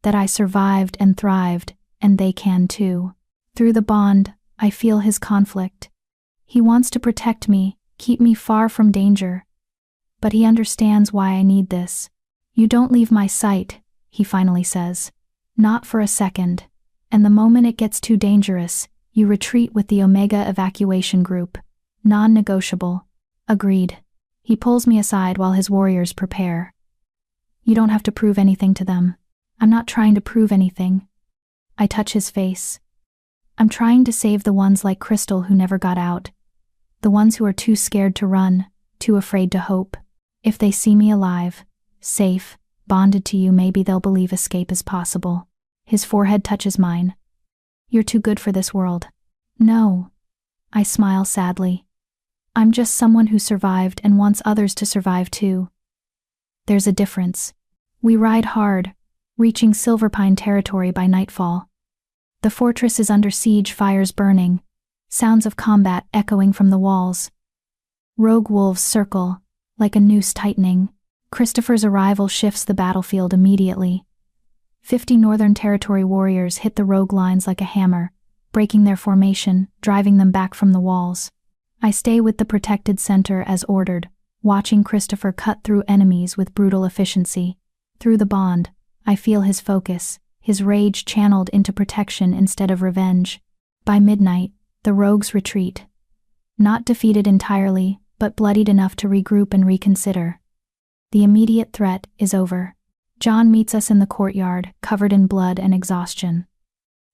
That I survived and thrived, and they can too. Through the bond, I feel his conflict. He wants to protect me, keep me far from danger. But he understands why I need this. You don't leave my sight, he finally says. Not for a second. And the moment it gets too dangerous, you retreat with the Omega evacuation group. Non-negotiable. Agreed. He pulls me aside while his warriors prepare. You don't have to prove anything to them. I'm not trying to prove anything. I touch his face. I'm trying to save the ones like Crystal who never got out. The ones who are too scared to run, too afraid to hope. If they see me alive, safe, bonded to you, maybe they'll believe escape is possible. His forehead touches mine. You're too good for this world. No. I smile sadly. I'm just someone who survived and wants others to survive too. There's a difference. We ride hard, reaching Silverpine territory by nightfall. The fortress is under siege, fires burning, sounds of combat echoing from the walls. Rogue wolves circle, like a noose tightening. Christopher's arrival shifts the battlefield immediately. 50 Northern Territory warriors hit the rogue lines like a hammer, breaking their formation, driving them back from the walls. I stay with the protected center as ordered, watching Christopher cut through enemies with brutal efficiency. Through the bond, I feel his focus, his rage channeled into protection instead of revenge. By midnight, the rogues retreat. Not defeated entirely, but bloodied enough to regroup and reconsider. The immediate threat is over. John meets us in the courtyard, covered in blood and exhaustion.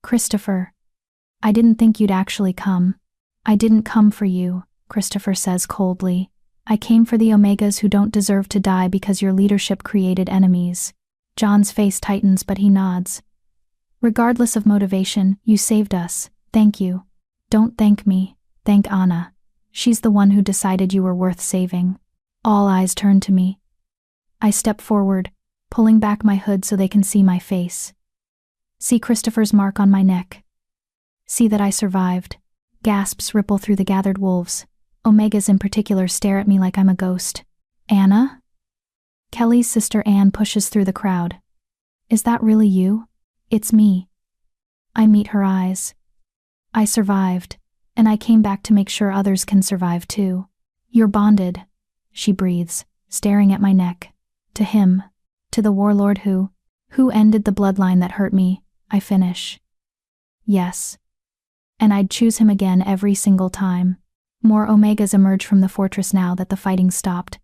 Christopher, I didn't think you'd actually come. I didn't come for you, Christopher says coldly. I came for the Omegas who don't deserve to die because your leadership created enemies. John's face tightens, but he nods. Regardless of motivation, you saved us. Thank you. Don't thank me. Thank Anna. She's the one who decided you were worth saving. All eyes turn to me. I step forward, pulling back my hood so they can see my face. See Christopher's mark on my neck. See that I survived. Gasps ripple through the gathered wolves. Omegas in particular stare at me like I'm a ghost. Anna? Kelly's sister Anne pushes through the crowd. Is that really you? It's me. I meet her eyes. I survived, and I came back to make sure others can survive too. You're bonded, she breathes, staring at my neck. To him. To the warlord who ended the bloodline that hurt me, I finish. Yes. And I'd choose him again every single time. More Omegas emerge from the fortress now that the fighting stopped.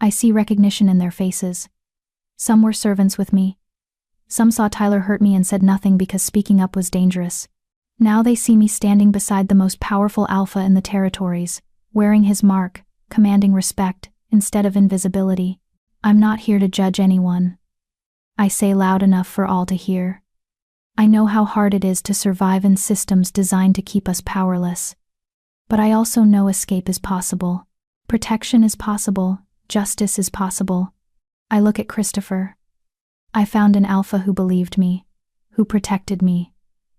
I see recognition in their faces. Some were servants with me. Some saw Tyler hurt me and said nothing because speaking up was dangerous. Now they see me standing beside the most powerful alpha in the territories, wearing his mark, commanding respect, instead of invisibility. I'm not here to judge anyone. I say loud enough for all to hear. I know how hard it is to survive in systems designed to keep us powerless. But I also know escape is possible. Protection is possible. Justice is possible. I look at Christopher. I found an alpha who believed me, who protected me,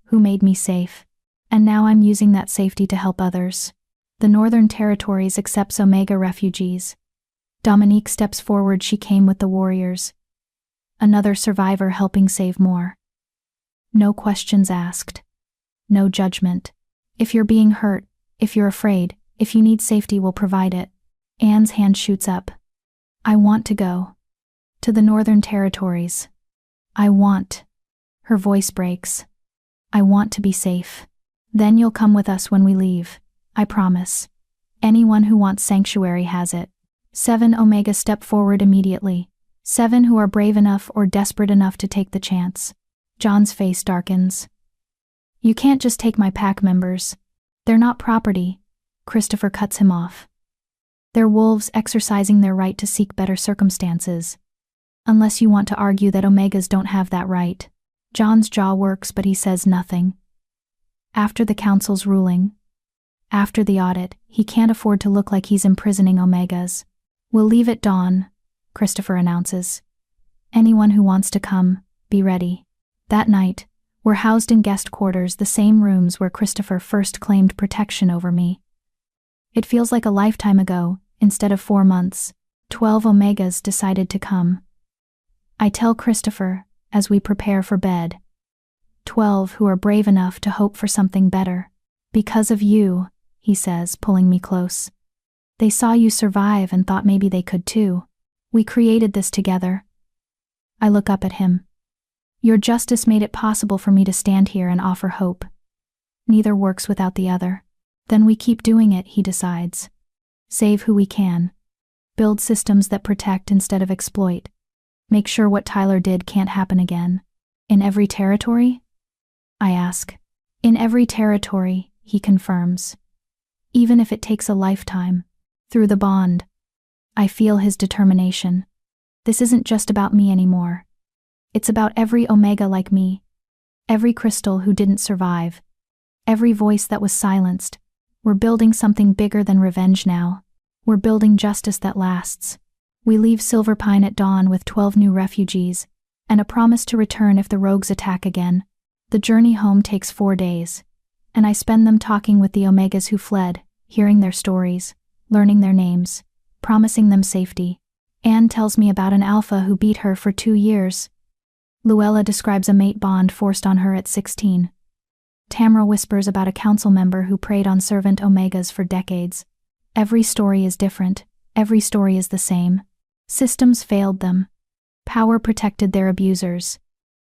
who made me safe. And now I'm using that safety to help others. The Northern Territories accepts Omega refugees. Dominique steps forward. She came with the warriors. Another survivor helping save more. No questions asked. No judgment. If you're being hurt, if you're afraid, if you need safety, we'll provide it. Anne's hand shoots up. I want to go. To the Northern Territories. I want. Her voice breaks. I want to be safe. Then you'll come with us when we leave. I promise. Anyone who wants sanctuary has it. 7 Omega step forward immediately. 7 who are brave enough or desperate enough to take the chance. John's face darkens. You can't just take my pack members. They're not property. Christopher cuts him off. They're wolves exercising their right to seek better circumstances. Unless you want to argue that Omegas don't have that right. John's jaw works, but he says nothing. After the council's ruling, after the audit, he can't afford to look like he's imprisoning Omegas. We'll leave at dawn, Christopher announces. Anyone who wants to come, be ready. That night, we're housed in guest quarters, the same rooms where Christopher first claimed protection over me. It feels like a lifetime ago. Instead of 4 months, 12 Omegas decided to come. I tell Christopher, as we prepare for bed. 12 who are brave enough to hope for something better. Because of you, he says, pulling me close. They saw you survive and thought maybe they could too. We created this together. I look up at him. Your justice made it possible for me to stand here and offer hope. Neither works without the other. Then we keep doing it, he decides. Save who we can. Build systems that protect instead of exploit. Make sure what Tyler did can't happen again. In every territory? I ask. In every territory, he confirms. Even if it takes a lifetime. Through the bond. I feel his determination. This isn't just about me anymore. It's about every Omega like me. Every crystal who didn't survive. Every voice that was silenced. We're building something bigger than revenge now. We're building justice that lasts. We leave Silverpine at dawn with 12 new refugees, and a promise to return if the rogues attack again. The journey home takes 4 days, and I spend them talking with the Omegas who fled, hearing their stories, learning their names, promising them safety. Anne tells me about an alpha who beat her for 2 years. Luella describes a mate bond forced on her at 16. Tamra whispers about a council member who preyed on servant Omegas for decades. Every story is different. Every story is the same. Systems failed them. Power protected their abusers.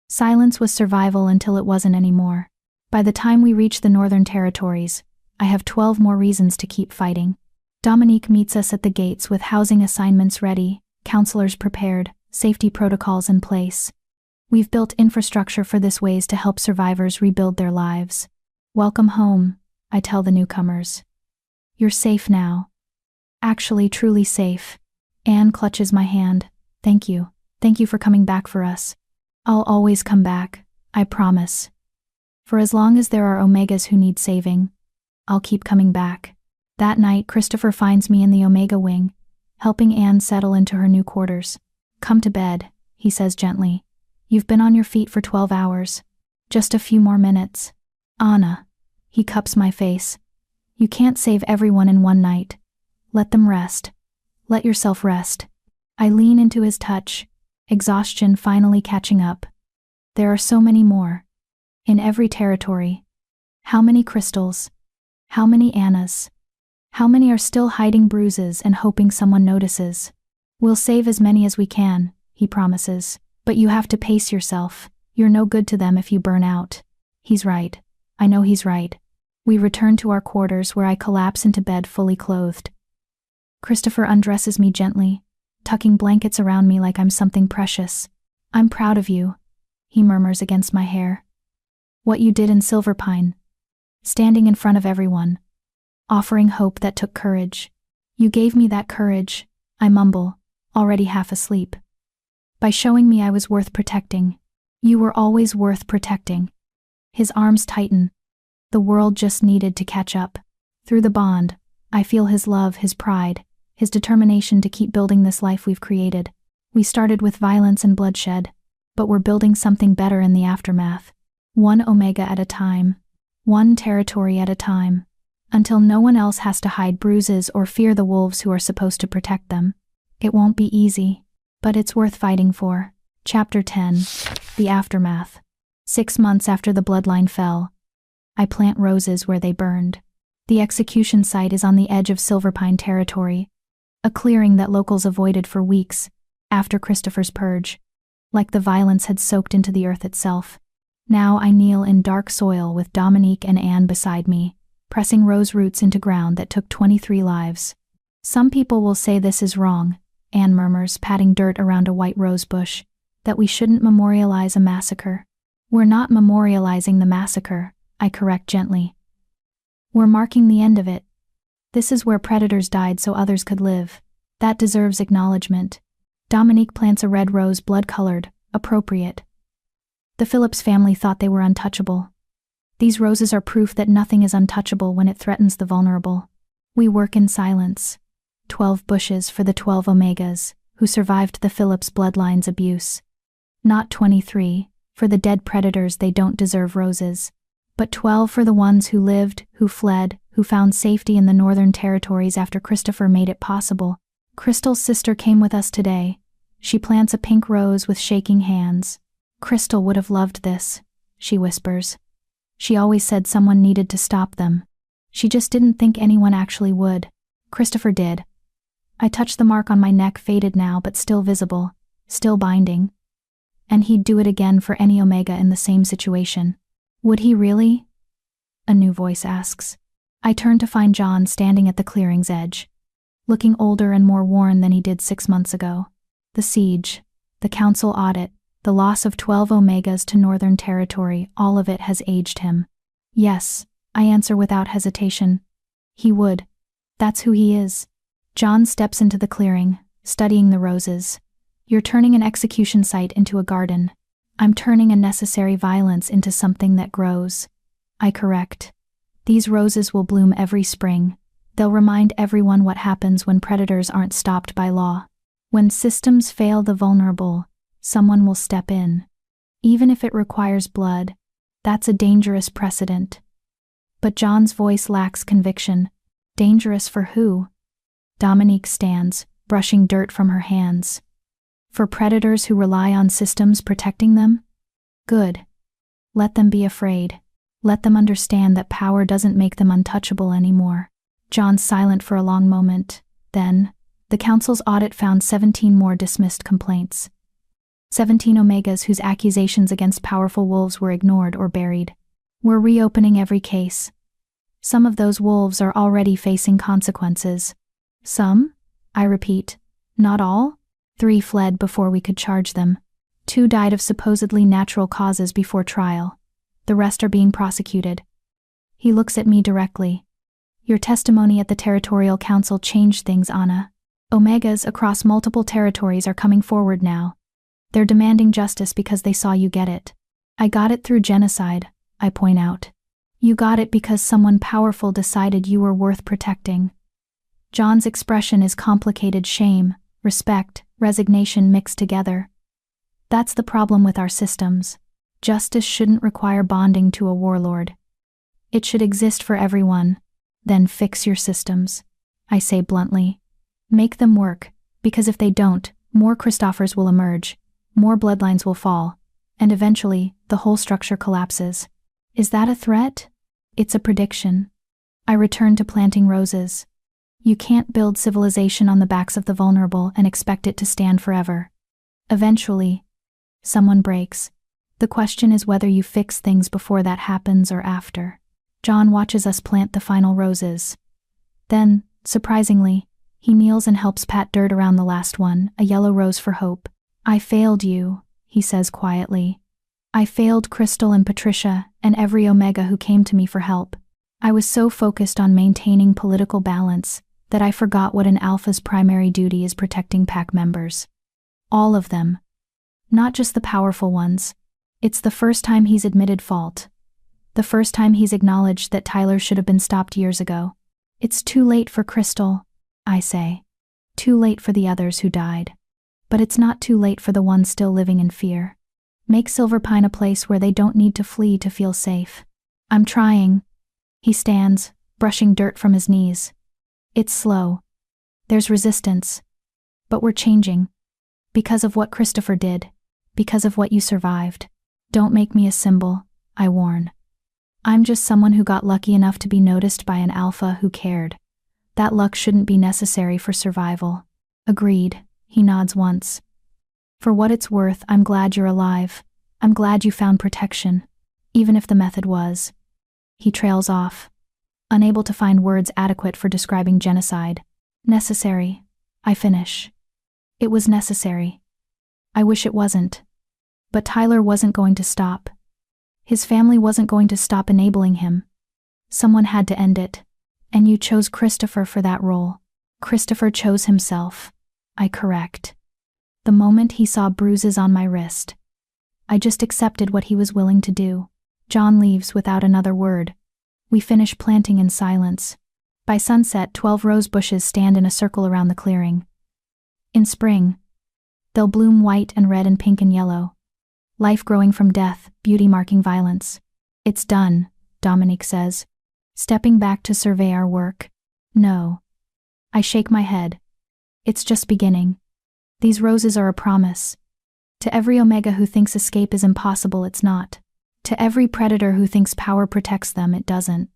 Silence was survival until it wasn't anymore. By the time we reach the Northern Territories, I have 12 more reasons to keep fighting. Dominique meets us at the gates with housing assignments ready, counselors prepared, safety protocols in place. We've built infrastructure for this ways to help survivors rebuild their lives. Welcome home, I tell the newcomers. You're safe now. Actually, truly safe. Anne clutches my hand. Thank you. Thank you for coming back for us. I'll always come back, I promise. For as long as there are Omegas who need saving, I'll keep coming back. That night, Christopher finds me in the Omega wing, helping Anne settle into her new quarters. Come to bed, he says gently. You've been on your feet for 12 hours. Just a few more minutes. Anna. He cups my face. You can't save everyone in one night. Let them rest. Let yourself rest. I lean into his touch, exhaustion finally catching up. There are so many more. In every territory. How many crystals? How many Annas? How many are still hiding bruises and hoping someone notices? We'll save as many as we can, he promises. But you have to pace yourself. You're no good to them if you burn out. He's right. I know he's right. We return to our quarters where I collapse into bed fully clothed. Christopher undresses me gently, tucking blankets around me like I'm something precious. I'm proud of you, he murmurs against my hair. What you did in Silverpine. Standing in front of everyone. Offering hope that took courage. You gave me that courage, I mumble, already half asleep. By showing me I was worth protecting. You were always worth protecting. His arms tighten. The world just needed to catch up. Through the bond, I feel his love, his pride, his determination to keep building this life we've created. We started with violence and bloodshed, but we're building something better in the aftermath. One Omega at a time, one territory at a time, until no one else has to hide bruises or fear the wolves who are supposed to protect them. It won't be easy, but it's worth fighting for. Chapter 10. The Aftermath. 6 months after the Bloodline fell, I plant roses where they burned. The execution site is on the edge of Silverpine territory, a clearing that locals avoided for weeks after Christopher's purge, like the violence had soaked into the earth itself. Now I kneel in dark soil with Dominique and Anne beside me, pressing rose roots into ground that took 23 lives. Some people will say this is wrong, Anne murmurs, patting dirt around a white rose bush, that we shouldn't memorialize a massacre. We're not memorializing the massacre, I correct gently. We're marking the end of it. This is where predators died so others could live. That deserves acknowledgement. Dominique plants a red rose, blood-colored, appropriate. The Phillips family thought they were untouchable. These roses are proof that nothing is untouchable when it threatens the vulnerable. We work in silence. 12 bushes for the 12 Omegas, who survived the Phillips bloodline's abuse. Not 23, for the dead predators they don't deserve roses, but 12 for the ones who lived, who fled, who found safety in the Northern Territories after Christopher made it possible. Crystal's sister came with us today. She plants a pink rose with shaking hands. Crystal would have loved this, she whispers. She always said someone needed to stop them. She just didn't think anyone actually would. Christopher did. I touch the mark on my neck, faded now but still visible, still binding. And he'd do it again for any Omega in the same situation. Would he really? A new voice asks. I turn to find John standing at the clearing's edge, looking older and more worn than he did 6 months ago. The siege, the council audit, the loss of 12 Omegas to Northern Territory, all of it has aged him. Yes, I answer without hesitation. He would. That's who he is. John steps into the clearing, studying the roses. You're turning an execution site into a garden. I'm turning unnecessary violence into something that grows. I correct. These roses will bloom every spring. They'll remind everyone what happens when predators aren't stopped by law. When systems fail the vulnerable, someone will step in. Even if it requires blood, that's a dangerous precedent. But John's voice lacks conviction. Dangerous for who? Dominique stands, brushing dirt from her hands. For predators who rely on systems protecting them? Good. Let them be afraid. Let them understand that power doesn't make them untouchable anymore. John's silent for a long moment. Then, the council's audit found 17 more dismissed complaints. 17 Omegas whose accusations against powerful wolves were ignored or buried. We're reopening every case. Some of those wolves are already facing consequences. Some? I repeat. Not all? 3 fled before we could charge them. 2 died of supposedly natural causes before trial. The rest are being prosecuted. He looks at me directly. Your testimony at the Territorial Council changed things, Anna. Omegas across multiple territories are coming forward now. They're demanding justice because they saw you get it. I got it through genocide, I point out. You got it because someone powerful decided you were worth protecting. John's expression is complicated: shame, respect, resignation mixed together. That's the problem with our systems. Justice shouldn't require bonding to a warlord. It should exist for everyone. Then fix your systems, I say bluntly. Make them work, because if they don't, more Christophers will emerge, more bloodlines will fall, and eventually, the whole structure collapses. Is that a threat? It's a prediction. I return to planting roses. You can't build civilization on the backs of the vulnerable and expect it to stand forever. Eventually, someone breaks. The question is whether you fix things before that happens or after. John watches us plant the final roses. Then, surprisingly, he kneels and helps pat dirt around the last one, a yellow rose for hope. I failed you, he says quietly. I failed Crystal and Patricia and every Omega who came to me for help. I was so focused on maintaining political balance that I forgot what an alpha's primary duty is: protecting pack members. All of them. Not just the powerful ones. It's the first time he's admitted fault. The first time he's acknowledged that Tyler should have been stopped years ago. It's too late for Crystal, I say. Too late for the others who died. But it's not too late for the ones still living in fear. Make Silverpine a place where they don't need to flee to feel safe. I'm trying. He stands, brushing dirt from his knees. It's slow. There's resistance. But we're changing. Because of what Christopher did. Because of what you survived. Don't make me a symbol, I warn. I'm just someone who got lucky enough to be noticed by an alpha who cared. That luck shouldn't be necessary for survival. Agreed, he nods once. For what it's worth, I'm glad you're alive. I'm glad you found protection, even if the method was. He trails off, unable to find words adequate for describing genocide. Necessary, I finish. It was necessary. I wish it wasn't. But Tyler wasn't going to stop. His family wasn't going to stop enabling him. Someone had to end it. And you chose Christopher for that role. Christopher chose himself. I correct. The moment he saw bruises on my wrist, I just accepted what he was willing to do. John leaves without another word. We finish planting in silence. By sunset, 12 rose bushes stand in a circle around the clearing. In spring, they'll bloom white and red and pink and yellow. Life growing from death, beauty marking violence. It's done, Dominique says, stepping back to survey our work. No. I shake my head. It's just beginning. These roses are a promise. To every Omega who thinks escape is impossible, it's not. To every predator who thinks power protects them, it doesn't.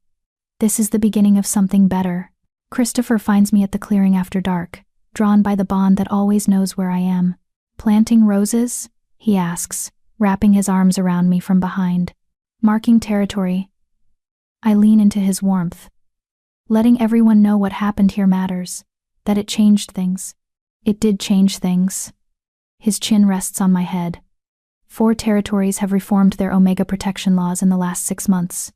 This is the beginning of something better. Christopher finds me at the clearing after dark, drawn by the bond that always knows where I am. Planting roses? He asks, wrapping his arms around me from behind. Marking territory. I lean into his warmth. Letting everyone know what happened here matters. That it changed things. It did change things. His chin rests on my head. 4 territories have reformed their Omega protection laws in the last 6 months.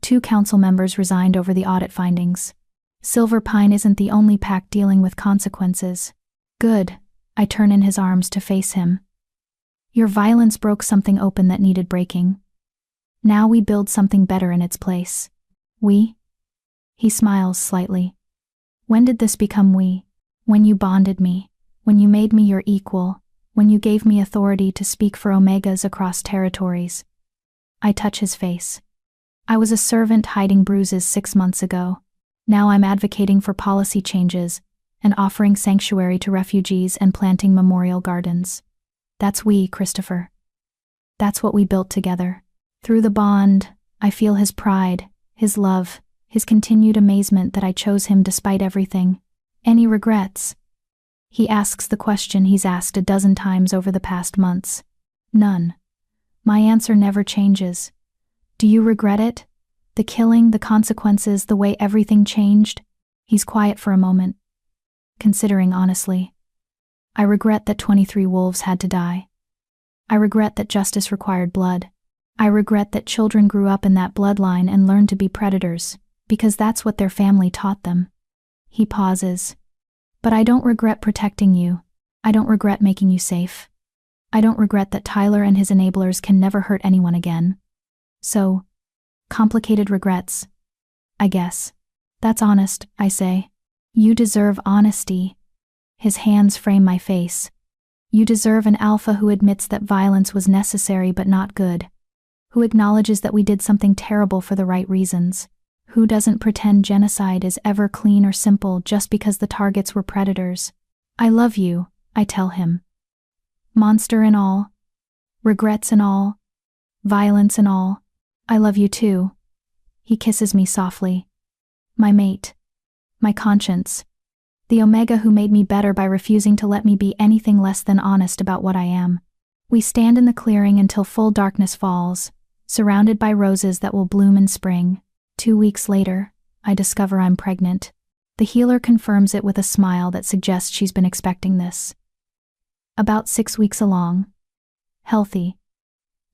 2 council members resigned over the audit findings. Silverpine isn't the only pack dealing with consequences. Good. I turn in his arms to face him. Your violence broke something open that needed breaking. Now we build something better in its place. We? He smiles slightly. When did this become we? When you bonded me. When you made me your equal. When you gave me authority to speak for Omegas across territories. I touch his face. I was a servant hiding bruises 6 months ago. Now I'm advocating for policy changes and offering sanctuary to refugees and planting memorial gardens. That's we, Christopher. That's what we built together. Through the bond, I feel his pride, his love, his continued amazement that I chose him despite everything. Any regrets? He asks the question he's asked a dozen times over the past months. None. My answer never changes. Do you regret it? The killing, the consequences, the way everything changed? He's quiet for a moment, considering honestly. I regret that 23 wolves had to die. I regret that justice required blood. I regret that children grew up in that bloodline and learned to be predators, because that's what their family taught them. He pauses. But I don't regret protecting you. I don't regret making you safe. I don't regret that Tyler and his enablers can never hurt anyone again. So, complicated regrets. I guess. That's honest, I say. You deserve honesty. His hands frame my face. You deserve an alpha who admits that violence was necessary but not good. Who acknowledges that we did something terrible for the right reasons. Who doesn't pretend genocide is ever clean or simple just because the targets were predators. I love you, I tell him. Monster and all. Regrets and all. Violence and all. I love you too. He kisses me softly. My mate. My conscience. The Omega who made me better by refusing to let me be anything less than honest about what I am. We stand in the clearing until full darkness falls, surrounded by roses that will bloom in spring. 2 weeks later, I discover I'm pregnant. The healer confirms it with a smile that suggests she's been expecting this. About 6 weeks along. Healthy.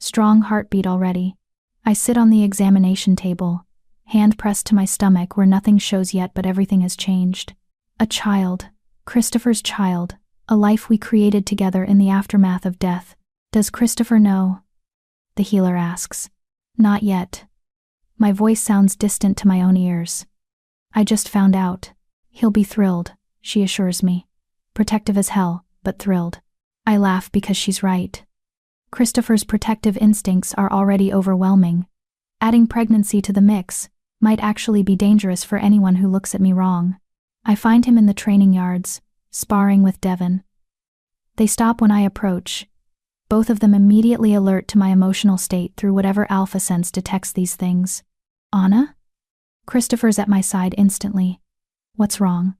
Strong heartbeat already. I sit on the examination table, hand pressed to my stomach where nothing shows yet but everything has changed. A child. Christopher's child. A life we created together in the aftermath of death. Does Christopher know? The healer asks. Not yet. My voice sounds distant to my own ears. I just found out. He'll be thrilled, she assures me. Protective as hell, but thrilled. I laugh because she's right. Christopher's protective instincts are already overwhelming. Adding pregnancy to the mix might actually be dangerous for anyone who looks at me wrong. I find him in the training yards, sparring with Devon. They stop when I approach, both of them immediately alert to my emotional state through whatever alpha sense detects these things. Anna? Christopher's at my side instantly. What's wrong?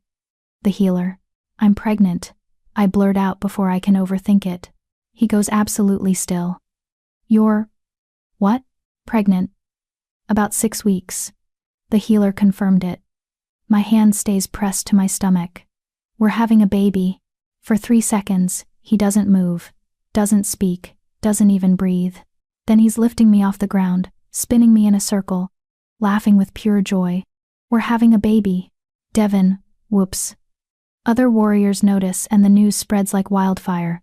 The healer. I'm pregnant. I blurt out before I can overthink it. He goes absolutely still. You're… what? Pregnant. About 6 weeks. The healer confirmed it. My hand stays pressed to my stomach. We're having a baby. For 3 seconds, he doesn't move, doesn't speak, doesn't even breathe. Then he's lifting me off the ground, spinning me in a circle, laughing with pure joy. We're having a baby. Devon, whoops. Other warriors notice and the news spreads like wildfire.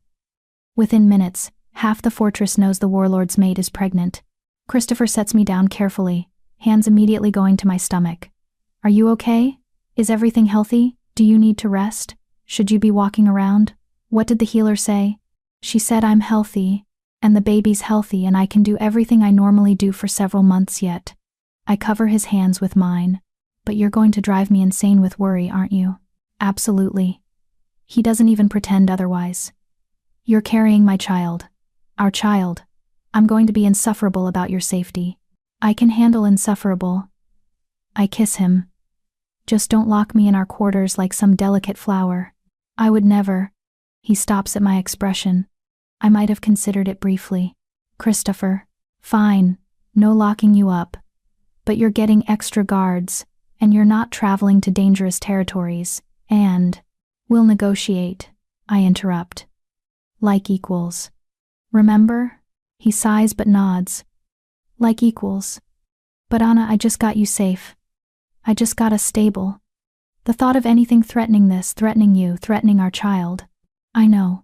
Within minutes, half the fortress knows the warlord's mate is pregnant. Christopher sets me down carefully, hands immediately going to my stomach. Are you okay? Is everything healthy? Do you need to rest? Should you be walking around? What did the healer say? She said I'm healthy, and the baby's healthy, and I can do everything I normally do for several months yet. I cover his hands with mine. But you're going to drive me insane with worry, aren't you? Absolutely. He doesn't even pretend otherwise. You're carrying my child. Our child. I'm going to be insufferable about your safety. I can handle insufferable. I kiss him. Just don't lock me in our quarters like some delicate flower. I would never. He stops at my expression. I might have considered it briefly. Christopher. Fine. No locking you up. But you're getting extra guards, and you're not traveling to dangerous territories, and… We'll negotiate. I interrupt. Like equals. Remember? He sighs but nods. Like equals. But Anna, I just got you safe. I just got us stable. The thought of anything threatening this, threatening you, threatening our child. I know.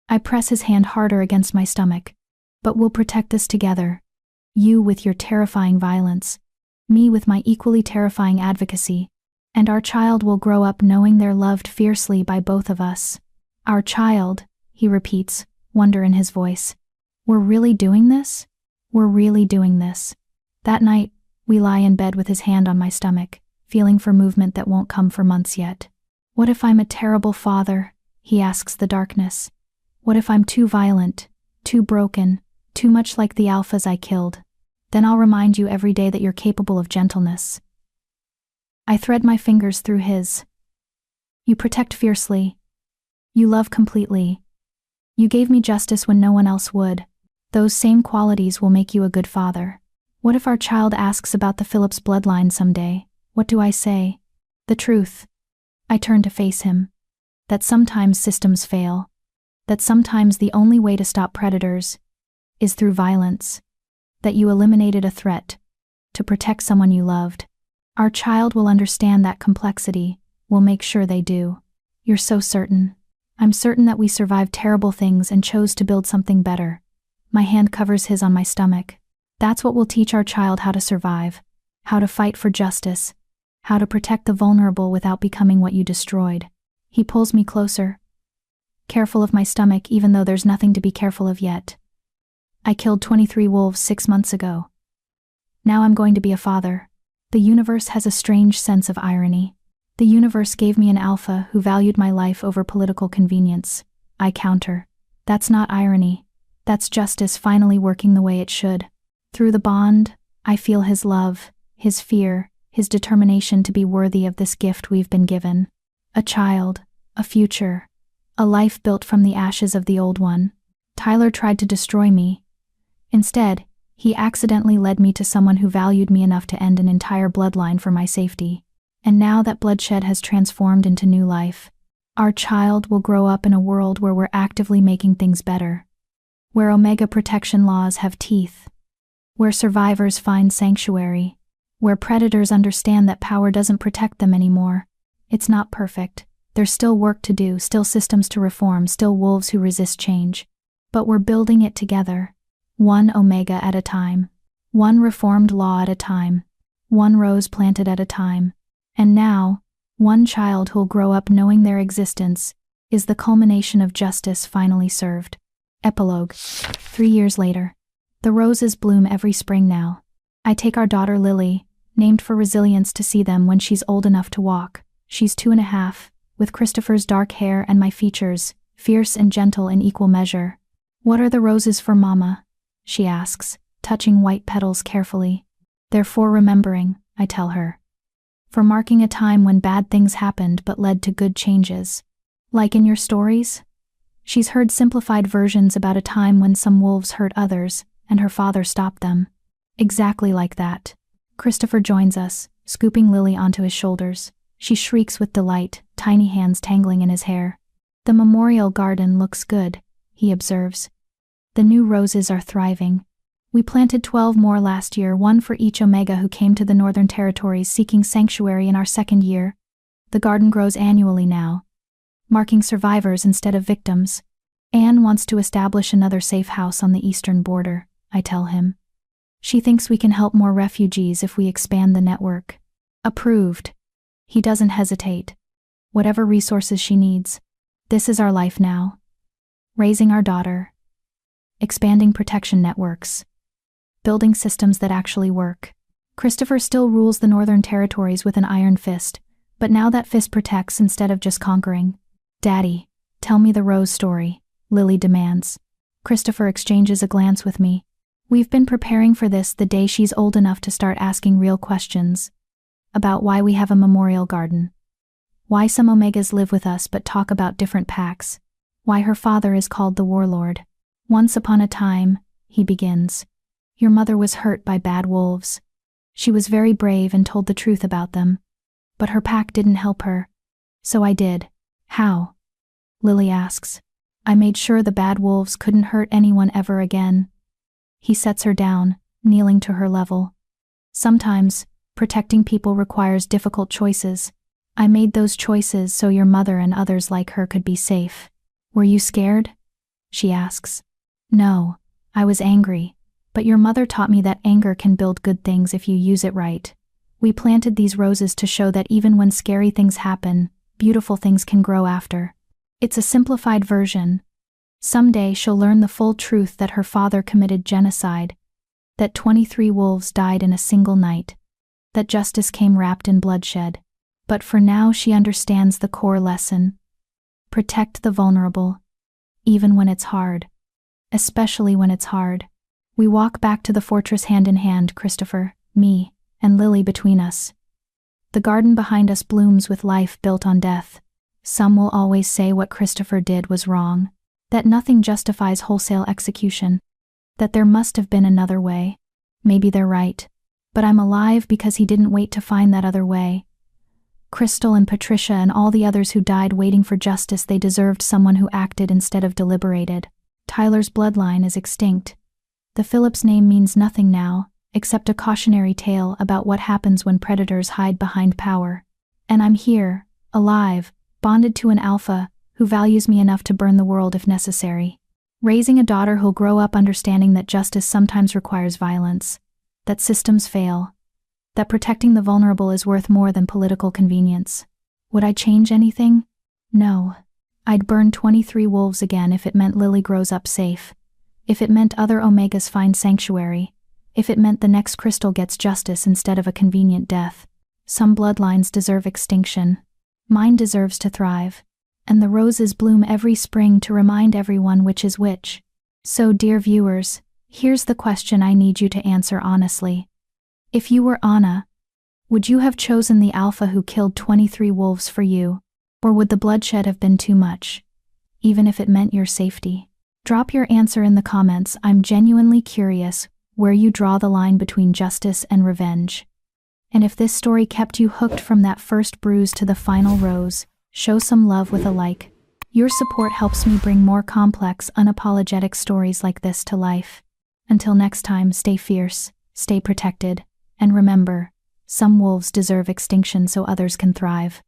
I press his hand harder against my stomach. But we'll protect this together. You with your terrifying violence. Me with my equally terrifying advocacy. And our child will grow up knowing they're loved fiercely by both of us. Our child, he repeats, wonder in his voice. We're really doing this? We're really doing this. That night, we lie in bed with his hand on my stomach, feeling for movement that won't come for months yet. What if I'm a terrible father? He asks the darkness. What if I'm too violent, too broken, too much like the alphas I killed? Then I'll remind you every day that you're capable of gentleness. I thread my fingers through his. You protect fiercely. You love completely. You gave me justice when no one else would. Those same qualities will make you a good father. What if our child asks about the Phillips bloodline someday? What do I say? The truth. I turn to face him. That sometimes systems fail. That sometimes the only way to stop predators is through violence. That you eliminated a threat to protect someone you loved. Our child will understand that complexity. We'll make sure they do. You're so certain. I'm certain that we survived terrible things and chose to build something better. My hand covers his on my stomach. That's what will teach our child how to survive, how to fight for justice, how to protect the vulnerable without becoming what you destroyed. He pulls me closer, careful of my stomach even though there's nothing to be careful of yet. I killed 23 wolves 6 months ago. Now I'm going to be a father. The universe has a strange sense of irony. The universe gave me an alpha who valued my life over political convenience. I counter. That's not irony. That's justice finally working the way it should. Through the bond, I feel his love, his fear, his determination to be worthy of this gift we've been given. A child, a future, a life built from the ashes of the old one. Tyler tried to destroy me. Instead, he accidentally led me to someone who valued me enough to end an entire bloodline for my safety. And now that bloodshed has transformed into new life, our child will grow up in a world where we're actively making things better. Where Omega protection laws have teeth. Where survivors find sanctuary. Where predators understand that power doesn't protect them anymore. It's not perfect. There's still work to do, still systems to reform, still wolves who resist change. But we're building it together. One Omega at a time. One reformed law at a time. one rose planted at a time. And now, one child who'll grow up knowing their existence is the culmination of justice finally served. Epilogue. 3 years later. The roses bloom every spring now. I take our daughter Lily, named for resilience, to see them when she's old enough to walk. She's 2.5, with Christopher's dark hair and my features, fierce and gentle in equal measure. "What are the roses for, Mama?" she asks, touching white petals carefully. "They're for remembering," I tell her. "For marking a time when bad things happened but led to good changes. Like in your stories?" She's heard simplified versions about a time when some wolves hurt others, and her father stopped them. Exactly like that. Christopher joins us, scooping Lily onto his shoulders. She shrieks with delight, tiny hands tangling in his hair. "The memorial garden looks good," he observes. "The new roses are thriving. We planted 12 more last year, one for each Omega who came to the Northern Territories seeking sanctuary in our 2nd year. The garden grows annually now, marking survivors instead of victims. Anne wants to establish another safe house on the eastern border," I tell him. "She thinks we can help more refugees if we expand the network." "Approved." He doesn't hesitate. "Whatever resources she needs. This is our life now. Raising our daughter. Expanding protection networks. Building systems that actually work." Christopher still rules the Northern Territories with an iron fist, but now that fist protects instead of just conquering. "Daddy, tell me the rose story," Lily demands. Christopher exchanges a glance with me. We've been preparing for this the day she's old enough to start asking real questions. About why we have a memorial garden. Why some Omegas live with us but talk about different packs. Why her father is called the warlord. "Once upon a time," he begins, "your mother was hurt by bad wolves. She was very brave and told the truth about them. But her pack didn't help her. So I did." "How?" Lily asks. "I made sure the bad wolves couldn't hurt anyone ever again." He sets her down, kneeling to her level. "Sometimes, protecting people requires difficult choices. I made those choices so your mother and others like her could be safe." "Were you scared?" she asks. "No, I was angry. But your mother taught me that anger can build good things if you use it right. We planted these roses to show that even when scary things happen, beautiful things can grow after." It's a simplified version. Someday she'll learn the full truth that her father committed genocide, that 23 wolves died in a single night, that justice came wrapped in bloodshed. But for now she understands the core lesson. Protect the vulnerable, even when it's hard. Especially when it's hard. We walk back to the fortress hand in hand, Christopher, me, and Lily between us. The garden behind us blooms with life built on death. Some will always say what Christopher did was wrong, that nothing justifies wholesale execution, that there must have been another way. Maybe they're right, but I'm alive because he didn't wait to find that other way. Crystal and Patricia and all the others who died waiting for justice, they deserved someone who acted instead of deliberated. Tyler's bloodline is extinct. The Phillips name means nothing now, except a cautionary tale about what happens when predators hide behind power. And I'm here, alive, bonded to an alpha who values me enough to burn the world if necessary. Raising a daughter who'll grow up understanding that justice sometimes requires violence, that systems fail, that protecting the vulnerable is worth more than political convenience. Would I change anything? No. I'd burn 23 wolves again if it meant Lily grows up safe, if it meant other Omegas find sanctuary, if it meant the next Crystal gets justice instead of a convenient death. Some bloodlines deserve extinction. Mine deserves to thrive. And the roses bloom every spring to remind everyone which is which. So, dear viewers, here's the question I need you to answer honestly. If you were Anna, would you have chosen the alpha who killed 23 wolves for you? Or would the bloodshed have been too much, even if it meant your safety? Drop your answer in the comments. I'm genuinely curious where you draw the line between justice and revenge. And if this story kept you hooked from that first bruise to the final rose, show some love with a like. Your support helps me bring more complex, unapologetic stories like this to life. Until next time, stay fierce, stay protected, and remember, some wolves deserve extinction so others can thrive.